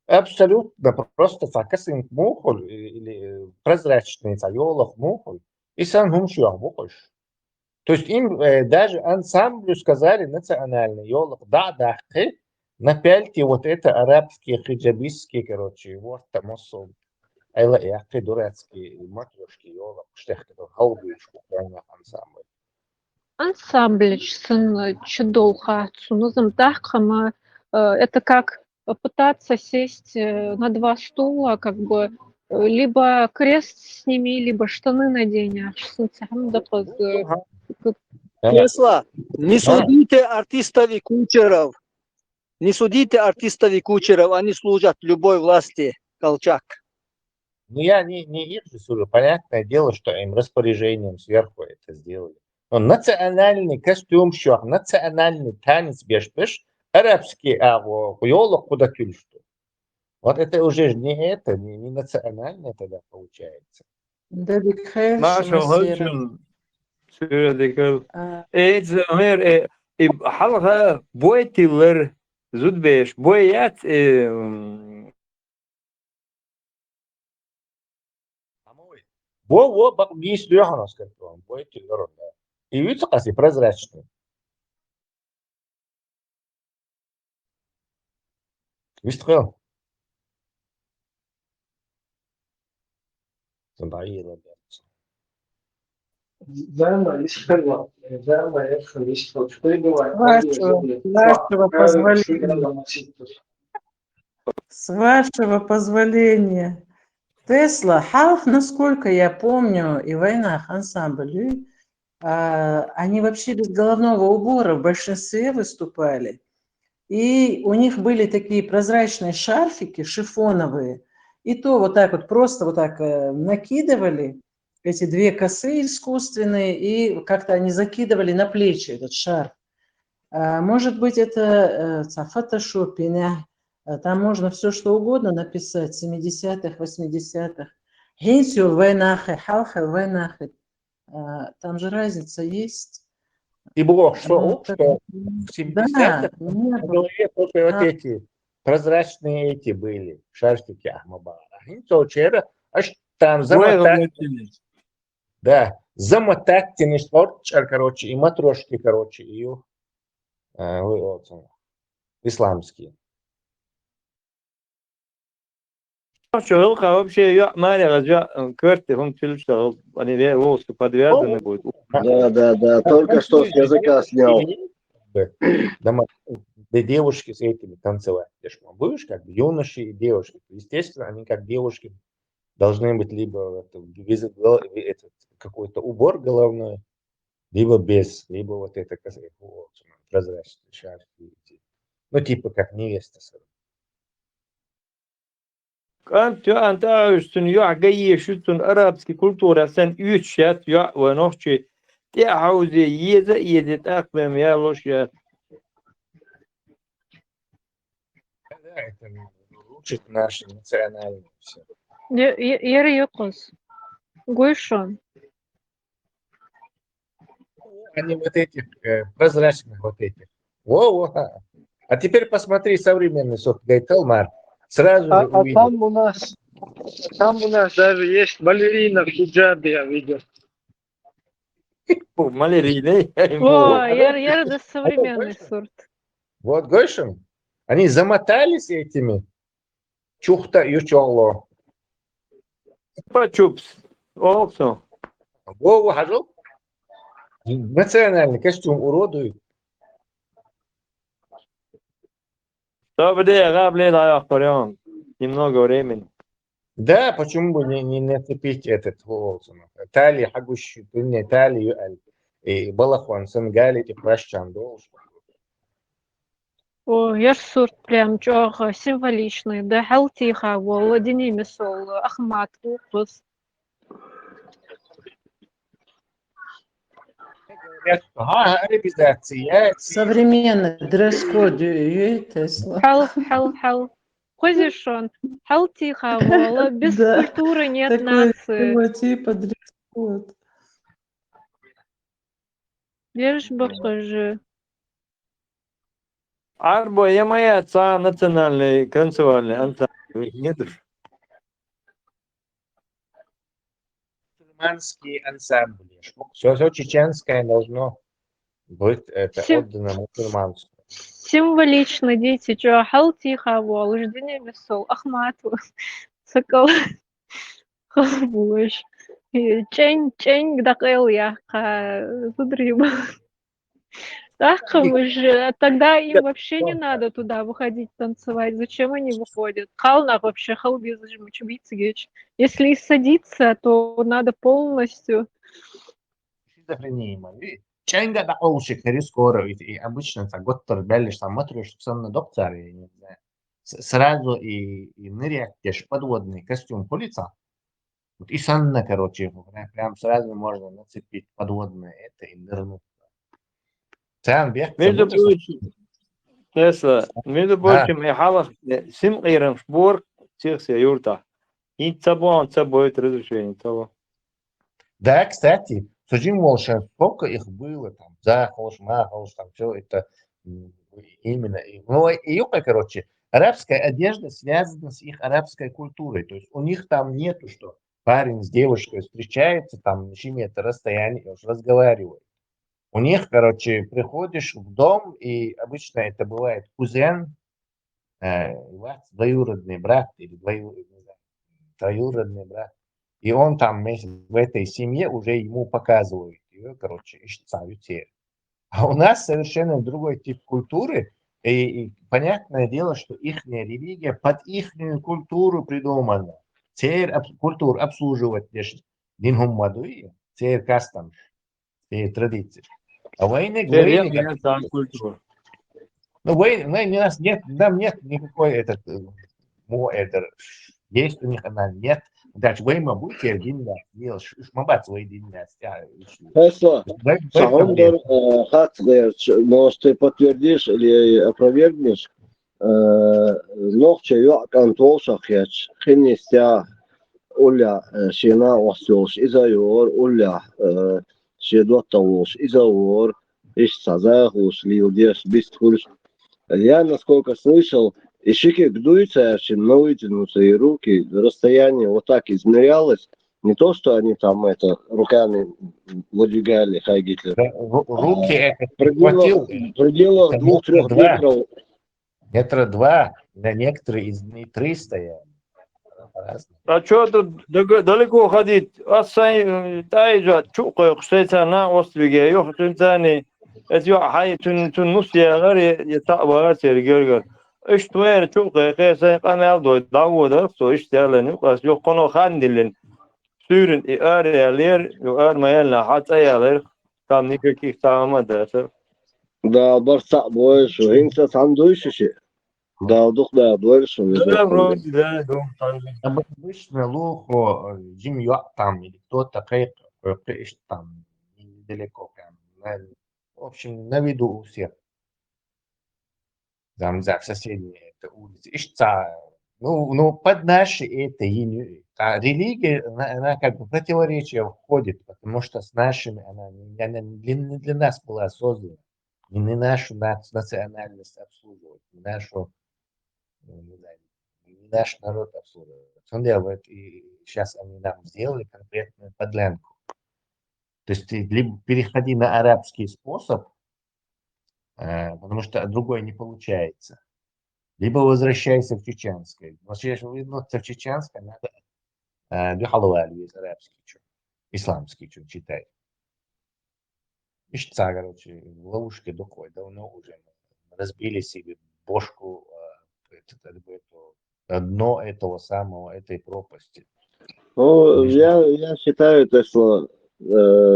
Абсолютно просто закасин мухоль или прозрачный цайолов мухоль и сам хумшуах мухольш. То есть им даже ансамблю сказали национальный йолов, да, напяльте вот это арабские, хиджабистские, короче, вот там особо. Айла яхты дурацкие матрешки йолов, штехты, хаубишку, ансамбль. Ансамбль сын чудолха цунузом дахкама. Это как попытаться сесть на два стула, как бы либо крест сними, либо штаны надень. Тесла, не судите артистов и кучеров. Не судите артистов и кучеров, они служат любой власти, Колчак. Ну, я не их же сужу. Понятное дело, что им распоряжением сверху это сделали. Но национальный костюм, что национальный танец беш, арабский хуёлок куда что. Вот это уже не это, не национальное тогда получается. Maşa hocam söyledik. Ömer halka boyatılır zudbeş boyat Во, есть Лёханов, сказал, боите лёрон, да. И видите, как прозрачный. Видите, Надоело, С вашего позволения. Тесла, Халф, насколько я помню, и Вайнах ансамбль, они вообще без головного убора в большинстве выступали. И у них были такие прозрачные шарфики шифоновые. И то вот так вот просто вот так накидывали эти две косы искусственные, и как-то они закидывали на плечи этот шарф. Может быть, это фотошопинг. Там можно все что угодно написать, 70-х, 80-х. Генсио вайнахе, халха вайнахе. Там же разница есть. И было, что в 70-х на голове только вот эти прозрачные эти были, шарфики Ахмабара. Генсио вчера, аж там замотать. Да, замотать теннисворчар, короче, и матрошки, короче, ее исламские. Шелка вообще я маленькая же карты он пилшал, они волосы подвязаны будут. Да, только что с языка снял. Для девушки с этими танцевать. Будешь как бы юноши и девушки. Естественно, они как девушки должны быть либо какой-то убор головной, либо без, либо вот это прозрачный шарф. Ну, типа как невеста. Anta üstün ya gaye şutun arabski kultura sen 3 yat ya ve nohçi te hauze yeze takmem ya loş ya. Это учит наши национальные все. Yeri yokuz. Гойшон. Они вот этих прозрачных вот этих. Во. А теперь посмотри современный сорт Гайталмар. Сразу же увидел. Там у нас даже есть балерина в хиджабе, я видел. Малярийный. О, это современный сорт. Вот, Гошин, они замотались этими чухта и чоло. Почупс. Олсо. Вову хожу. Национальный костюм уродует. Немного времени. Да, почему бы не нацепить этот волос? Талии, хагуш, не талию, и балахон, сангали, и прощан должен. О, я ж сорт прям чого символичный. Да халтиха, владение месол, ахмат, укус. Современный дресс-код Тесла. Хал. Позишон. Халтиха, вола. Без Да, культуры нет такой нации. типа дресс-код. Лишь бы покажи. Арбо, я моя отца национальный танцевальный ансамбль. Нет уж. Мусульманские ансамбли. Все чеченское должно быть это отдано мусульманству. Символично, дети. Чё, халтиха, вола. Рождение месол. Ахмат. Сокол. Халбуш. Чень, дакел я. Зудриба. Так, тогда им вообще не надо туда выходить танцевать. Зачем они выходят? Хална вообще халбизжмучбицгич. Если и садиться, то надо полностью. Ченга да оушик скоро и обычно так готтер беллиш там смотришь сам на доктора, я не знаю. Сразу и нырять, подводный костюм полица. Вот и санна, короче, прям сразу можно нацепить подводное это и нырнуть. Между прочим, я халах сим ирам шбор тихся юрта. И цабон будет разрешение того. Да, кстати, Суджим Волшин, сколько их было там, Захолш, Махолш, там все это именно. Ну, и короче, арабская одежда связана с их арабской культурой. То есть у них там нету, что парень с девушкой встречается, там, это расстояние, разговаривают. У них, короче, приходишь в дом, и обычно это бывает кузен, двоюродный брат или троюродный брат. И он там в этой семье уже ему показывает ее, короче, А у нас совершенно другой тип культуры. И понятное дело, что их религия под их культуру придумана. Теперь культуру обслуживать дин мадуи, теперь кастом, теперь традиции. А войны культура. Ну, нас нет, нам нет никакой этот, есть у них она, нет. Дальше война будет один да, делаешь, мабац один да. Хесла, Саумдар Хацгер, может ты подтвердишь или опровергнешь, ногче юакан толшах яч, хинистя уля шина осёлш, изайор уля шедуатталош, изайор, иш сазахуш, лилдеш, бистхульш. Я, насколько слышал, и шики гдуются, но вытянутся и руки, расстояние вот так измерялось. Не то, что они там это руками выдвигали, Хай Гитлер. Руки это в пределах 2-3 метров. Метра 2, да некоторые из них 300. А что тут далеко ходить? Тайжа, чука, кстати, на острове, ёх, тунтани, это хай тун нус я غير يتعب سيرجر. إيش توير чука, كيسا قنال دو داود so إيش تعلن يقاس يو قنو خاندلن سورن إيريالير يقال ما يلا حتى يالير كم نيكي تامة ده. Да, барса больше, инца там дольше ще. Да, дух да, больше. Обычно лухо Джим там или кто-то там недалеко прям. В общем, на виду у всех. Там за соседние это улицы. Ну, под наши это религия, она как бы в противоречие входит, потому что с нашими она не для нас была создана. Не нашу национальность обслуживать, не нашу, наш народ обслуживать. Он делает, и сейчас они нам сделали конкретную подлянку. То есть ты либо переходи на арабский способ, потому что другой не получается, либо возвращайся в чеченское. Возвращаться в чеченское надо дюхалуали из арабский, исламский, что читать. Ищца, короче, в ловушке такой, давно уже разбили себе бошку дно этого самого, этой пропасти. Ну, я считаю,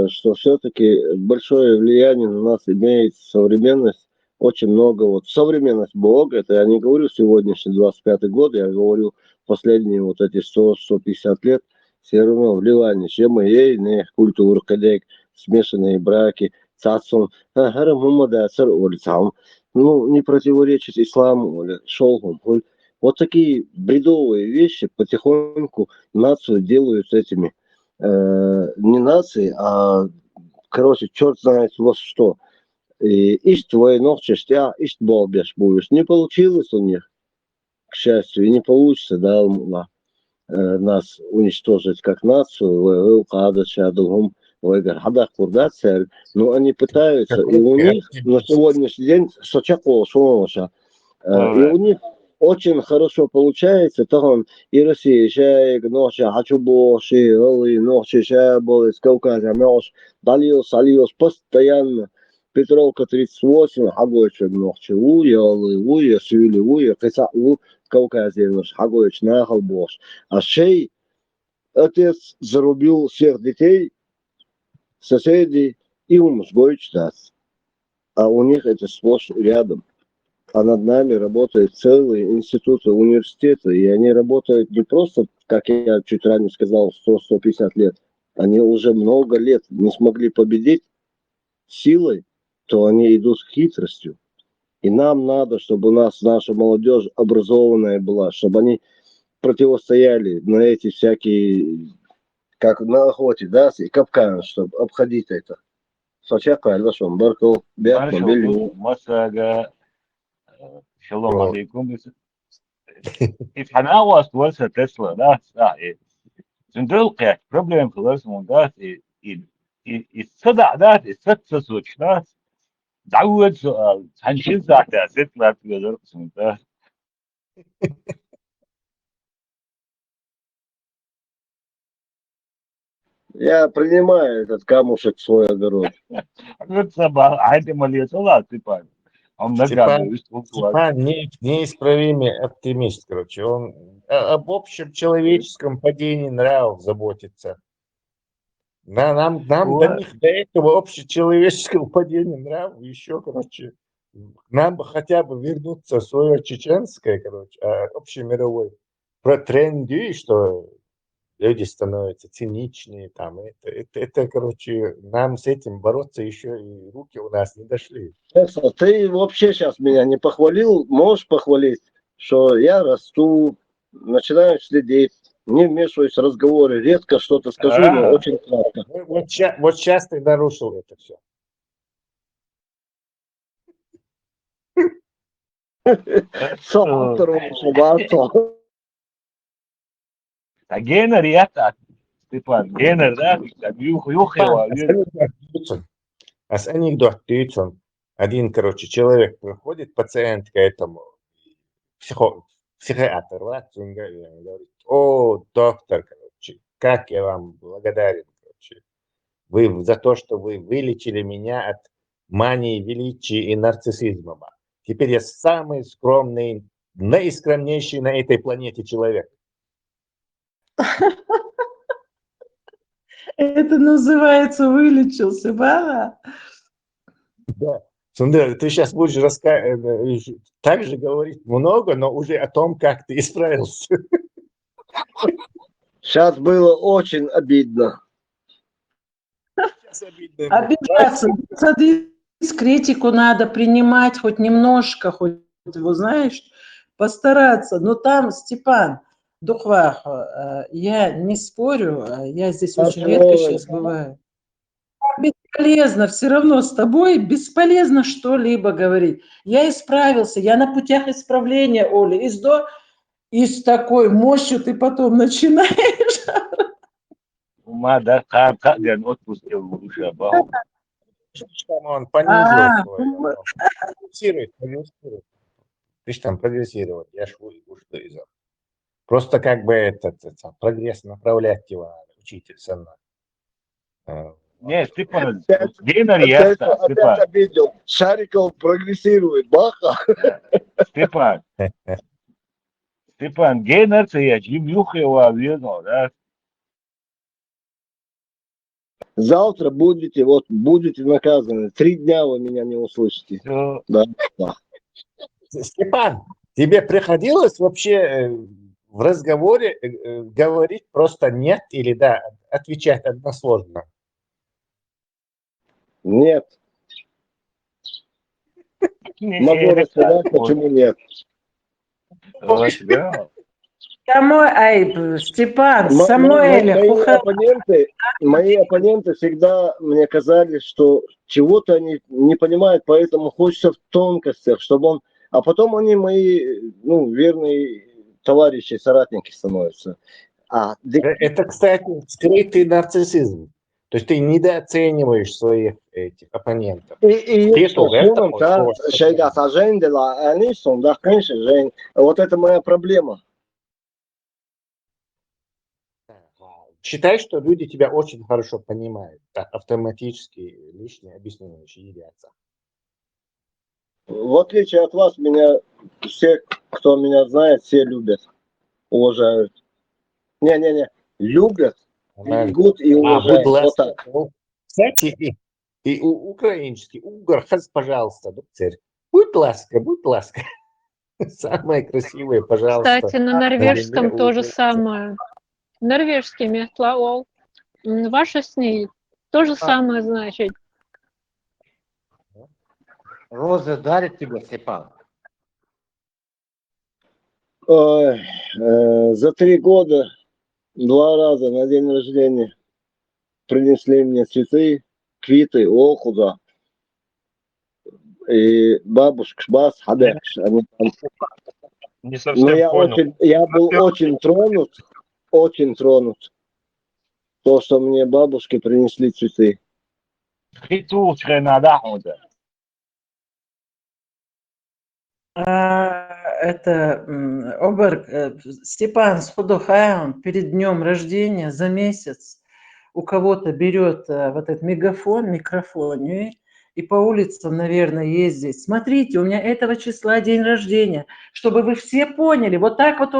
что все-таки большое влияние на нас имеет современность. Очень много вот современность Бога, это я не говорю сегодняшний 25-й год, я говорю последние вот эти 100-150 лет, все равно вливание, чем мы ей, не культуру, кадек, смешанные браки, цацун, ну, не противоречит исламу или шолгам. Вот такие бредовые вещи потихоньку нацию делают этими, не нации, а, короче, черт знает вот что. И ищ твой ногчешь, ищ болбешь будешь. Не получилось у них, к счастью, и не получится, да, нас уничтожить как нацию, но они пытаются, и у них на сегодняшний день и у них очень хорошо получается, там и Россия, Шейк, Ночи, Хачубоши, Ночи, Шабол, из Кавказа, Мяш, Дальос, постоянно. Петровка 38, Хагойчик, Ночи, Уя, Сюли, Уя, Киса, Кавказе, Хагойч, Нахал, Бош. А Шей, отец зарубил всех детей, соседей, и Умсгойч даст. А у них это сплошь рядом. А над нами работают целые институты, университеты, и они работают не просто, как я чуть ранее сказал, 100-150 лет. Они уже много лет не смогли победить силой, то они идут с хитростью. И нам надо, чтобы у нас наша молодежь образованная была, чтобы они противостояли на эти всякие, как на охоте, да, и капканы, чтобы обходить это. Сочетка, Альвашон, Баркл, Бятман, Масага, Шалом алейкум. Ифхана вас ورثة تسلا لا صحيح. Зундел как проблем خلاص من ذات الصدع ذات الست سوتش ذات تعود سؤال هنشيل ذات ست لا تقدر من ذات. Я принимаю этот камушек в свой огород. Вот собак, а это малец, ладно, ты пан. Он нагадывает, Степан неисправимый оптимист, короче. Он об общем человеческом падении нравов заботится. Нам до них, до этого общечеловеческого падения нравов еще, короче, нам бы хотя бы вернуться в свое чеченское, короче, общемировой тренды, что люди становятся циничнее, там, это, короче, нам с этим бороться еще и руки у нас не дошли. Ты вообще сейчас меня не похвалил, можешь похвалить, что я расту, начинаю следить, не вмешиваюсь в разговоры, редко что-то скажу, но очень кратко. Вот сейчас ты нарушил это все. Генер, я так, Степан, генер, да, с анекдот, один, короче, человек приходит, пациент к этому психиатру, он говорит: о, доктор, короче, как я вам благодарен, короче, вы за то, что вы вылечили меня от мании величия и нарциссизма. Теперь я самый скромный, наискромнейший на этой планете человек. Это называется вылечился, да? Да. Сундер, ты сейчас будешь также говорить много, но уже о том, как ты исправился. Сейчас было очень обидно. Обижаться, садись, критику надо принимать хоть немножко, хоть, вы знаешь, постараться. Но там, Степан, Духвах, я не спорю, я здесь очень редко сейчас бываю. Бесполезно, все равно с тобой бесполезно что-либо говорить. Я исправился, я на путях исправления, Оля, из до И с такой мощью ты потом начинаешь. وما قاعد отпустил уже баху. Он понизил А, свой, он прогрессирует. Ты ж там прогрессировать, я ж что из Просто как бы этот прогресс направлять его надо, учитель сына. Не, Степан, Опять, гейнер опять, ясно, опять Степан. обидел. Шариков прогрессирует. Баха. Степан, гейнер ты я Джим Юхева верно, да? Завтра будете наказаны. 3 дня вы меня не услышите. Все. Да, да. Степан, тебе приходилось вообще в разговоре говорить просто нет или да, отвечать односложно? Нет. Могу рассказать, почему нет. Степан, Самуэль, мои оппоненты всегда мне казали, что чего-то они не понимают, поэтому хочется в тонкостях, чтобы он... А потом они мои, верные товарищи, соратники становятся. Это, кстати, скрытый нарциссизм. То есть ты недооцениваешь своих этих оппонентов. Вот это моя проблема. Считай, что люди тебя очень хорошо понимают. Так автоматически лишнее объяснение едятся. В отличие от вас, меня все, кто меня знает, все любят, уважают. Не, любят, берегут и уважают. Вот так. Кстати, и украинский, угор, пожалуйста, доктор. Будь ласка. Самое красивое, пожалуйста. Кстати, на норвежском то же самое. Норвежский мехтлаол. Ваша с ней то же самое значит. Розы дарит тебе, Степан? За 3 года 2 раза на день рождения принесли мне цветы, квиты, охуда. И бабушка Шбас, Хадекш. Не совсем понял. Я был очень тронут. То, что мне бабушки принесли цветы. Степан Спудухаун перед днем рождения за месяц у кого-то берет вот этот микрофон, и по улицам, наверное, ездит. Смотрите, у меня этого числа день рождения, чтобы вы все поняли, вот так вот,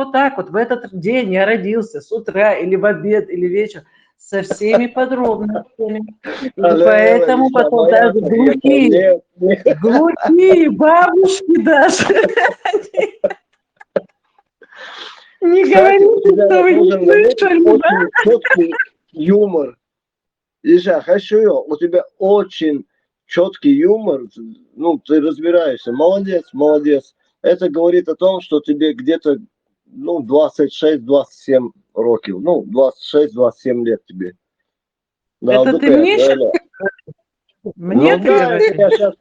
в этот день я родился, с утра или в обед, или вечер, со всеми подробностями. И поэтому потом даже глухие бабушки даже не говорите, что вы не слышали, да? Четкий юмор. Иша, хочу у тебя очень четкий юмор, ты разбираешься, молодец. Это говорит о том, что тебе где-то, 26-27 років, 26-27 лет тебе. Да, это ты мне сейчас? Мне ты говоришь?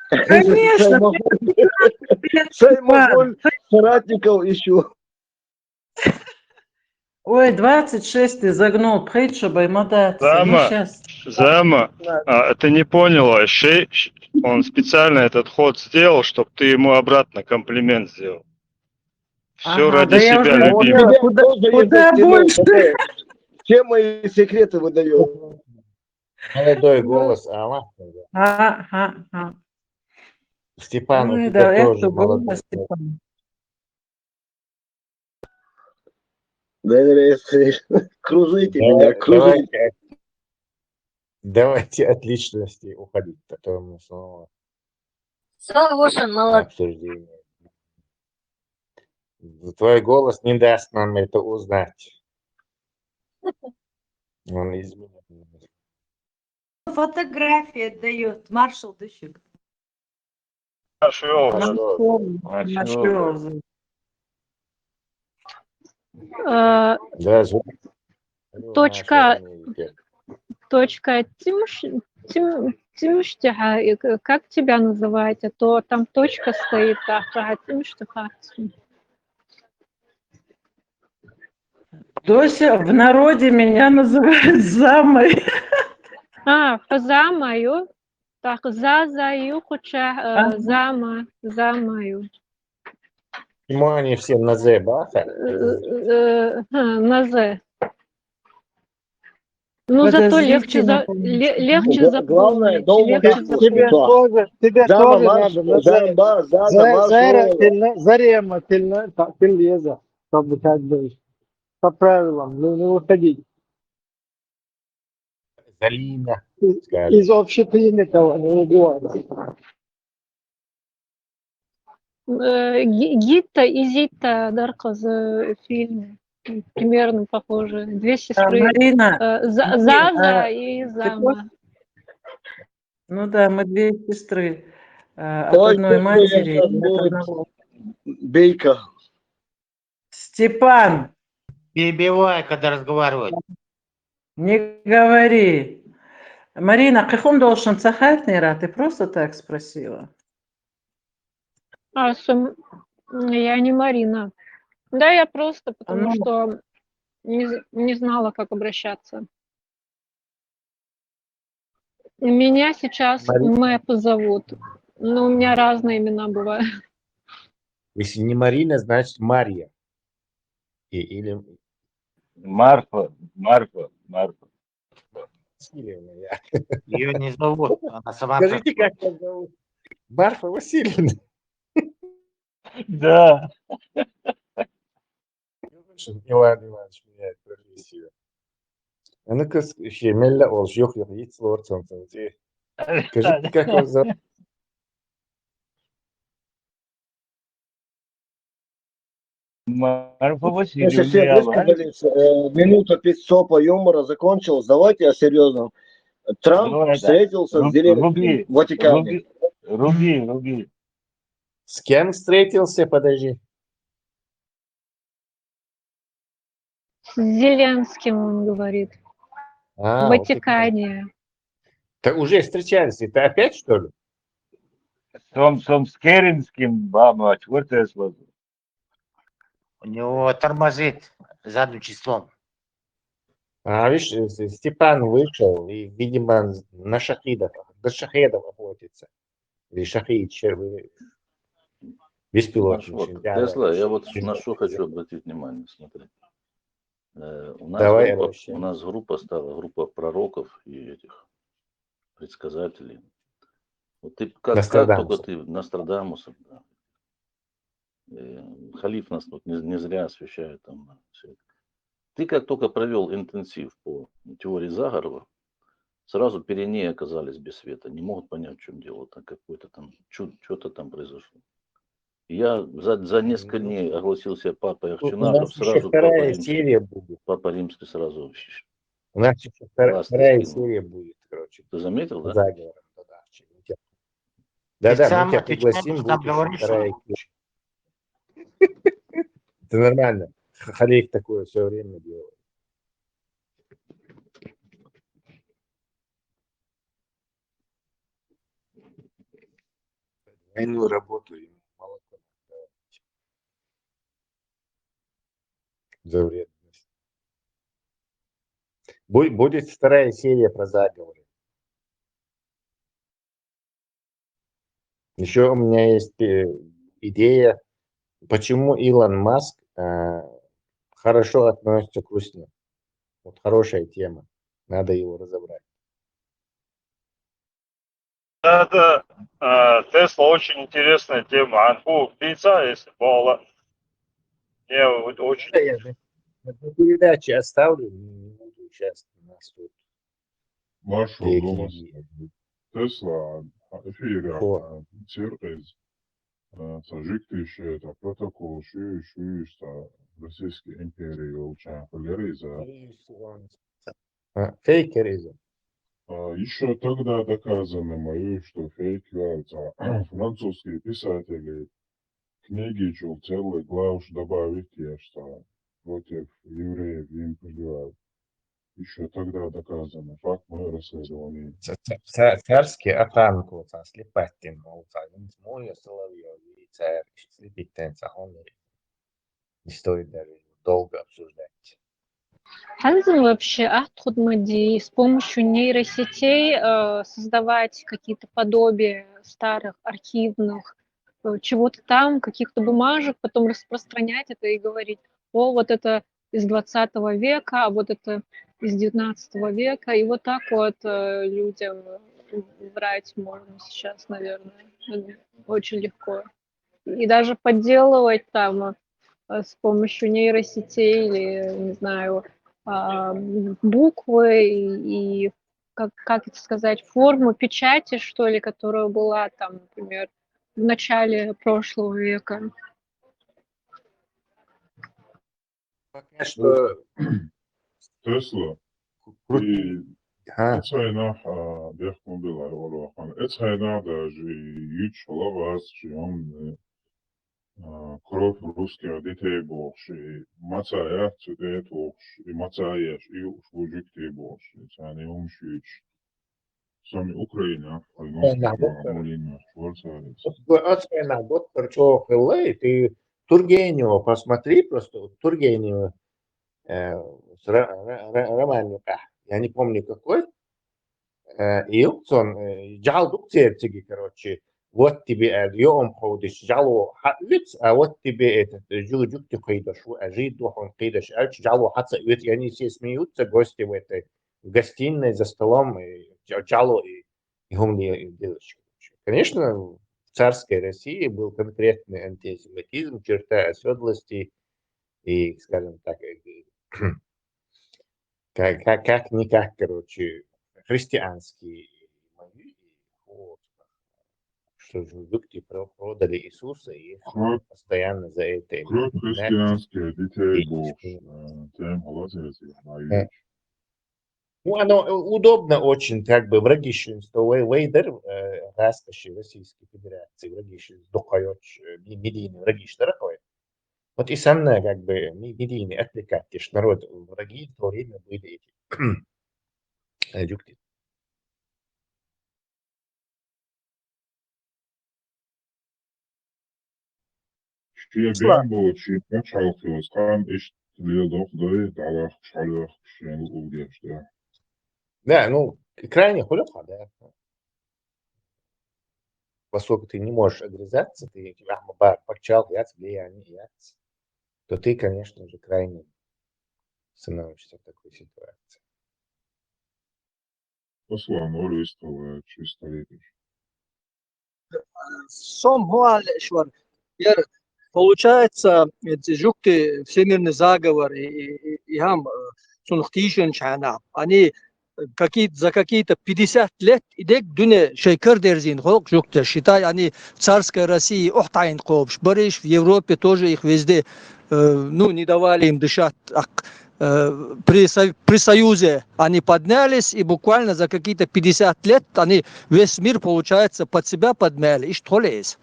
Конечно. Соратников ищу. Ой, 26 ты загнул, притчу мотаться. Зама, ты не поняла, он специально этот ход сделал, чтобы ты ему обратно комплимент сделал. Все ради себя, любимый. Куда больше? Все мои секреты выдает. Молодой голос, Степан, у тебя тоже молодой голос. Кружите меня, кружите. Давайте от личности уходить, потом мы снова обсуждение. Твой голос не даст нам это узнать. Он изменит. Фотография дает маршал Дыщик. Точка Тимштиха, как тебя называть? А то там точка стоит, Дося, в народе меня называют замой. Замаю. Так, заю, хоча замаю. Почему они все на «з» бахают? На «з». Ну, зато легче Главное, долго запомнить. Тебе Зама тоже марш, надо на замба, зага, Зайра, марш. Зарема, Тильеза, чтобы как бы по правилам, не выходить Залина. из общепринятого, не убивать. Гитта и Зитта Даркоз в фильме примерно похожи. Две сестры. Марина, Заза и Зама. Ну да, мы две сестры от Ой, одной матери. сейчас и от будет одного. бейка. Степан, Перебивай, когда разговаривают. не говори. Марина, каком должен цахать, Нера? Ты просто так спросила? Я не Марина. Да, я просто, потому Ну. что не знала, как обращаться. Меня сейчас Мэп зовут. Но у меня разные имена бывают. Если не Марина, значит Марья. Или Марфа. Васильевна. Я. Ее не зовут, она сама Скажите, пришла. как вас зовут? Марфа Васильевна. Да. Иван Иванович меняет профессию. А ну-ка, Мелля Олж, yok, hiç zor sanırım. Скажите, как вас зовут? Марфа Если все Васильевна. минута пидстопа юмора закончилась, давайте о серьезном. Трамп встретился с Зеленским в Ватикане. Руби. С кем встретился? Подожди. С Зеленским, он говорит. В Ватикане. Ты уже встречались, это опять, что ли? Сом с Керенским, баба, четвертое слово. У него тормозит задним числом. А, видишь, Степан вышел и, видимо, на шахидов, до шахедов охотится. Или шахид, беспилотничный. Тесла, я вот на что хочу обратить внимание, смотри. У нас группа стала, группа пророков и этих предсказателей. Вот ты как только ты Нострадамусом, да. Халиф нас тут не зря освещает там все это. Ты как только провел интенсив по теории заговора, сразу Пиренеи оказались без света, не могут понять, в чем дело, там какое-то там что-то там произошло. Я за несколько дней огласил себя папой Ахчина, чтобы сразу Папа Римский сразу. У нас еще вторая серия будет, короче. Ты заметил, да? Заговором. Да, мы тебя пригласим, будет вторая серия. Это нормально. Халиф такое все время делает. Двойную работу ему мало кто за вредность. Будет вторая серия про заговоры. Еще у меня есть идея, почему Илон Маск хорошо относится к Руси. Вот хорошая тема. Надо его разобрать. Да, Тесла очень интересная тема. Анху птица, если было. Мне очень... Я на передаче оставлю, не буду сейчас у нас тут. Marshall Thomas Tesla efīrā cirkais sažiktīši tā protokolu šīs tā Российской империи улучшаем поляриза. Фейкеризм. Еще тогда доказано мою, что фейк является. Французские писатели книги чул целый главу добавить, что против евреев им поливают. Еще тогда доказано. Факт мое расследование. Царский охранку, слепатин, мой Соловьев, царь, слепитен, не стоит даже долго обсуждать. Ханзен вообще Ахтхудмади с помощью нейросетей создавать какие-то подобия старых архивных чего-то там, каких-то бумажек, потом распространять это и говорить, о, вот это из 20 века, а вот это из 19 века. И вот так вот людям врать можно сейчас, наверное, очень легко. И даже подделывать там с помощью нейросетей или, не знаю, буквы и как это сказать, форму печати, что ли, которая была там, например, в начале прошлого века. Пока что Tesla. крутые. Ага. Ецайнах бехмубила волохан. Ецайнах даже юч лавас чьон кровь русских детей больше. Мацая цветет больше. И мацая и ушвуджик те больше. Цани умшич. Сами Украина. Молина Шварцарец. Оцена доктор Чохелей, ты Тургенева посмотри просто, вот Тургенева романника, я не помню какой, и он джал дуктерцеги, короче, вот тебе йом ходишь, джалу хатлиц, а вот тебе этот жуджук ты кидаш, а жид он кидаш, а джалу хатса, ведь они все смеются, гости в этой в гостиной за столом, и джалу и гумни делаешь. Конечно, в царской России был конкретный антисемитизм, черта оседлости и, скажем так, как-никак, короче, христианские мои, вот, что же люди продали Иисуса и постоянно за это. Кровь христианских детей больше. Тем молодец. Ну, оно удобно очень, как бы, врагищенство, вейдер, раскоши Российской Федерации, врагищенство, духаёч, медийный врагищ, такое. Вот и самое, как бы, медийный отвлекать, народ, враги в то время были эти, дюкти. Шия бямбо, чи пачалкиос, кан иш ледох дой, далах шалях, шен угеш, да. Да, ну, крайне хулёха, да. Поскольку ты не можешь огрызаться, ты покчал, яц, то ты, конечно же, крайне становишься в такой ситуации. Послан Орвистова, чисто видишь. Получается, жукты всемирный заговор и они за какие-то 50 лет идек дуне шейкер дерзин холк жукты, считай, они в царской России охтайн копш, бариш в Европе тоже их везде, ну, не давали им дышать. При Союзе они поднялись, и буквально за какие-то 50 лет они весь мир, получается, под себя подмяли. И что ли есть?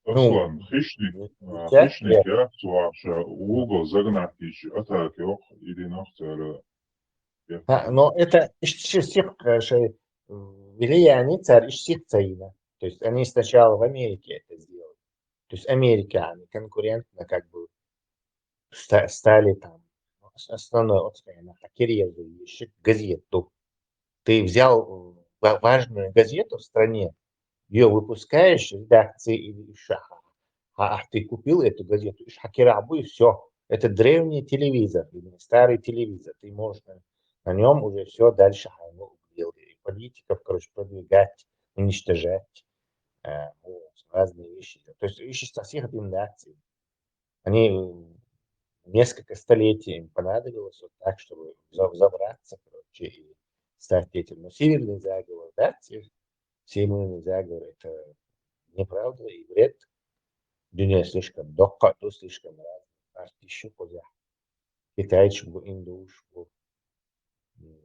Аслан, хищник я, суаша, угол загнатич, атаки ох, или нахтер. Но это всех влияние царь всех царина. То есть они сначала в Америке это сделали. То есть американцы конкурентно как бы стали там основной отстояние хакерезу, газету. Ты взял важную газету в стране, ее выпускаешь в редакции или шаха, а ты купил эту газету из хакерабу и все. Это древний телевизор, старый телевизор. Ты можешь на нем уже все дальше политиков, короче, продвигать, уничтожать, вот, разные вещи. То есть вещи со всех редакций. Они несколько столетий им понадобилось вот так, чтобы забраться, короче, и стать этим. Но северный заговор, да, северный заговор, это неправда и вред. Dünya слишком докка, то слишком разный. Артищу коза. Китайчик bu, индуш bu.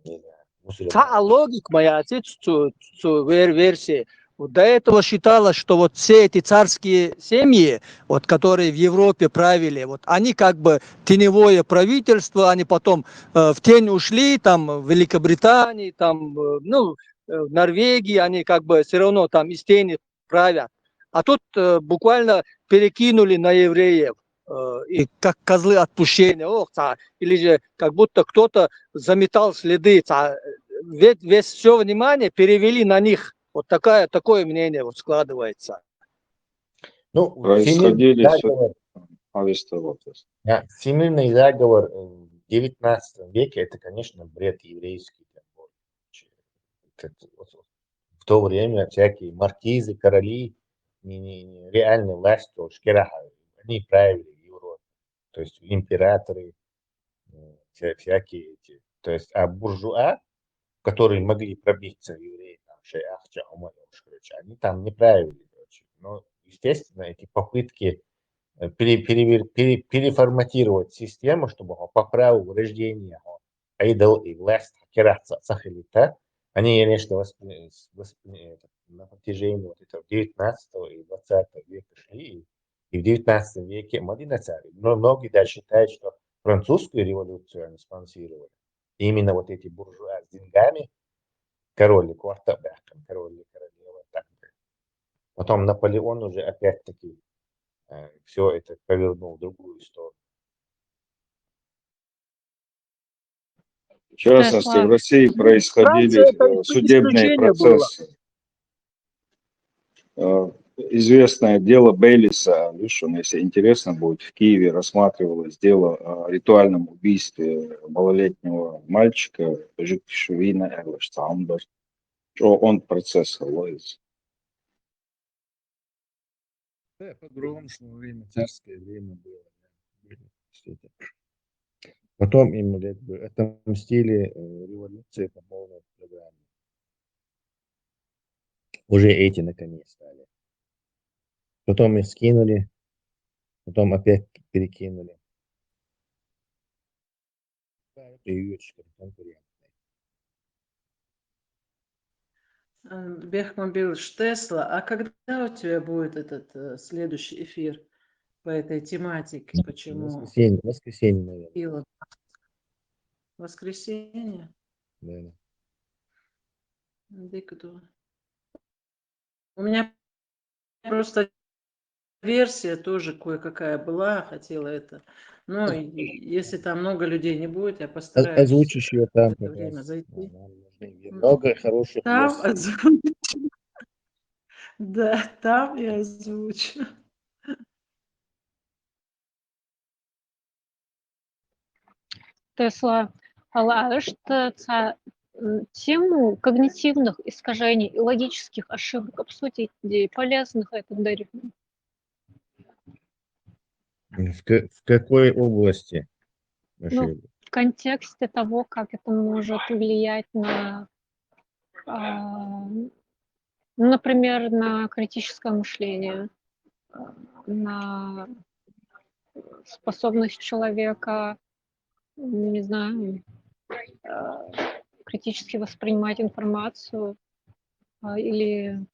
Не знаю. Та логика моя, версия. Вот до этого считалось, что вот все эти царские семьи, вот, которые в Европе правили, вот, они как бы теневое правительство, они потом в тень ушли, там в Великобритании, там, ну, в Норвегии, они как бы все равно там из тени правят. А тут буквально перекинули на евреев и как козлы отпущения, или же как будто кто-то заметал следы, весь все внимание перевели на них. Вот такое мнение вот складывается. Ну, Происходили всемирный заговор в 19 веке, это, конечно, бред еврейский. В то время всякие маркизы, короли, реальная власть, они правили Европой. То есть императоры, всякие эти. То есть, а буржуа, которые могли пробиться евреи, там, они там не правили. Но, естественно, эти попытки переформатировать систему, чтобы по праву рождения идол и власть сахалита, они, конечно, на протяжении вот этого 19 и 20 века шли, и в 19 веке Мадина царь. Но многие даже считают, что французскую революцию они спонсировали. И именно вот эти буржуа с деньгами, король и квартабеком, король и королева, так. Потом Наполеон уже опять-таки все это повернул в другую сторону. В частности, в России происходили судебные процессы. Известное дело Бейлиса, если интересно будет, в Киеве рассматривалось дело о ритуальном убийстве малолетнего мальчика Жикшвина Эрлштамбер. Он процесс ловится. Да, погром, что во время царское время было. Потом им отомстили революции по полной программе. Уже эти наконец стали. Потом их скинули, потом опять перекинули. Приютчик конкурент. Бехмобил Тесла, а когда у тебя будет этот следующий эфир по этой тематике? Почему? Воскресенье, наверное. Илон. Воскресенье? Да. У меня просто версия тоже кое-какая была, хотела это. Но если там много людей не будет, я постараюсь Озвучишь ее там. в это время зайти. Много хороших Там версий. озвучу. Да, там я озвучу. Тесла, тему когнитивных искажений и логических ошибок обсудить полезных это дарит. В какой области? В контексте того, как это может влиять на, например, на критическое мышление, на способность человека, не знаю, критически воспринимать информацию или,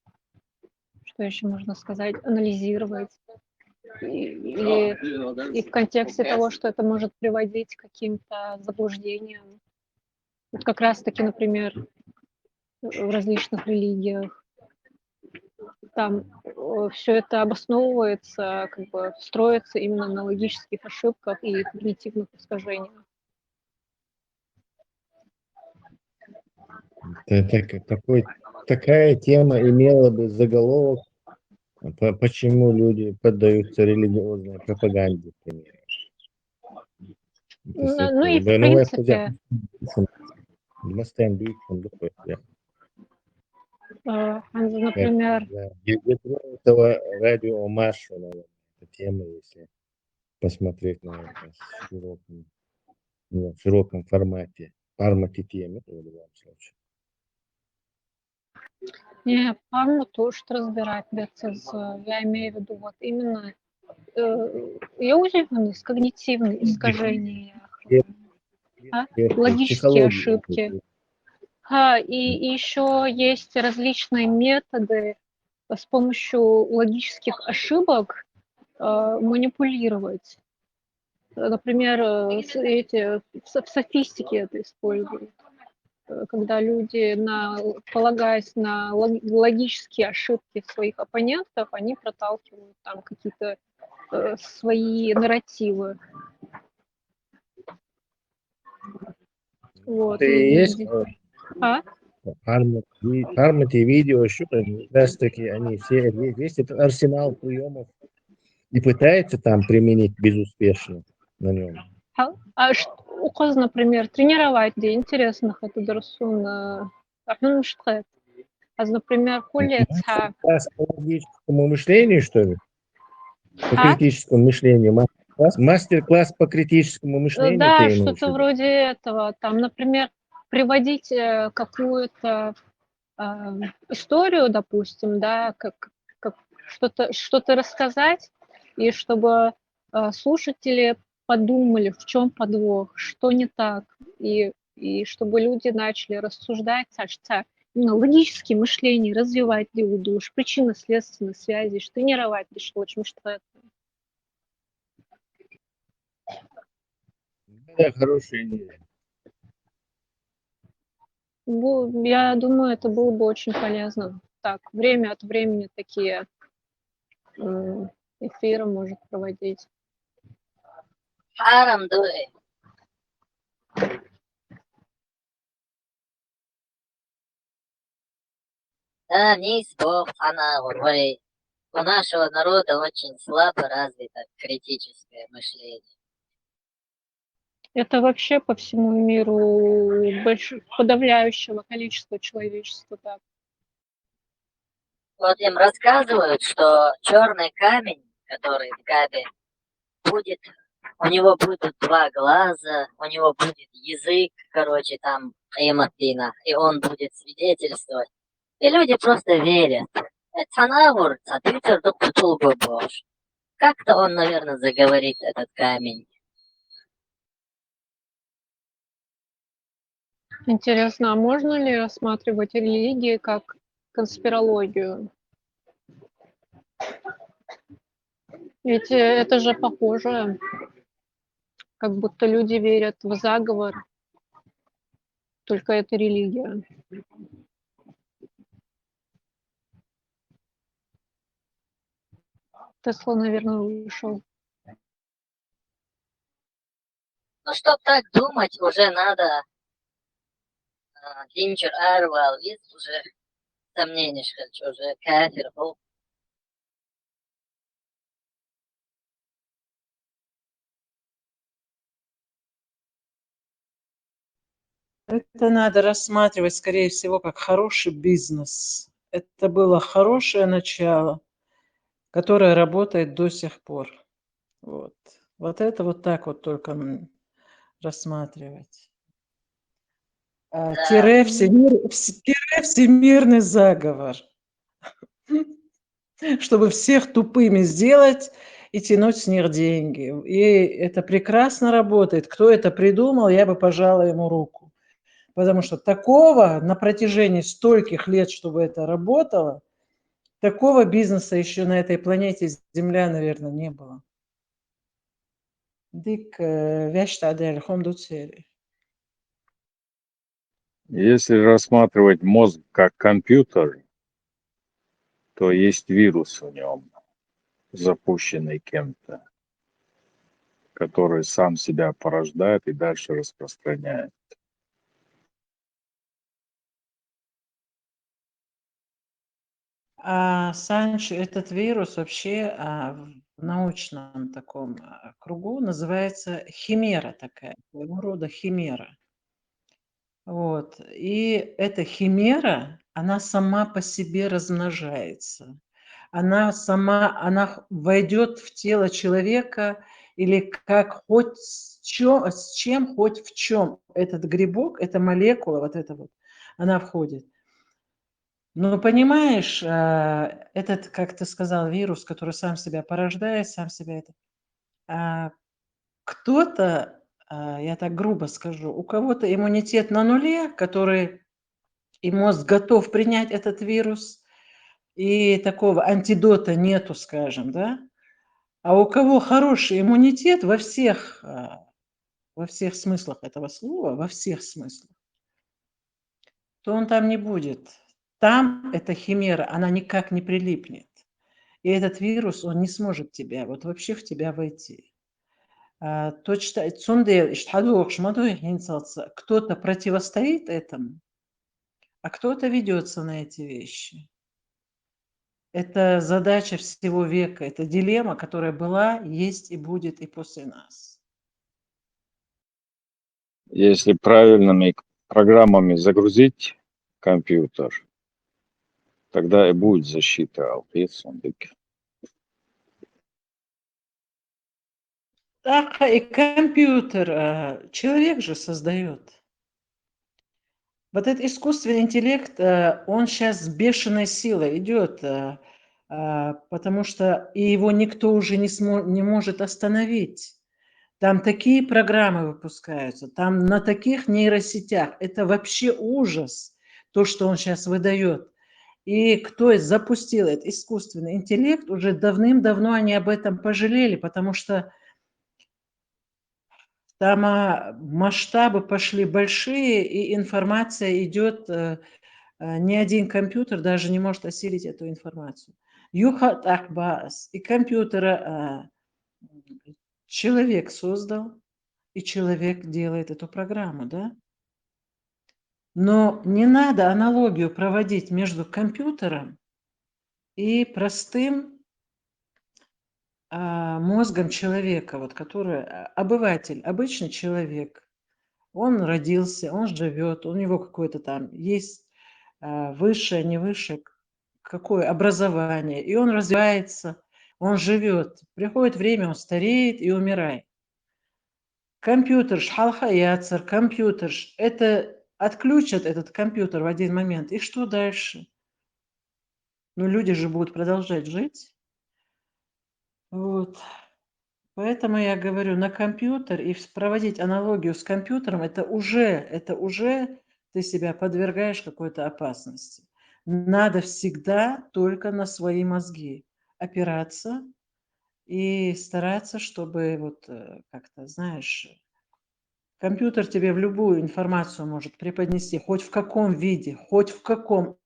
что еще можно сказать, анализировать. И в контексте того, что это может приводить к каким-то заблуждениям. Вот как раз-таки, например, в различных религиях. Там все это обосновывается, как бы строится именно на логических ошибках и когнитивных искажениях. Такая тема имела бы заголовок, почему люди поддаются религиозной пропаганде, к примеру. Ну и в принципе... Например... Этого радио Маша, наверное, эта тема, если посмотреть на это в широком формате темы, в любом случае. Не, парну тоже разбирать без, я имею в виду вот именно уязвленность, когнитивные искажения, логические ошибки. И еще есть различные методы с помощью логических ошибок манипулировать. Например, в софистике это используют. Когда люди, полагаясь на логические ошибки своих оппонентов, они проталкивают там какие-то свои нарративы. Вот. Это и есть Хармати видео, что как раз таки они все, весь этот арсенал приемов и пытаются там применить безуспешно на нем. Указ, например, тренировать, где интересных это дурсун, например, коллеца. Класс по логическому мышлению, что ли? По критическому мышлению. Мастер-класс по критическому мышлению. Да, что-то вроде этого. Там, например, приводить какую-то историю, допустим, да, как что-то рассказать, и чтобы слушатели подумали, в чем подвох, что не так, и чтобы люди начали рассуждать, именно логическое мышление развивать душ, причинно-следственные связи, тренировать, что очень что это. Да, хорошая идея. Я думаю, это было бы очень полезно. Так, время от времени такие эфиры может проводить. Харам дуэ. Да, не спор, она, у нашего народа очень слабо развито критическое мышление. Это вообще по всему миру подавляющего количества человечества так. Вот им рассказывают, что черный камень, который в Кабе, у него будут 2 глаза, у него будет язык, там, и он будет свидетельствовать. И люди просто верят. Как-то он, наверное, заговорит, этот камень. Интересно, а можно ли рассматривать религии как конспирологию? Ведь это же похоже, как будто люди верят в заговор, только это религия. Тесла, наверное, вышел. Ну, чтоб так думать, уже надо Динчер Арвал, есть уже сомнения, что уже кафир был. Это надо рассматривать, скорее всего, как хороший бизнес. Это было хорошее начало, которое работает до сих пор. Вот это вот так вот только рассматривать. Тире всемирный заговор. Чтобы всех тупыми сделать и тянуть с них деньги. И это прекрасно работает. Кто это придумал, я бы пожала ему руку. Потому что такого на протяжении стольких лет, чтобы это работало, такого бизнеса еще на этой планете Земля, наверное, не было. Если рассматривать мозг как компьютер, то есть вирус в нем, запущенный кем-то, который сам себя порождает и дальше распространяет. Санч, этот вирус вообще в научном таком кругу называется химера такая, своего рода химера. Вот. И эта химера, она сама по себе размножается. Она войдет в тело человека или как хоть с чем, хоть в чем. Этот грибок, эта молекула, вот эта вот, она входит. Но понимаешь, этот, как ты сказал, вирус, который сам себя порождает, сам себя это... Кто-то, я так грубо скажу, у кого-то иммунитет на нуле, который и мозг готов принять этот вирус, и такого антидота нету, скажем, да? А у кого хороший иммунитет во всех смыслах этого слова, во всех смыслах, то он там не будет. Там эта химера, она никак не прилипнет. И этот вирус, он не сможет тебя, вот вообще в тебя войти. Точно, кто-то противостоит этому, а кто-то ведется на эти вещи. Это задача всего века, это дилемма, которая была, есть и будет и после нас. Если правильными программами загрузить компьютер, тогда и будет защита от сондык. Так, и компьютер человек же создает. Вот этот искусственный интеллект, он сейчас с бешеной силой идет, потому что и его никто уже не может остановить. Там такие программы выпускаются, там на таких нейросетях. Это вообще ужас, то, что он сейчас выдает. И кто запустил этот искусственный интеллект, уже давным-давно они об этом пожалели, потому что там масштабы пошли большие, и информация идет, ни один компьютер даже не может осилить эту информацию. Юхат Ахбас и компьютера человек создал, и человек делает эту программу, да? Но не надо аналогию проводить между компьютером и простым мозгом человека, вот, который обыватель, обычный человек. Он родился, он живет, у него какое-то там есть высшее, не высшее, какое образование, и он развивается, он живет. Приходит время, он стареет и умирает. Компьютер, шхалхаяцер, компьютер, это отключат этот компьютер в один момент. И что дальше? Ну, люди же будут продолжать жить. Вот. Поэтому я говорю, на компьютер и проводить аналогию с компьютером, это уже ты себя подвергаешь какой-то опасности. Надо всегда только на свои мозги опираться и стараться, чтобы вот как-то, знаешь, компьютер тебе в любую информацию может преподнести, хоть в каком виде, хоть в каком.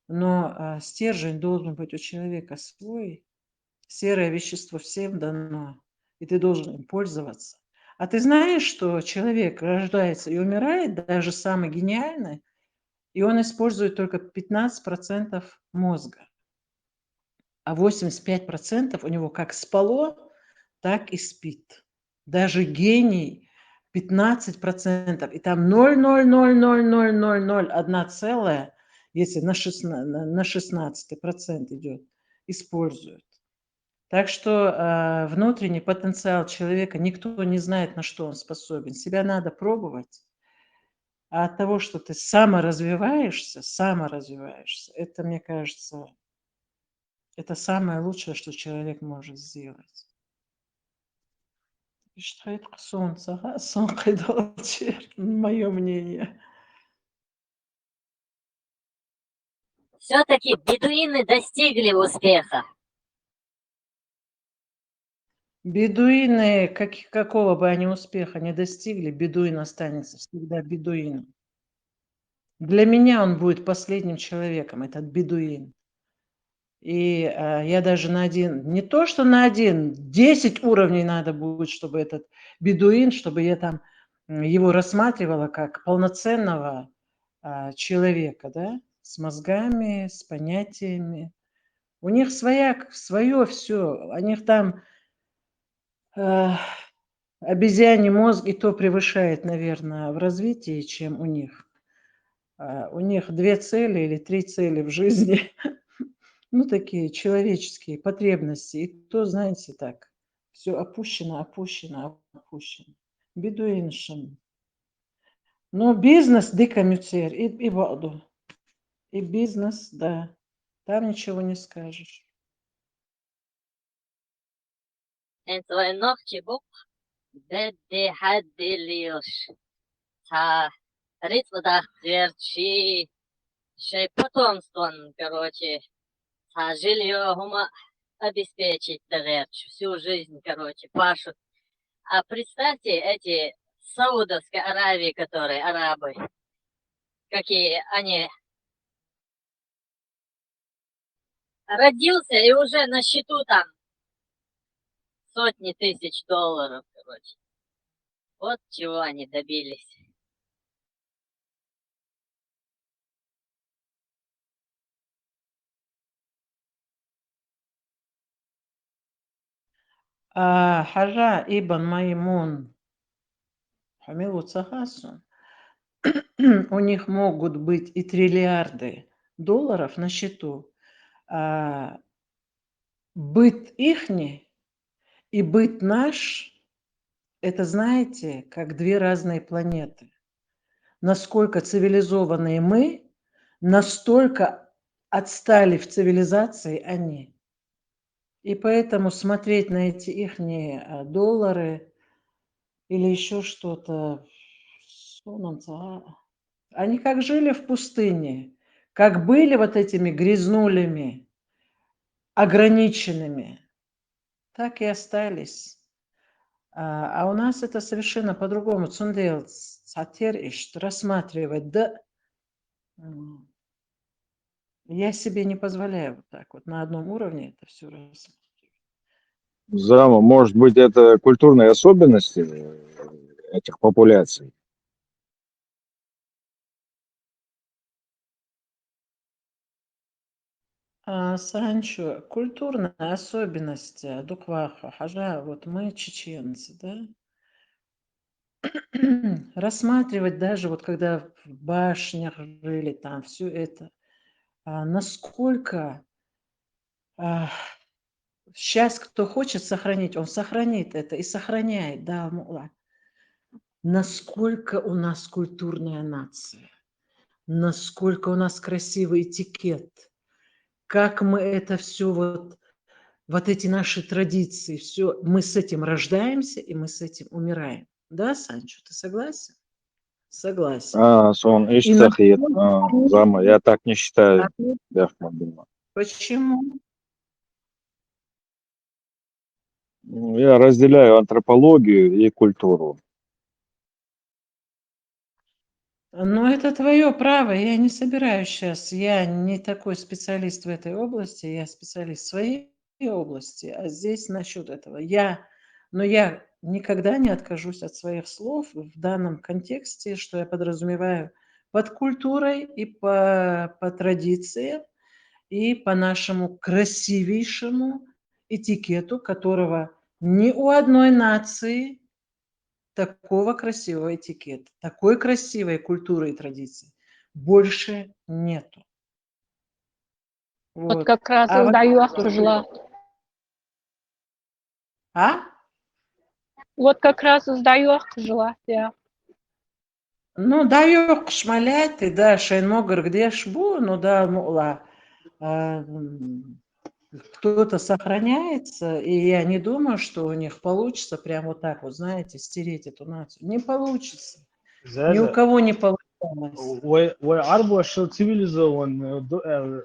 Но стержень должен быть у человека свой. Серое вещество всем дано, и ты должен им пользоваться. А ты знаешь, что человек рождается и умирает, даже самый гениальный, и он использует только 15% мозга, а 85% у него как спало, так и спит. Даже гений 15%, и там 0,0000001 целое, если на 16% идет, используют. Так что внутренний потенциал человека никто не знает, на что он способен. Себя надо пробовать. А от того, что ты саморазвиваешься, это, мне кажется, это самое лучшее, что человек может сделать. И что это солнце, мое мнение. Все-таки бедуины достигли успеха. Бедуины, какого бы они успеха не достигли, бедуин останется всегда бедуином. Для меня он будет последним человеком, этот бедуин. И я даже не то что на 10 уровней надо будет, чтобы этот бедуин, чтобы я там его рассматривала как полноценного человека, да, с мозгами, с понятиями. У них свое все, у них там обезьяний мозг и то превышает, наверное, в развитии, чем у них. У них 2 цели или 3 цели в жизни. Ну, такие человеческие потребности. И то, знаете, так, все опущено. Бедуиншин. Но бизнес дико мюцер и воду. И бизнес, да. Там ничего не скажешь. انت نوختي بوك بدي حد ليش تا ريت بدах غير شي потомством, короче, та жилье хума обеспечить, наверное, всю жизнь, короче, пашут. А представьте эти Саудовской Аравии, которые арабы, какие они родился и уже на счету там сотни тысяч долларов, короче. Вот чего они добились. حاجة Ибн Маймун, Хамилу Цахасу, у них могут быть и триллиарды долларов на счету. Быт ихний и быт наш – это, знаете, как две разные планеты. Насколько цивилизованные мы, настолько отстали в цивилизации они. И поэтому смотреть на эти ихние доллары или еще что-то, они как жили в пустыне, как были вот этими грязнулями, ограниченными, так и остались. А у нас это совершенно по-другому. Цундел, рассматривать, да, я себе не позволяю вот так вот на одном уровне это все рассматривать. Зама, может быть, это культурные особенности этих популяций? Санчо, культурная особенность Дукваха, хажа, вот мы чеченцы, да? Рассматривать даже вот когда в башнях жили там, все это, насколько сейчас кто хочет сохранить, он сохранит это и сохраняет, да, мула. Насколько у нас культурная нация, насколько у нас красивый этикет, как мы это все вот эти наши традиции, все, мы с этим рождаемся и мы с этим умираем. Да, Санчо, ты согласен? Согласен. Сон И Ишцахит. насколько Зама, я так не считаю. Почему? Я разделяю антропологию и культуру. Ну, это твое право. Я не собираюсь сейчас. Я не такой специалист в этой области. Я специалист в своей области. А здесь насчет этого. Но я никогда не откажусь от своих слов в данном контексте, что я подразумеваю под культурой и по традициям, и по нашему красивейшему этикету, которого ни у одной нации такого красивого этикета, такой красивой культуры и традиции больше нету. Вот как раз А сдаю вот жила. Вот как раз сдаю жила, ja. Ну, даёк шмаляты, да, шейнмогар где шбу, ну да, мула. Кто-то сохраняется, и я не думаю, что у них получится прям вот так вот, знаете, стереть эту нацию. Не получится. Ни у кого не получалось. والعرب civilization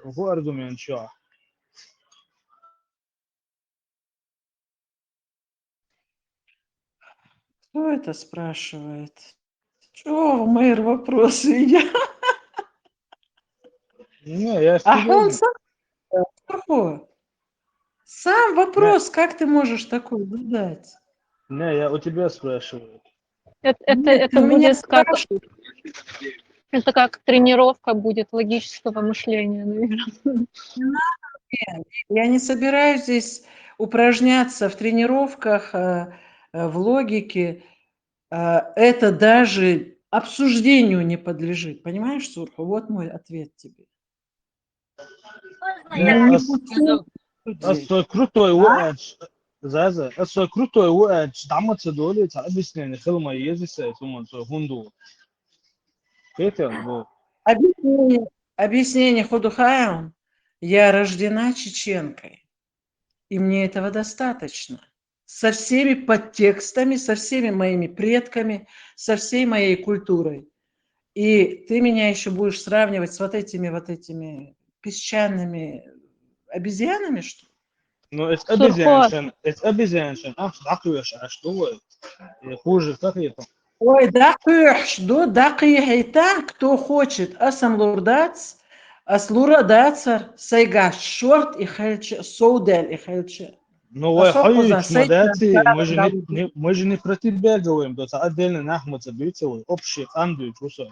هو argument شو Кто это спрашивает? Чего, мэр, вопросы? Не, я Он серьезно. сам вопрос, как ты можешь такой задать? Не, я у тебя спрашиваю. Это у меня будет как... Это как тренировка будет логического мышления, наверное. Я не собираюсь здесь упражняться в тренировках, в логике. Это даже обсуждению не подлежит. Понимаешь, Сурха? Вот мой ответ тебе. Свой крутой уэдж. Заза, свой крутой уэдж. Даматься доли, это объяснение. Хилма езиса, это хунду. Это Объяснение Ходухаем. Я рождена чеченкой, и мне этого достаточно. Со всеми подтекстами, со всеми моими предками, со всей моей культурой. И ты меня еще будешь сравнивать с вот этими песчаными обезьянами, что ли? Ну, это обезьяншин. А что? Хуже, как это? Ой, дакыш, до дакыхайта, кто хочет асамлурдац, أصلورة داتر سيجا شورت إخلش سودال إخلش Ну, ой, أسوق за хай чмодати, سيجا мы же не против бегаем, то отдельно нахмут забьете, общий андуй, чувствую.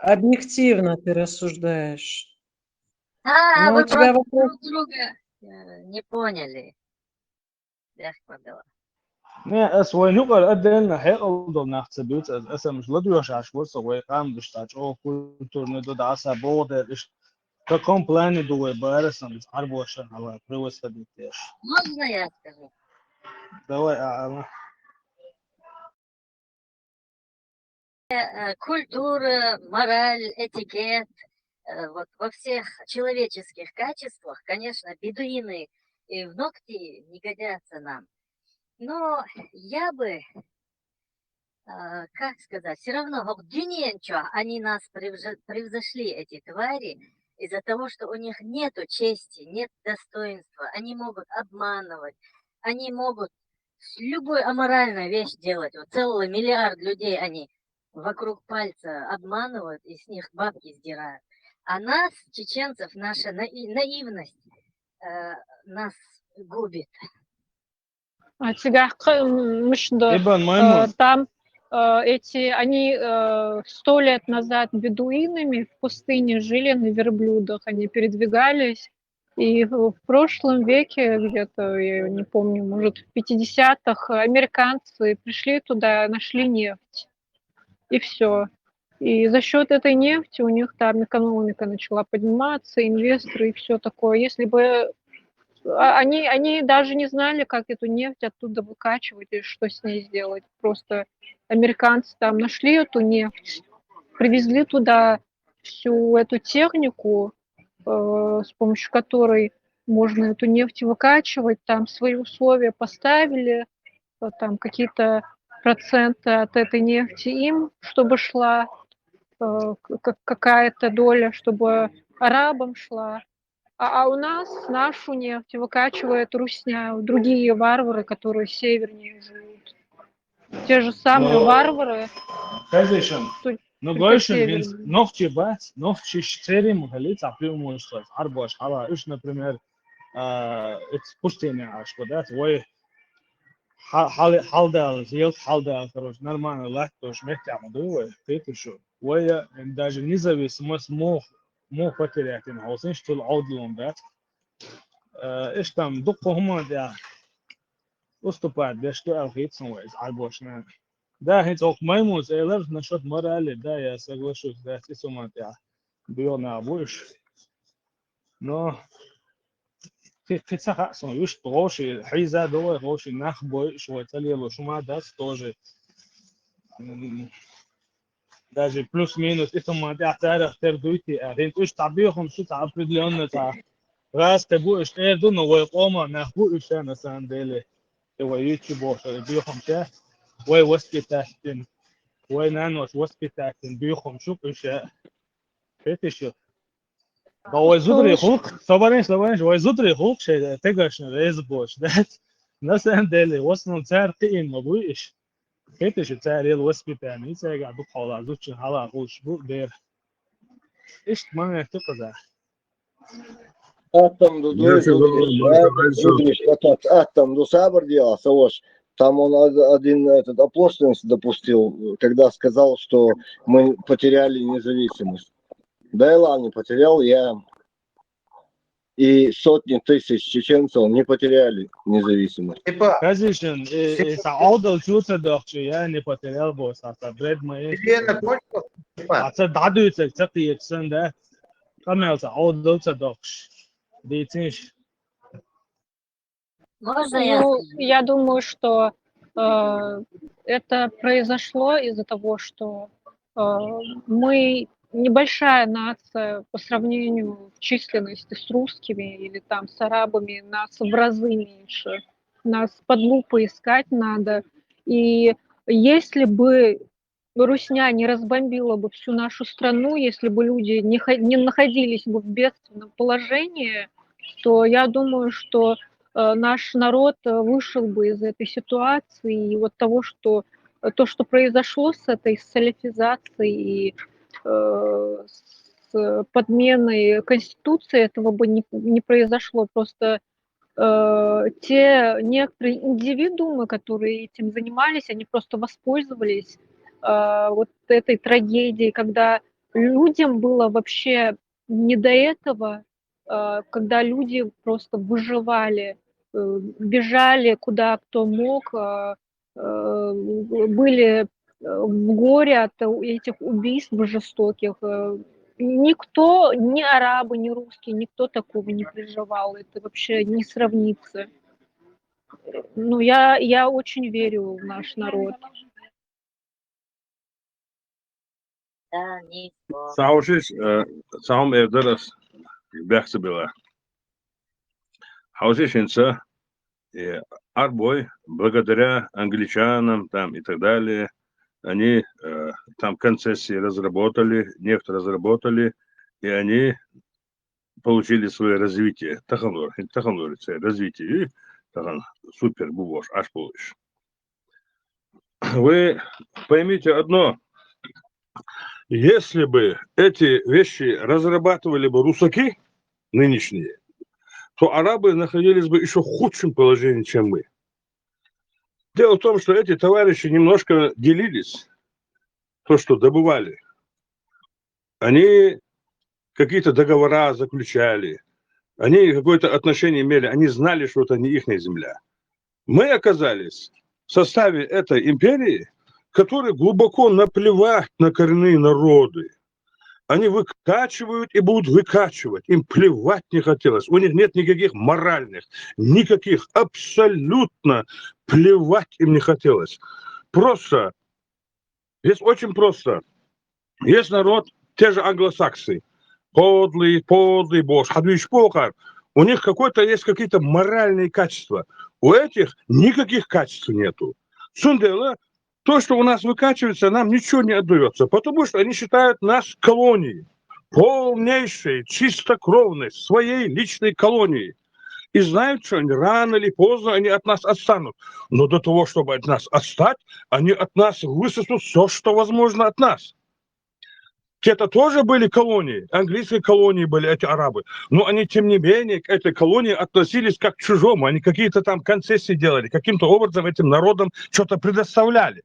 Объективно ты рассуждаешь. А, Но у вы тебя просто вопрос... друг друга не поняли. Легко было. Не, свой нюкал отдельно хекал нахт забьют, мش лодуешь ашвор, свой кам дыштач, о, культурный додаса, боды, в каком плане дует барасом, арбоша, ала, привозить теж. Можно я скажу? Давай, Культура, мораль, этикет, вот во всех человеческих качествах, конечно, бедуины и в ногти не годятся нам. Но я бы, как сказать, все равно, они нас превзошли, эти твари, из-за того, что у них нету чести, нет достоинства, они могут обманывать, они могут любую аморальную вещь делать. Вот целый миллиард людей они вокруг пальца обманывают и с них бабки сдирают. А нас, чеченцев, наша наивность нас губит. Там они 100 лет назад бедуинами в пустыне жили на верблюдах, они передвигались. И в прошлом веке, где-то, я не помню, может, в 50-х, американцы пришли туда, нашли нефть. И все. И за счет этой нефти у них там экономика начала подниматься, инвесторы и все такое. Если бы они даже не знали, как эту нефть оттуда выкачивать и что с ней сделать. Просто американцы там нашли эту нефть, привезли туда всю эту технику, с помощью которой можно эту нефть выкачивать, там свои условия поставили, там какие-то проценты от этой нефти им, чтобы шла какая-то доля, чтобы арабам шла. А у нас нашу нефть выкачивает русня, другие варвары, которые севернее живут. Те же самые варвары. Ну, Гойшин, ногти бать, ногти штери мухалит, а преимущество. Арбош, ала, например, пустыня, аж подать, ой, халдал, сделать халдал, короче, нормально, легко, шмехти, амадуй, ты что, ой, даже независимость мог потерять, им хаусин, что аудилом, да, إيش там, دقهم ده أستوبات ده شو ألقيت سويس عالبوشنا ده هيت أوك مايموس إيلر نشوت مرة اللي ده يا سجوا شو ده تسمع ده بيونا بوش نو في سخاء سو يوش بروشي حيزة دوا روشي نخ بوي شو تلي لو شو ما ده توجي даже плюс-минус اسمه ده تعرف تردويتي هيت إيش تعبيهم شو تعرف ليون تاع راس تبوش إيه دون ويقوم نخبوش أنا سانديلي ويوتيوب بيهم ته وسكتاتن نانوس وسكتاتن بيهم شو إشاء فيتشو هو زودري خوك صبرين هو زودري خوك شيء تقاش رئيس بوش ده ناس عندي وصلوا تار قين ما بويش فيتشو تار يل وسكتان يساق عدو حولا زوجي حالا خوش بو دير إيش ما يعتقد Атом до сабр делал, Савош. Там он один этот оплошность допустил, когда сказал, что мы потеряли независимость. Да и ладно, потерял я. И сотни тысяч чеченцев не потеряли независимость. Конечно, саудал чувство дохчи, я не потерял босс, а бред мои. А це дадуется, це ты да? Камел саудал дохчи. Можно я скажу? Я думаю, что это произошло из-за того, что мы небольшая нация по сравнению в численности с русскими или там с арабами, нас в разы меньше. Нас под лупой искать надо. И если бы Русня не разбомбила бы всю нашу страну, если бы люди не находились бы в бедственном положении, то я думаю, что наш народ вышел бы из этой ситуации и вот того, что то, что произошло с этой салафизацией и с подменой Конституции этого бы не произошло. Просто те некоторые индивидуумы, которые этим занимались, они просто воспользовались вот этой трагедией, когда людям было вообще не до этого, когда люди просто выживали, бежали куда кто мог, были в горе от этих убийств жестоких. Никто, ни арабы, ни русские, никто такого не переживал. Это вообще не сравнится. Ну, я очень верю в наш народ. Да, не спор. Sausage, saum evderas, бяхсабила. Хаусишинца, арбой, благодаря англичанам там и так далее, они там концессии разработали, нефть разработали, и они получили свое развитие. Развитие. И супер бубош, аж получишь. Вы поймите одно. Если бы эти вещи разрабатывали бы русаки нынешние, то арабы находились бы еще в худшем положении, чем мы. Дело в том, что эти товарищи немножко делились, то, что добывали. Они какие-то договора заключали, они какое-то отношение имели, они знали, что это не их земля. Мы оказались в составе этой империи, которой глубоко наплевать на коренные народы. Они выкачивают и будут выкачивать. Им плевать не хотелось. У них нет никаких моральных, никаких, абсолютно плевать им не хотелось. Просто, здесь очень просто. Есть народ, те же англосаксы, подлый, бож, у них есть какие-то моральные качества. У этих никаких качеств нету. Сундела, то, что у нас выкачивается, нам ничего не отдается, потому что они считают нас колонией, полнейшей, чистокровной, своей личной колонией. И знают, что рано или поздно они от нас отстанут. Но до того, чтобы от нас отстать, они от нас высосут все, что возможно от нас. Те-то тоже были колонии, английские колонии были эти арабы, но они, тем не менее, к этой колонии относились как к чужому, они какие-то там концессии делали, каким-то образом этим народам что-то предоставляли.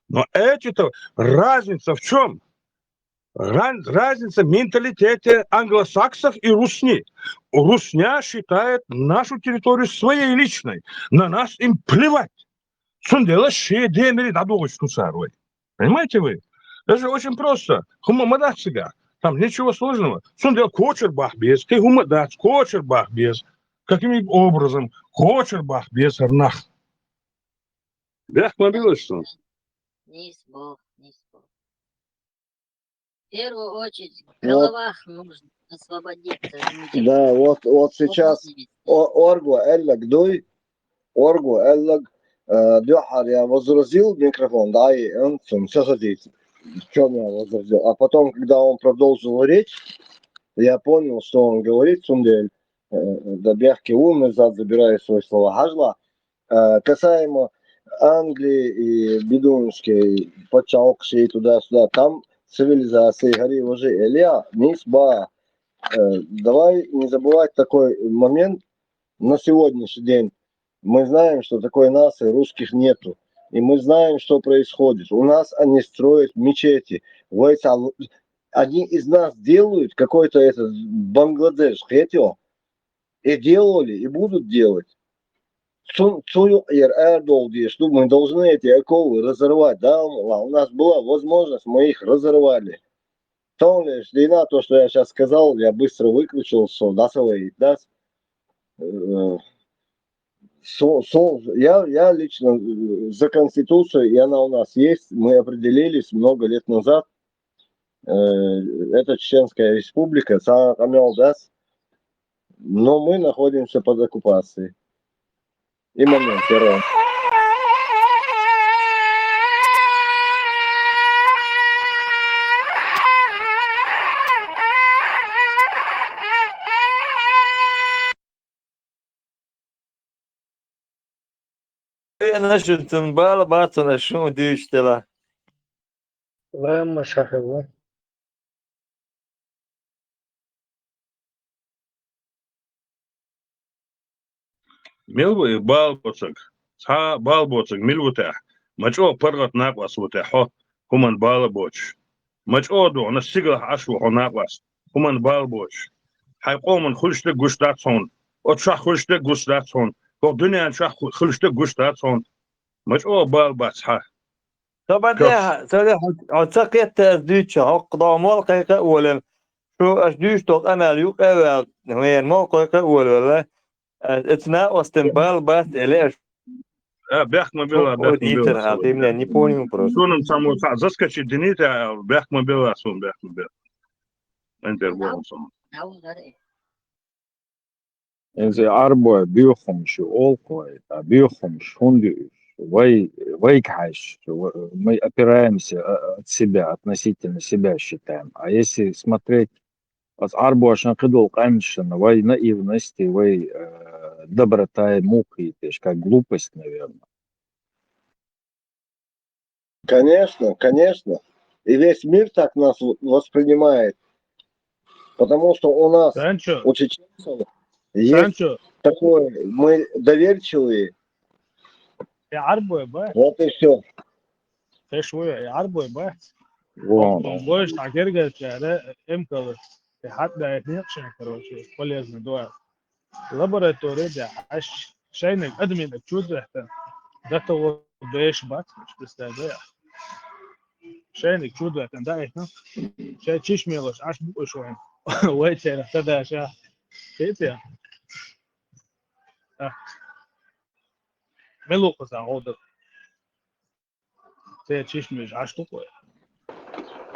Но эти-то, разница в чем? Разница в менталитете англосаксов и русни. Русня считает нашу территорию своей личной, на нас им плевать. Понимаете вы? Это же очень просто. Хумамадат себя. Там ничего сложного. Сундел кочербах без, ты хумадат, кочербах без. Каким образом? Кочербах без арнах. Бях мобилось, что? Не спор, не спор. В первую очередь в головах нужно освободиться людям. Да, вот сейчас Оргу Эллаг Дуй, Оргу Эллаг Дюхар, я возразил микрофон, да, и он все садится. В чем я возразил? А потом, когда он продолжил речь, я понял, что он говорит, Сундель, да бяхки ум назад, забирая свои слова. Хажла, касаемо Англии и Бедунской, Почаукши и туда-сюда, там цивилизации, гори уже Элия, Нисба. Давай не забывать такой момент. На сегодняшний день мы знаем, что такой нации русских нету. И мы знаем, что происходит. У нас они строят мечети. Они из нас делают какой-то этот Бангладеш, хотел. И делали, и будут делать. Что мы должны эти оковы разорвать. Да, у нас была возможность, мы их разорвали. То что я сейчас сказал, я быстро выключил, я лично за Конституцию, и она у нас есть. Мы определились много лет назад. Это Чеченская республика, но мы находимся под оккупацией. И момент первый. أنا شفت مبالا باطنة شو دي اشتلا لا مش حلوة. ملوي بالبوتك ها بالبوتك ملوته مجو برغت ناقص وتحو كمان بالبوتش مجو دو نسيغل عشو ناقص كمان بالبوتش حيقوم خلشت غشتاتون وتشا خلشت غشتاتون كو دنيا شا خلشت غشتاتون مجو بالباتها طبعا ده صراحة اعتقد تأذيتش أقدام موقعك أولا شو أشديش توق أنا اليوك أول وين موقعك أولا اتنا استنبال بس إليش بيحكم بالله وديتر هاتيم لأني بونيم بروس سونم سامو زسكتش دنيتا بيحكم بالله سون بيحكم بالله انت البوم سون Eze arbo biochums olkoi, biochums hundi, вай кайш, мы опираемся от себя, относительно себя считаем. А если смотреть от арбу ашан кыдол камешина, вай наивности, вай доброта и муки, то есть как глупость, наверное. Конечно, конечно. И весь мир так нас воспринимает. Потому что у нас, у чеченцев, есть такое, мы доверчивые. يعربوا يا باه Вот и все. في شوية يعربوا يا باه Вон. بوش تعكرجة شعراء إمكالر حتى يتنقش كروشي كل يزن دواء لابوراتوري ده عش شينك أدمي إنك تشوز إحنا ده تو بيش بات مش بستهزئ شينك تشوز إحنا ده إحنا شيء تشيش ميلوش عش بقى شوين وين شيء نحتاج شيء كيف يا ملو قصة عودة شيء تشيش مش عش تقوى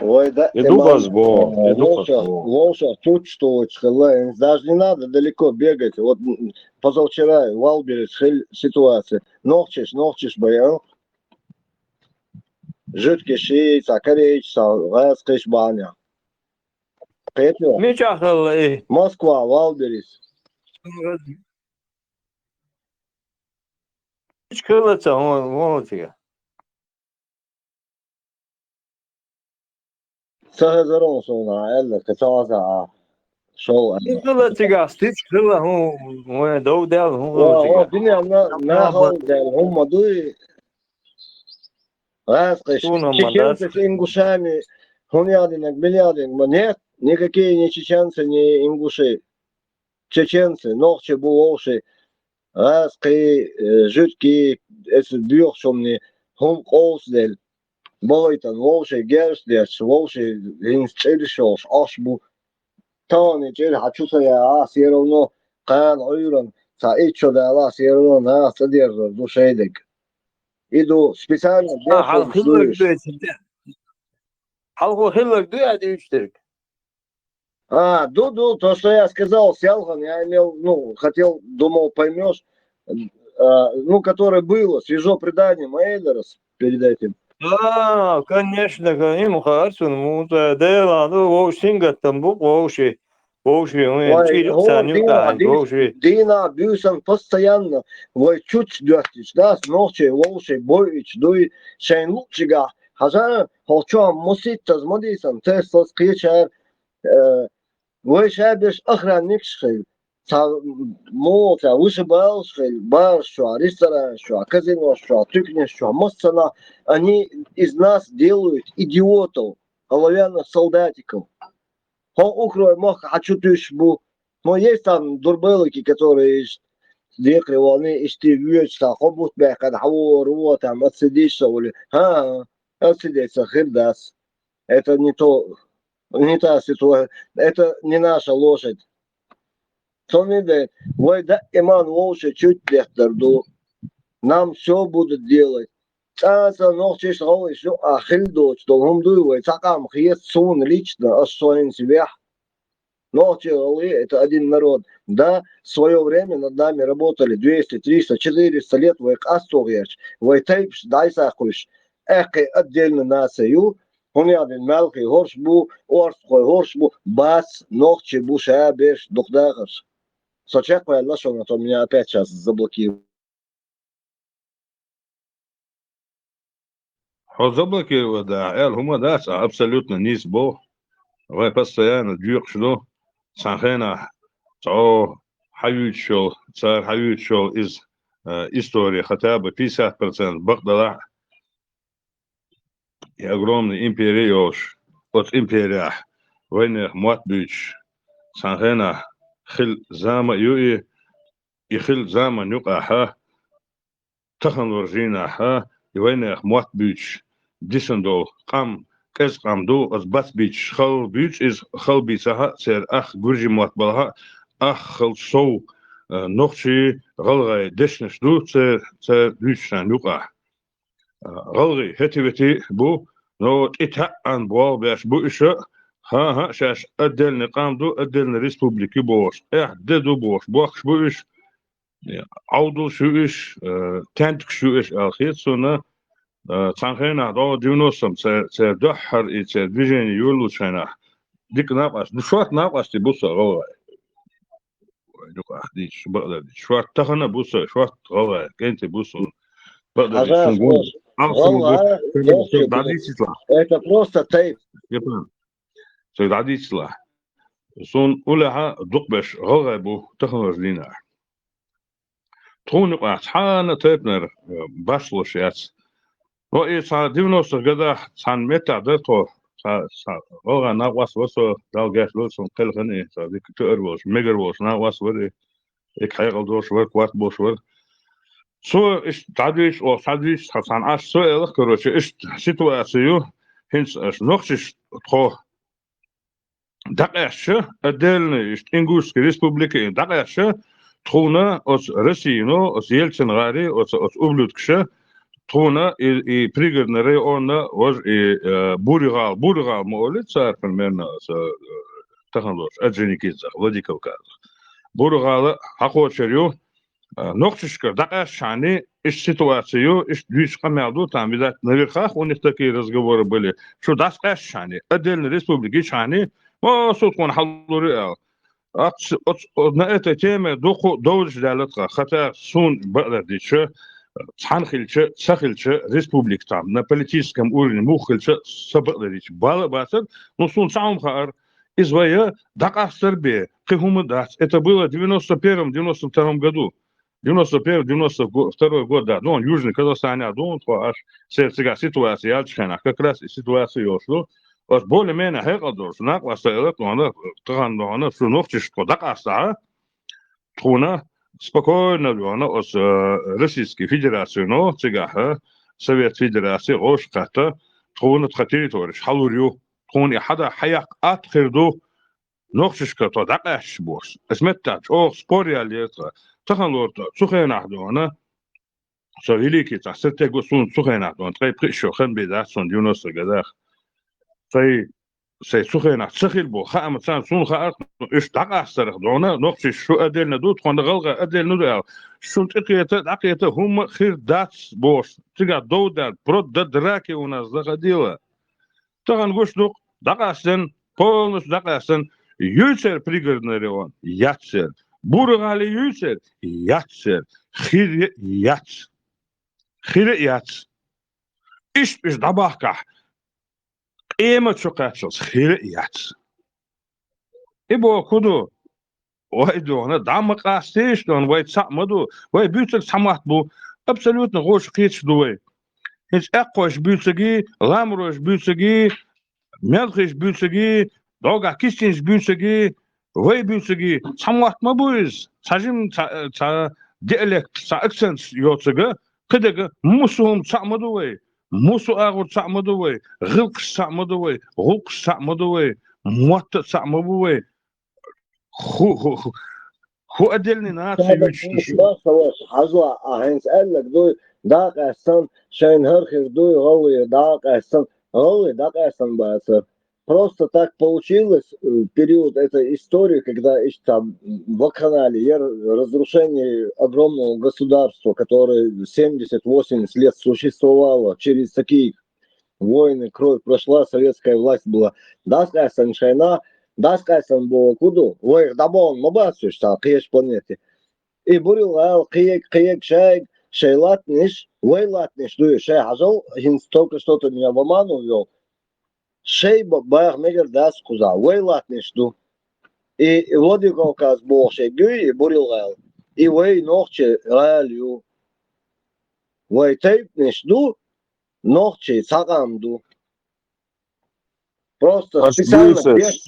Ой, да, Лоша, тут что, даже не надо далеко бегать. Вот позавчера в Албере ситуация. Нохчешь, боян. Жидкий шиец, акарейч, васкаш баня. Москва, в Алберис. Школата, он тебе. سهزرون صونا إلا كتازا شو شكله تجاستيش شكله هو دو ده هو الدنيا ما هو ده هم دوي راسقش чеченцы ингушами хунядинок бельядин нет никакие не чеченцы не ингуши чеченцы нохче булоши раски жидкие эти бьёхшомни хум колсдел Boytan, Волши, Герсдеш, Волши, Инстришош, Ашбу, Тани, Джер, Хачусая, все равно, Кан, Ойран, Саичо, да, все равно, на, содержат, душейдек. Иду специально, Халку хиллак дуя штырк. То, что я сказал, Сялхан, я имел, хотел, думал, поймешь, которое было, свежо предание Мейдерс перед этим. Конечно, им хорошо, дела, Волшинга там Волши, Дина, Бюсан постоянно, чуть дёртич, да, ночи, Волши, Бойч, дуй, Шейн Лучига, Хажан, Холчом, Мусита, Змодисан, Тесла, Скричер, шабеш охранник шхил. Молота, вышибал шхил, бар, что ресторан, что казино, что тыкни, что мостана. Они из нас делают идиотов, оловянных солдатиков. Укрой мох, хочу тышбу. Но есть там дурбелыки, которые ذكر واني اشتيوش تاخبط بقى حور هو там отсидишься или отсидеться хирдас. Это не то, не та ситуация, это не наша лошадь. Сониде, вой да иман лошадь чуть лехтерду. Нам все будут делать. Цаса ночи шоу еще ахильдоч, то он дует, цакам хиет сон лично, осоин себя. Ночи это один народ. Да, в свое время над нами работали 200, 300, 400 лет, вы астогеш, вы тейпш, дайсахуш, эхе отдельно нацию, он яден мелкий горшбу, орской горшбу, бас, ночи буша беш, духдахаш. Сочек моя лошона, то меня опять сейчас заблокирует. Заблокировать, да, هم داس абсолютно низбо. Вы постоянно дюршно. Санхена, то حيوتشو صار حيوتشو إز история хотя бы 50% بقدر огромный империош от империя وين موت بيش سانهنا خل زاما يوي يخل زاما نقاها تخن ورجينا ها وين موت بيش ديسندو قام كز قام دو از بس بيش خل بيش از خل بيسها سير اخ جورجي موت بلها اخ خل سو نوخشي غلغي دشنش دو سير بيش نقاه غلغي هتي بو نو اتها ان بوال باش بو إشا ها شاش أدل نقام دو أدل ريسبوبليكي بوش دو بوش بوخش بو إش عودل شو إش تانتك شو إش الخيط سونا تانخينا دو ديونوسم سير دحر إي سير فيجيني يولو شانا ديك ناقاش نشوات ناقاش تي بوسا غوا دوك أحديش بقدر دي شوات تخنا بوسا شوات غوا كنتي بوسا بقدر دي شنقول غوا это просто тейп. سيد عدي سلاح سون أولها دقبش غلبو تخنوز لينا تخون قاعد حانا تيبنر باشلوش ياتس رأي صار ديونوس قدا صان متى درتو غلغا ناقواس وسو دال جاش لوسون قلغني صار ديك تأروش ميجروش ناقواس وري إك حيقل دوش ور كوات بوش ور سو إش تعديش أو تعديش صان عاش سؤال كروش إش سيتواسيو هنس أش نوخش تخو دقيقة أدلنا إشت إنجوش كريسبوبليكا دقيقة تخونا أس روسينو أس يلتسن غاري أس أبلودكشة تخونا إي بريغرنا ريونا وج إي بوريغال مولد صار في المرنا تخنلوش أجني كيزا ودي كوكاز بوريغال حقوق شريو نقطشكر دقيقة شعني إيش سيتواسيو إيش دويش قمعدو تعميدات نريخاخ ونفتكي رزقور بلي شو داس قاش شعني أدلنا ريسبوبليكي شعني ما صوتكون حلو رئال نأت تيمة دولش دالتها خطا سون بقدر ديشة تحنخلشة سخلشة ريسبوبليك تام نا политическом уровне мухлشة سبقدر ديش بالا باسر но сун сам хар извая дакастер бе кихум дас это было в 91-92 году 91-92 год да ну он южный Казахстан он аж сердцега ситуация альчхана как раз ситуация yoshlu أص بول مين هيك أدرس ناق وسائلات وانا طبعا وانا في نقطة قدق أسعى تكونا спокойно وانا أص روسيسكي فيدراسيونو تجاه سوفيت فيدراسي غوش قطة تكونا تخطيري تورش حلوريو تكون حدا حياق أتخر دو نقطة قدق أش بوش اسمتاج أو سبوريا ليترا تخلور تسخين أحدو أنا سويليكي تحسرتي قصون تسخين أحدو أنت غيب قيشو خن بيداسون ديونوس قداخ سي سخينا سخيل بو خام سان سون خاط اش دقا سرخ دونا نقش شو ادلنا دوت خون غلغه ادلنا دو شو دقيته هم خير داتس بوش تيغا دودا برود دراكي وناس دغديوا تغن гош دوق دقاسن полностью دقاسن يوتر пригородный ياتسر бургали يوتر ياتسر خير يات ايش دباخكا إيمة شقاتشوس خير ياتس إبو كودو وايدو أنا دعم قاستيش دون وايد سامدو واي بيوتك سامات بو أبسولوتنا غوش قيتش دوي هيش أقوش بيوتسجي لامروش بيوتسجي ملخش بيوتسجي دوغا كيستينش بيوتسجي واي بيوتسجي سامات ما بويز ساجم تا ديالكت تا أكسنس يوتسجا كدغا موسوهم سامدو واي موسو أغور سامدوي غلق سامدوي غوق سامدوي موت سامدوي خو أدلني ناسي مش بس حزوا هنس قال لك دوي داق أحسن شين هرخر دوي غوي داق أحسن غوي داق أحسن بس просто так получилось в период этой истории, когда там вакханалия, разрушение огромного государства, которое 70-80 лет существовало, через такие войны, кровь прошла, советская власть была. Даскайсан шайна, даскайсан было куду, ой, дабон, мабасуш, там, киеш планеты. И бурил, киек, шайк, шейлатниш, вейлатниш, дуй, шей хажал, только что-то меня в оману ввел. شيء بباغ مجر داس قزا ويلات نشدو И Владикавказ больше гюй и бурилал. И вы ночи ралью. Вы тейп не жду, ночи цагамду. Просто Аж специально büyüsüz. без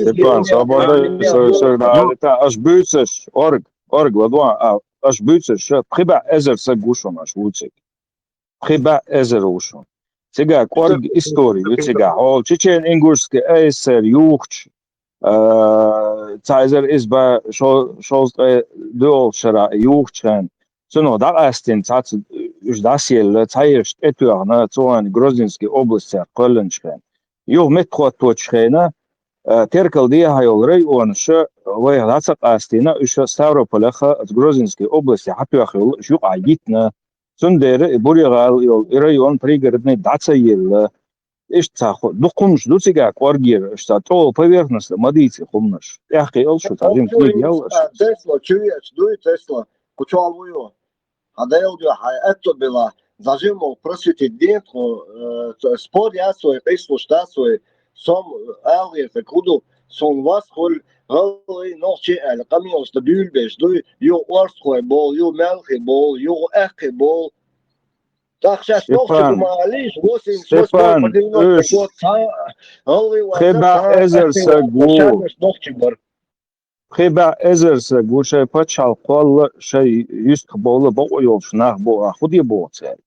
Степан, свобода, аж büyüsüz. Org, ладно, аж büyüsüz. Что, приба эзер се гушон, аж вуцик. Приба эзер ушон. Сега, корг историю, сега, ол, чечен ингушский эсер, юхч, цайзер изба, шолстры, дуол шара, юхчен. Суно, да астин, цац, уж дасьел, цайершт, этуарна, цоан, Грозненской области, Колленчен. Юг метхот точхена, теркал дия хайолрей, он ше, вайгдацак астина, уж Ставрополеха, от Грозненской области, хапюахил, юг агитна, Сундер, Буригал, район пригородный Дацаил, Ишцахо, Духумш, Дуцигак, Оргир, что то поверхностно, Мадицы, Хумнаш. Яхи Элшу, Тазим Книгел. Тесла, чуешь, дуй Тесла, кучалвую. А да я удивил, это было, зажимал просветить дентку, спор я свой, песлу шта свой, сом элгер, куду, сон вас холь, Ой, ночи, камил, что бюльбеш, дуй, ю орсхой бол, ю мелхи бол, ю эхи бол. Так сейчас ночи думали, 88 по 90 год, Хеба эзерсе гу. Хеба эзерсе гу, шей пачал кол, шей юст болы бо йолшнах бо, худи бо цей.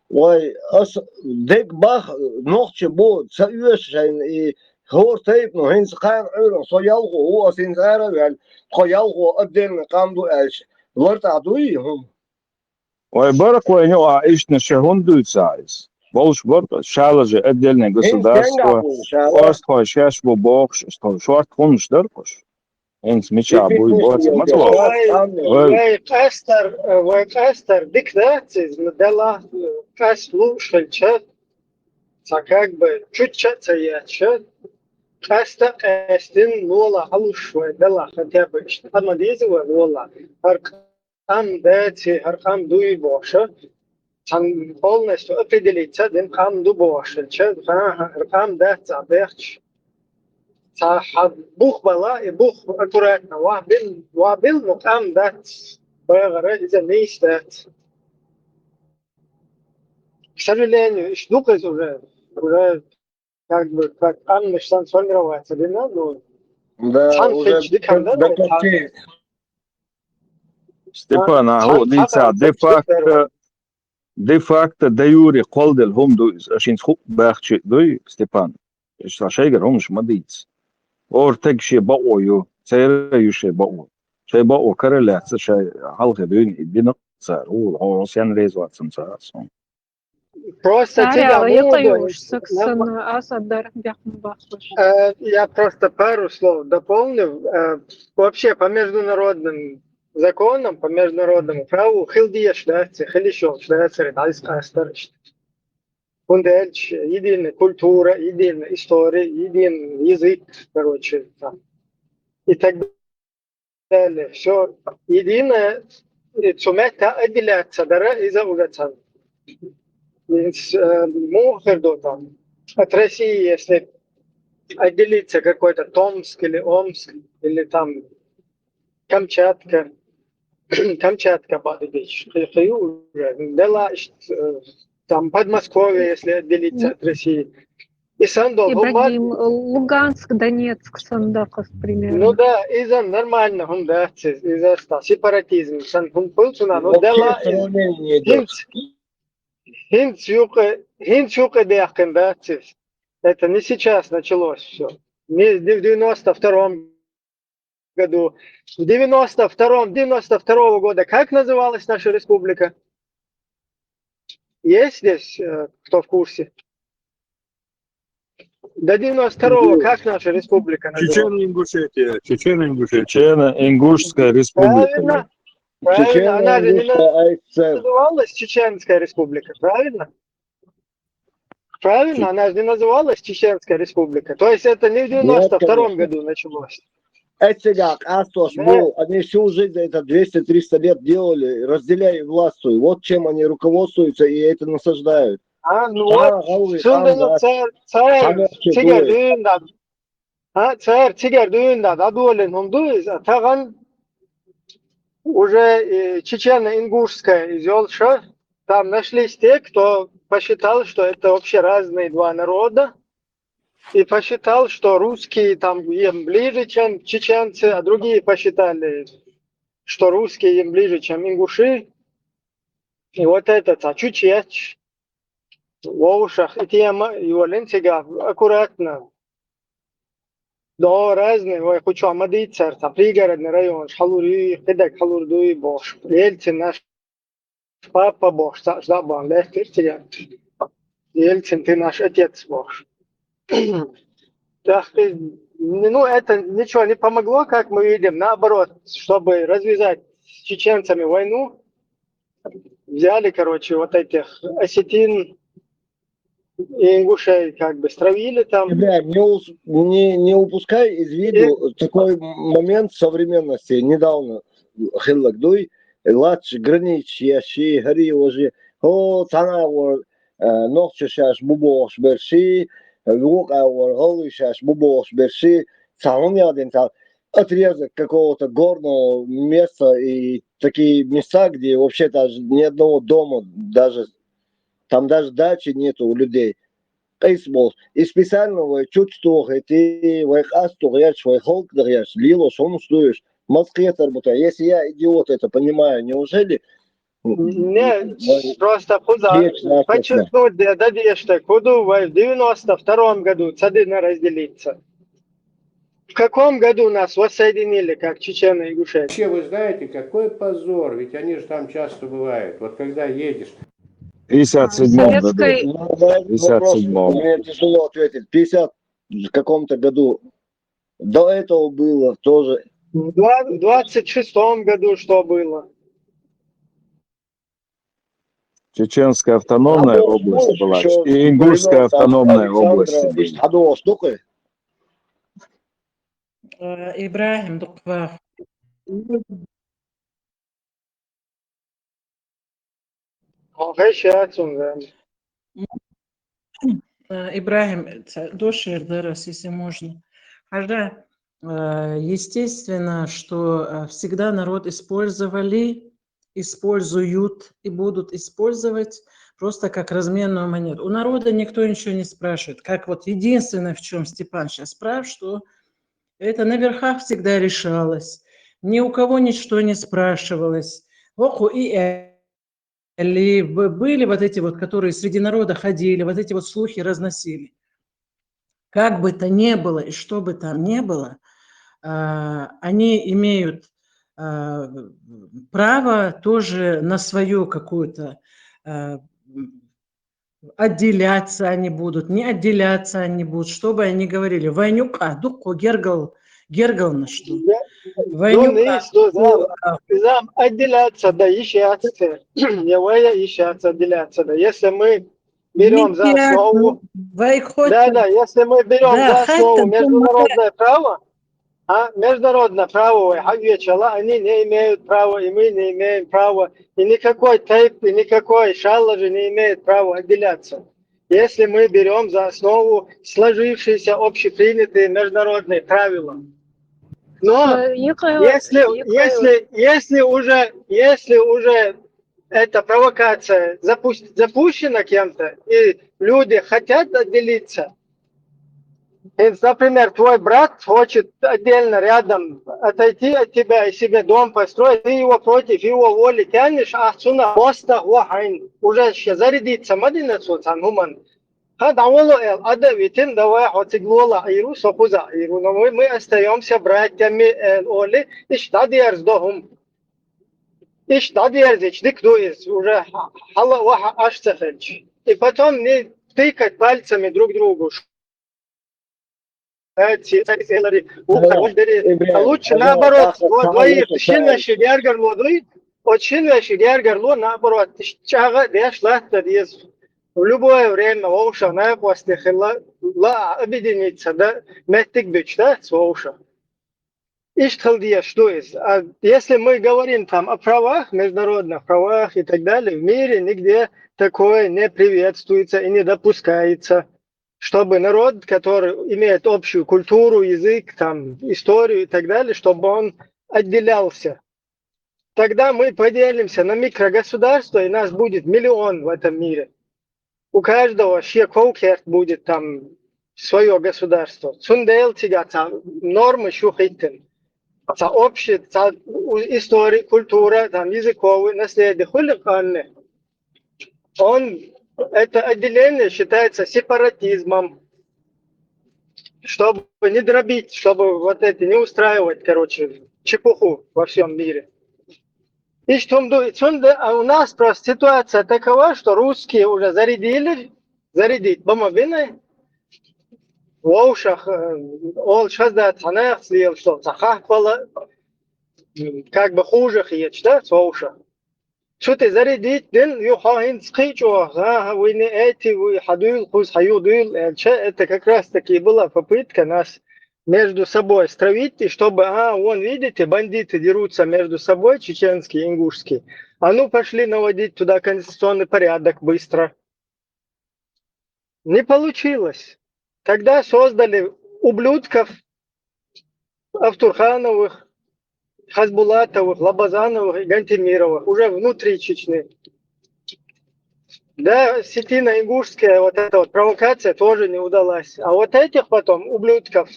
Ой, ас дек бах ночи бо, цаюш и هو تيب نو هين سخان عيرو سو يلغو هو سين سارة يعني خو يلغو أدين قامدو إيش ورد عدوي هم وبرك وينو عايش نشهون دوت سايز بولش برك شالجة أدلنا государство أستخدم شاش ببوخش أستخدم شوارت خونش دركش إنس ميشا بوي بوت ما وي قاستر ديك داتز مدلا قاس لوش خلشت как бы чуть-чуть цаячет Каста кастин вола халушвай дала хотя бы что-то дизова вола аркам дати аркам дуй боша там полностью определиться ден кам ду боша че аркам дат заберч та бух бала и бух аккуратно вабил но кам дат байгара из-за нейстат к сожалению штука уже как бы как Анна стан сформироваться, не надо. Да, уже Степан, дивіться, де-факто, де-юрі, колдел, гом дуйз, ашін схуп бахчі дуй, Степан, шайгер, гом шмадиць. Ортег ще баою, цейре ще баою. Ще баою кореляція, ще халки дуйн, і бінок цар, осян резвацем царасом. Просто я просто пару слов дополню. Вообще по международным законам, по международному праву, хилдия Швеция, хилишо Швеция, дальская старость. Фундельч, единая культура, единая история, единый язык, короче, там. И так далее. Все единое, сумета отделяться, дара из-за угацан. Мухерду там от России, если отделиться какой-то Томск или Омск, или там Камчатка, Бадыбич, там Подмосковье, если отделиться от России. И Сандов, Ибрагим, Луганск, Донецк, Сандаков, примерно. Ну да, из-за нормально, да, из-за сепаратизма. Ну да, Хинчука Дяхкин, да, это не сейчас началось все. Не в 92-м году. В 92-го года как называлась наша республика? Есть здесь кто в курсе? До 92-го как наша республика называлась? Чечено-Ингушская республика. Правильно, она же не называлась Чеченская республика, правильно? Правильно, она же не называлась Чеченская республика. То есть это не в 92-м году началось. Это как Астос был, они всю жизнь, это 200-300 лет делали, разделяя власть. Вот чем они руководствуются и это насаждают. Ну вот, царь, Царь цигар дуинда, да дуэлен он дуиз, а таган уже чечено-ингушская из Ёлша, там нашлись те, кто посчитал, что это вообще разные два народа, и посчитал, что русские там им ближе, чем чеченцы, а другие посчитали, что русские им ближе, чем ингуши. И вот этот, а чучеч, в ушах, и тема, и оленцега, аккуратно. Да, разные, ой, хочу амадийцер, там пригородный район, шалури, кедек халурдуй бош, Ельцин наш папа бош, ждабан, легкий тебя. Ельцин, ты наш отец бош. Так, ну, это ничего не помогло, как мы видим. Наоборот, чтобы развязать с чеченцами войну, взяли, короче, вот этих осетин и ингушей, как бы стравили там. Бля, не упускай из виду такой момент современности. Недавно Хиллагдуй, Лач, Гранич, Яши, Хари, уже, Танавор, Нохчашаш, Бубош, Берши, Лукавор, Голышаш, Бубош, Берши, один там отрезок какого-то горного места и такие места, где вообще даже ни одного дома, даже там даже дачи нету у людей. И специально вы чуть что ты вы астуешь, вы холк даешь, лило, что стоишь. В Москве работа. Если я идиот это понимаю, неужели? Не, просто подчеркнуть, да, что куда в 92-м году цадына разделиться. В каком году нас воссоединили, как чечено и ингуши? Вообще, вы знаете, какой позор, ведь они же там часто бывают. Вот когда едешь. В 57 году. В 57-м. Мне тяжело ответить. В 50 каком-то году. До этого было тоже. В 26-м году что было? Чеченская автономная область была, и Ингушская автономная область была. Ибрахим, дуква. Ибрахим, дошер дарас, если можно. Естественно, что всегда народ использовали, используют и будут использовать просто как разменную монету. У народа никто ничего не спрашивает. Как вот единственное, в чем Степан сейчас прав, что это на верхах всегда решалось. Ни у кого ничто не спрашивалось. Или были вот эти вот, которые среди народа ходили, вот эти вот слухи разносили. Как бы то ни было и что бы там ни было, они имеют право тоже на свою какую-то отделяться они будут, не отделяться они будут, что бы они говорили. Войнюка, дукко, гергал на что? Войнюка. Зам отделяться, да, ищаться. Не ищаться, отделяться, да. Если мы берем за основу... Да, если мы берем за основу международное право, международное право, они не имеют права, и мы не имеем права, и никакой тейп, и никакой шалажи не имеет права отделяться. Если мы берем за основу сложившиеся общепринятые международные правила. Но если уже эта провокация запущена кем-то, и люди хотят отделиться, и, например, твой брат хочет отдельно рядом отойти от тебя и себе дом построить, ты его против его воли тянешь, уже зарядиться, но мы остаемся братьями Оли, и штадиер сдохом. И штадиер уже и потом не тыкать пальцами друг другу. А лучше наоборот, наоборот, в любое время объединиться, да, что есть. А если мы говорим там о правах, международных правах и так далее, в мире нигде такое не приветствуется и не допускается. чтобы народ, который имеет общую культуру, язык, там, историю и так далее, чтобы он отделялся. Тогда мы поделимся на микрогосударства, и нас будет миллион в этом мире. У каждого шекоукерт будет там свое государство. Цундел тигата, нормы шухиттен. Общая история, культура, там, языковые наследие. Хуликанны. Это отделение считается сепаратизмом, чтобы не дробить, чтобы вот это не устраивать, короче, чепуху во всем мире. И что, а у нас просто ситуация такова, что русские уже зарядить бомбины, в ушах, сейчас да, цанах слил, что захахвало, как бы хуже хиеч, да, в ушах. Что ты зарядить, ден юхахин скичо, вы не эти, вы хадуил, хуз хаюдуил, это как раз таки была попытка нас между собой стравить, и чтобы, вон, видите, бандиты дерутся между собой, чеченские, ингушские, а ну пошли наводить туда конституционный порядок быстро. Не получилось. Тогда создали ублюдков Автурхановых, Хасбулатовых, Лабазановых и Гантемировых, уже внутри Чечни. Да, Сетино-Ингушская вот эта вот провокация тоже не удалась. А вот этих потом ублюдков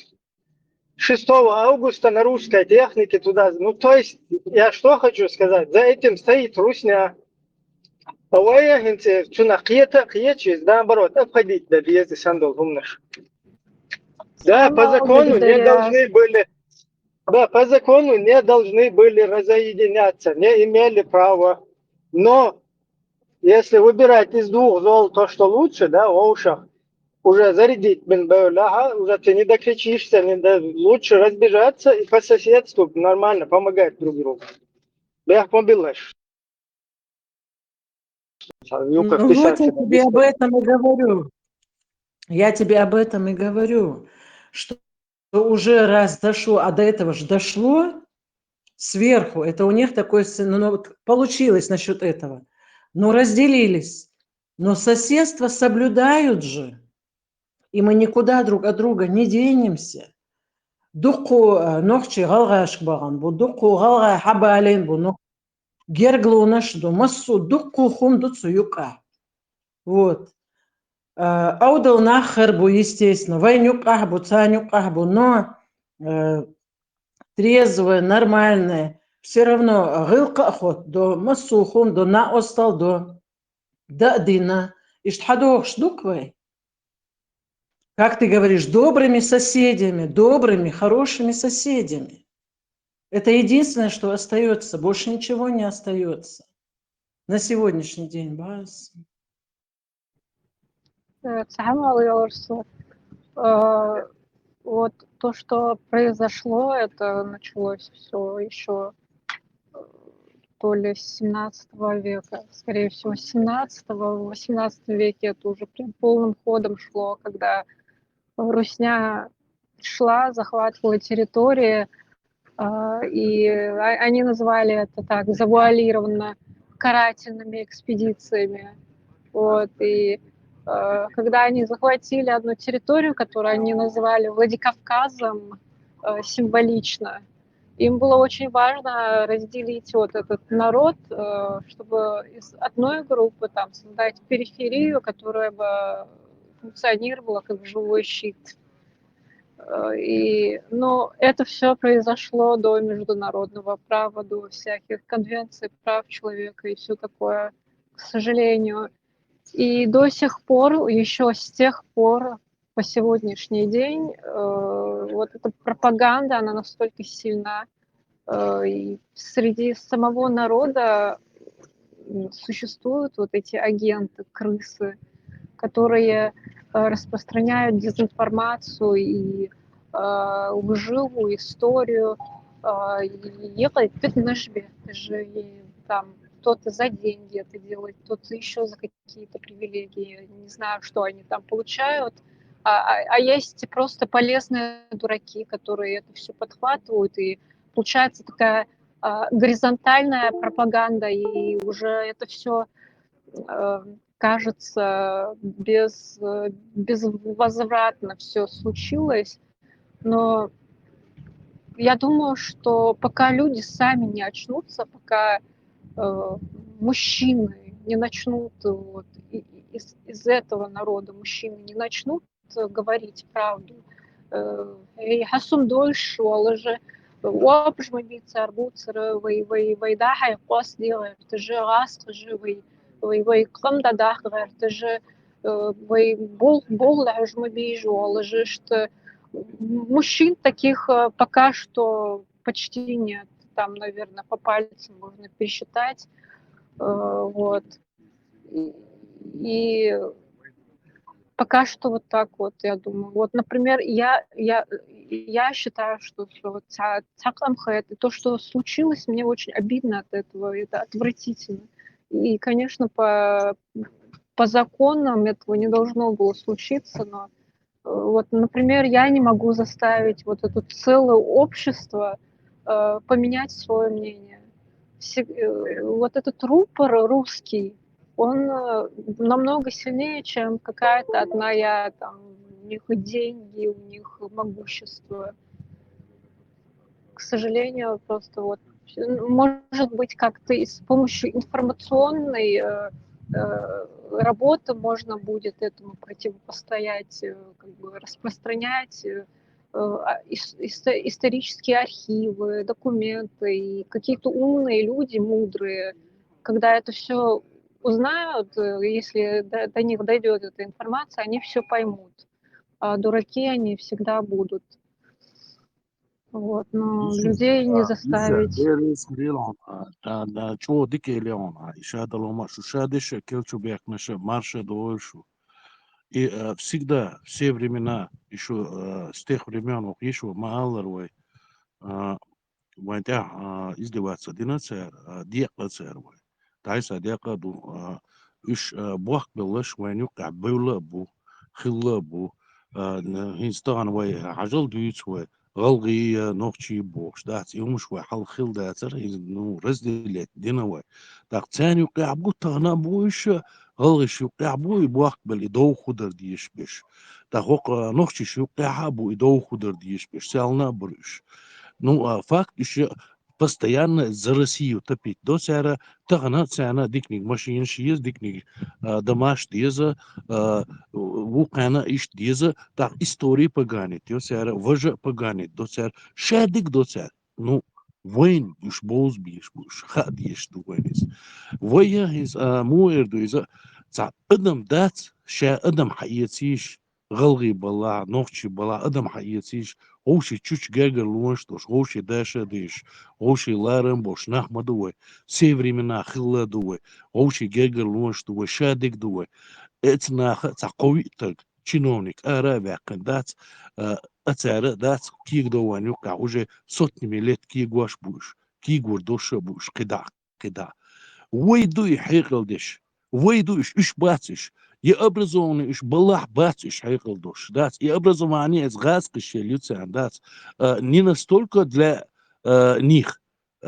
6 августа на русской технике туда... Ну, то есть, я что хочу сказать, за этим стоит русня. Наоборот, обходить до въезда Сандол умнаш. Да, по закону не должны были... Да, по закону не должны были разъединяться, не имели права. Но если выбирать из двух зол то, что лучше, да, в ушах, уже зарядить уже ты не докричишься, лучше разбежаться и по соседству нормально помогать друг другу. Я побилась. Ну вот я тебе об этом и говорю. Я тебе об этом и говорю, что уже раз дошло, а до этого же дошло сверху, это у них такое, вот получилось насчет этого. Но разделились. Но соседство соблюдают же. И мы никуда друг от друга не денемся. Духу нохчи галгаш баган, бу духу галга хабалин, бу герглу нашду, массу духу хумдуцу юка. Вот. Аудал нахарбу, естественно, войнюкахбу, цанюкахбу, но трезвое, нормальное, все равно гылкахот, до массухум, до на остал, до дадина. Иштхадох шдуквай. Как ты говоришь, добрыми соседями, добрыми, хорошими соседями. Это единственное, что остается, больше ничего не остается. На сегодняшний день, Бас. Вот то, что произошло, это началось все еще то ли с 17 века, скорее всего, с 17-го, в 18 веке это уже прям полным ходом шло, когда русня шла, захватывала территории, и они называли это так завуалированно карательными экспедициями. Вот, и когда они захватили одну территорию, которую они называли Владикавказом, символично, им было очень важно разделить вот этот народ, чтобы из одной группы там создать периферию, которая бы функционировала как живой щит. Но это все произошло до международного права, до всяких конвенций прав человека и все такое, к сожалению. И до сих пор, еще с тех пор, по сегодняшний день, вот эта пропаганда, она настолько сильна, и среди самого народа существуют вот эти агенты, крысы, которые распространяют дезинформацию и лживую историю. Ехать пятнашбе, это же там кто-то за деньги это делает, кто-то еще за какие-то привилегии. Не знаю, что они там получают. А есть просто полезные дураки, которые это все подхватывают, и получается такая горизонтальная пропаганда, и уже это все кажется, безвозвратно все случилось, но я думаю, что пока люди сами не очнутся, пока мужчины не начнут, вот, из этого народа мужчины не начнут говорить правду, يحسون دول ولا же وابش ما بيتصير بوتصير وي دا حي قاس دي غير تجي غاس تجي وي قم دا داخ غير تجي وي бол عج ما بيجوا ولا же что мужчин таких пока что почти нет, там, наверное, по пальцам можно пересчитать, вот, и пока что вот так вот, я думаю. Вот, например, я считаю, что вот это то, что случилось, мне очень обидно от этого, это отвратительно. И, конечно, по законам этого не должно было случиться, но вот, например, я не могу заставить вот это целое общество поменять свое мнение. Вот этот рупор русский, он намного сильнее, чем какая-то одна там, у них деньги, у них могущество. К сожалению, просто вот, может быть, как-то с помощью информационной работы можно будет этому противопостоять, как бы распространять исторические архивы, документы, и какие-то умные люди, мудрые, когда это все узнают, если до них дойдет эта информация, они все поймут. А дураки они всегда будут. Вот, но людей не заставить. И всегда, все времена, еще с тех времен, еще Мааларвай, вантя издеваться, динацер, диаклацервай. Тайса диакаду, уж бог белыш, ваню кабула бу, хилла бу, хинстан вай, ажал дюйцвай, غلغي نوخشي بوش دات يوم شوي حل خل داتر إنه رزدلت دينوي داق تاني وقع بو تغنا بوش غلغي شو قع بو يبوق بل يدو خدر ديش بش داق وقع نوخشي شو قع بو يدو خدر ديش بش سالنا بروش Ну, факт еще постоянно за Россию топить. До сера тагана цена дикник машин шиез дикник домаш деза вукана иш деза так истории поганит. До сера вожа поганит. До сера шедик до сера. Ну, войн уж боз биш буш хад еш ду войнис. Воя из муэрду из ца адам дат ша адам хаятиш غلغي بلا نوخشي بلا ادم حياتيش هوشي تشوش جاجر لونشتوش هوشي داشا ديش هوشي لارن بوش نحمة دوي سيفري منا خلا دوي هوشي جاجر لونش دوي شادك دوي اتنا قوي تك чиновник арабия кандат اتارا دات كيك دوان يوقع وجه صوت ميلات كي غواش بوش كي غوردوش بوش قدا ويدو يحيقل ديش ويدو ايش باتش يا образованный ايش بلح باتش حيقل دوش دات и образование из газкище люцан дат не настолько для них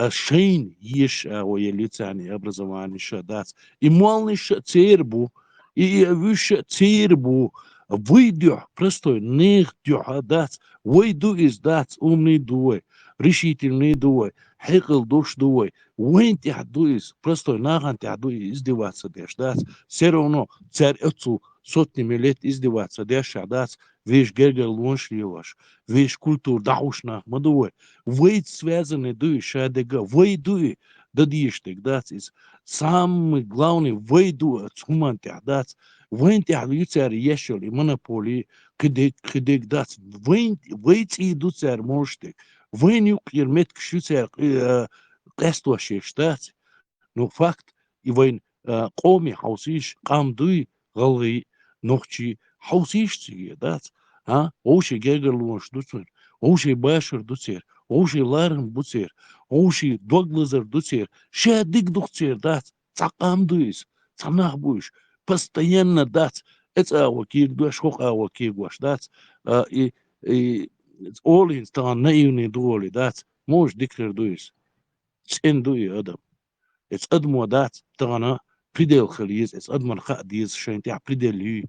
шейн еш ой люцан и образование шадат и малный цербу и выше цербу выйдё простой них дат выйду из дат умный дуой решительный дуой حيقل دوش دوي وين تحدويس простой нахан тяхдуй издеваться деш дат все равно царь отцу сотнями лет издеваться деш дат вещь гергер лоншливаш вещь культур даушна мадуй вейт связаны дуй шадега вейдуй дадиштик дат из самый главный вейду цуман тяхдат وين تحدوي царь ешел и монополии кидек дат вейт иду царь можете وين يقير متك شو صار قصته شيشتات نو فاكت وين قومي حوسيش قام دوي غلغي نوخشي حوسيش تيجي ها اوشي جاجر لونش دوتر اوشي باشر دوتر اوشي لارن بوتر اوشي دوغلزر دوتر شاديك دوتر تقام دويس تناح بوش постоянно это окей душ хох окей гош и all in staan naivni dooli dat mož dikler duis in dui adam it's admo dat tana بريديل خليز اس ادمن خا ديز شين تاع بريديل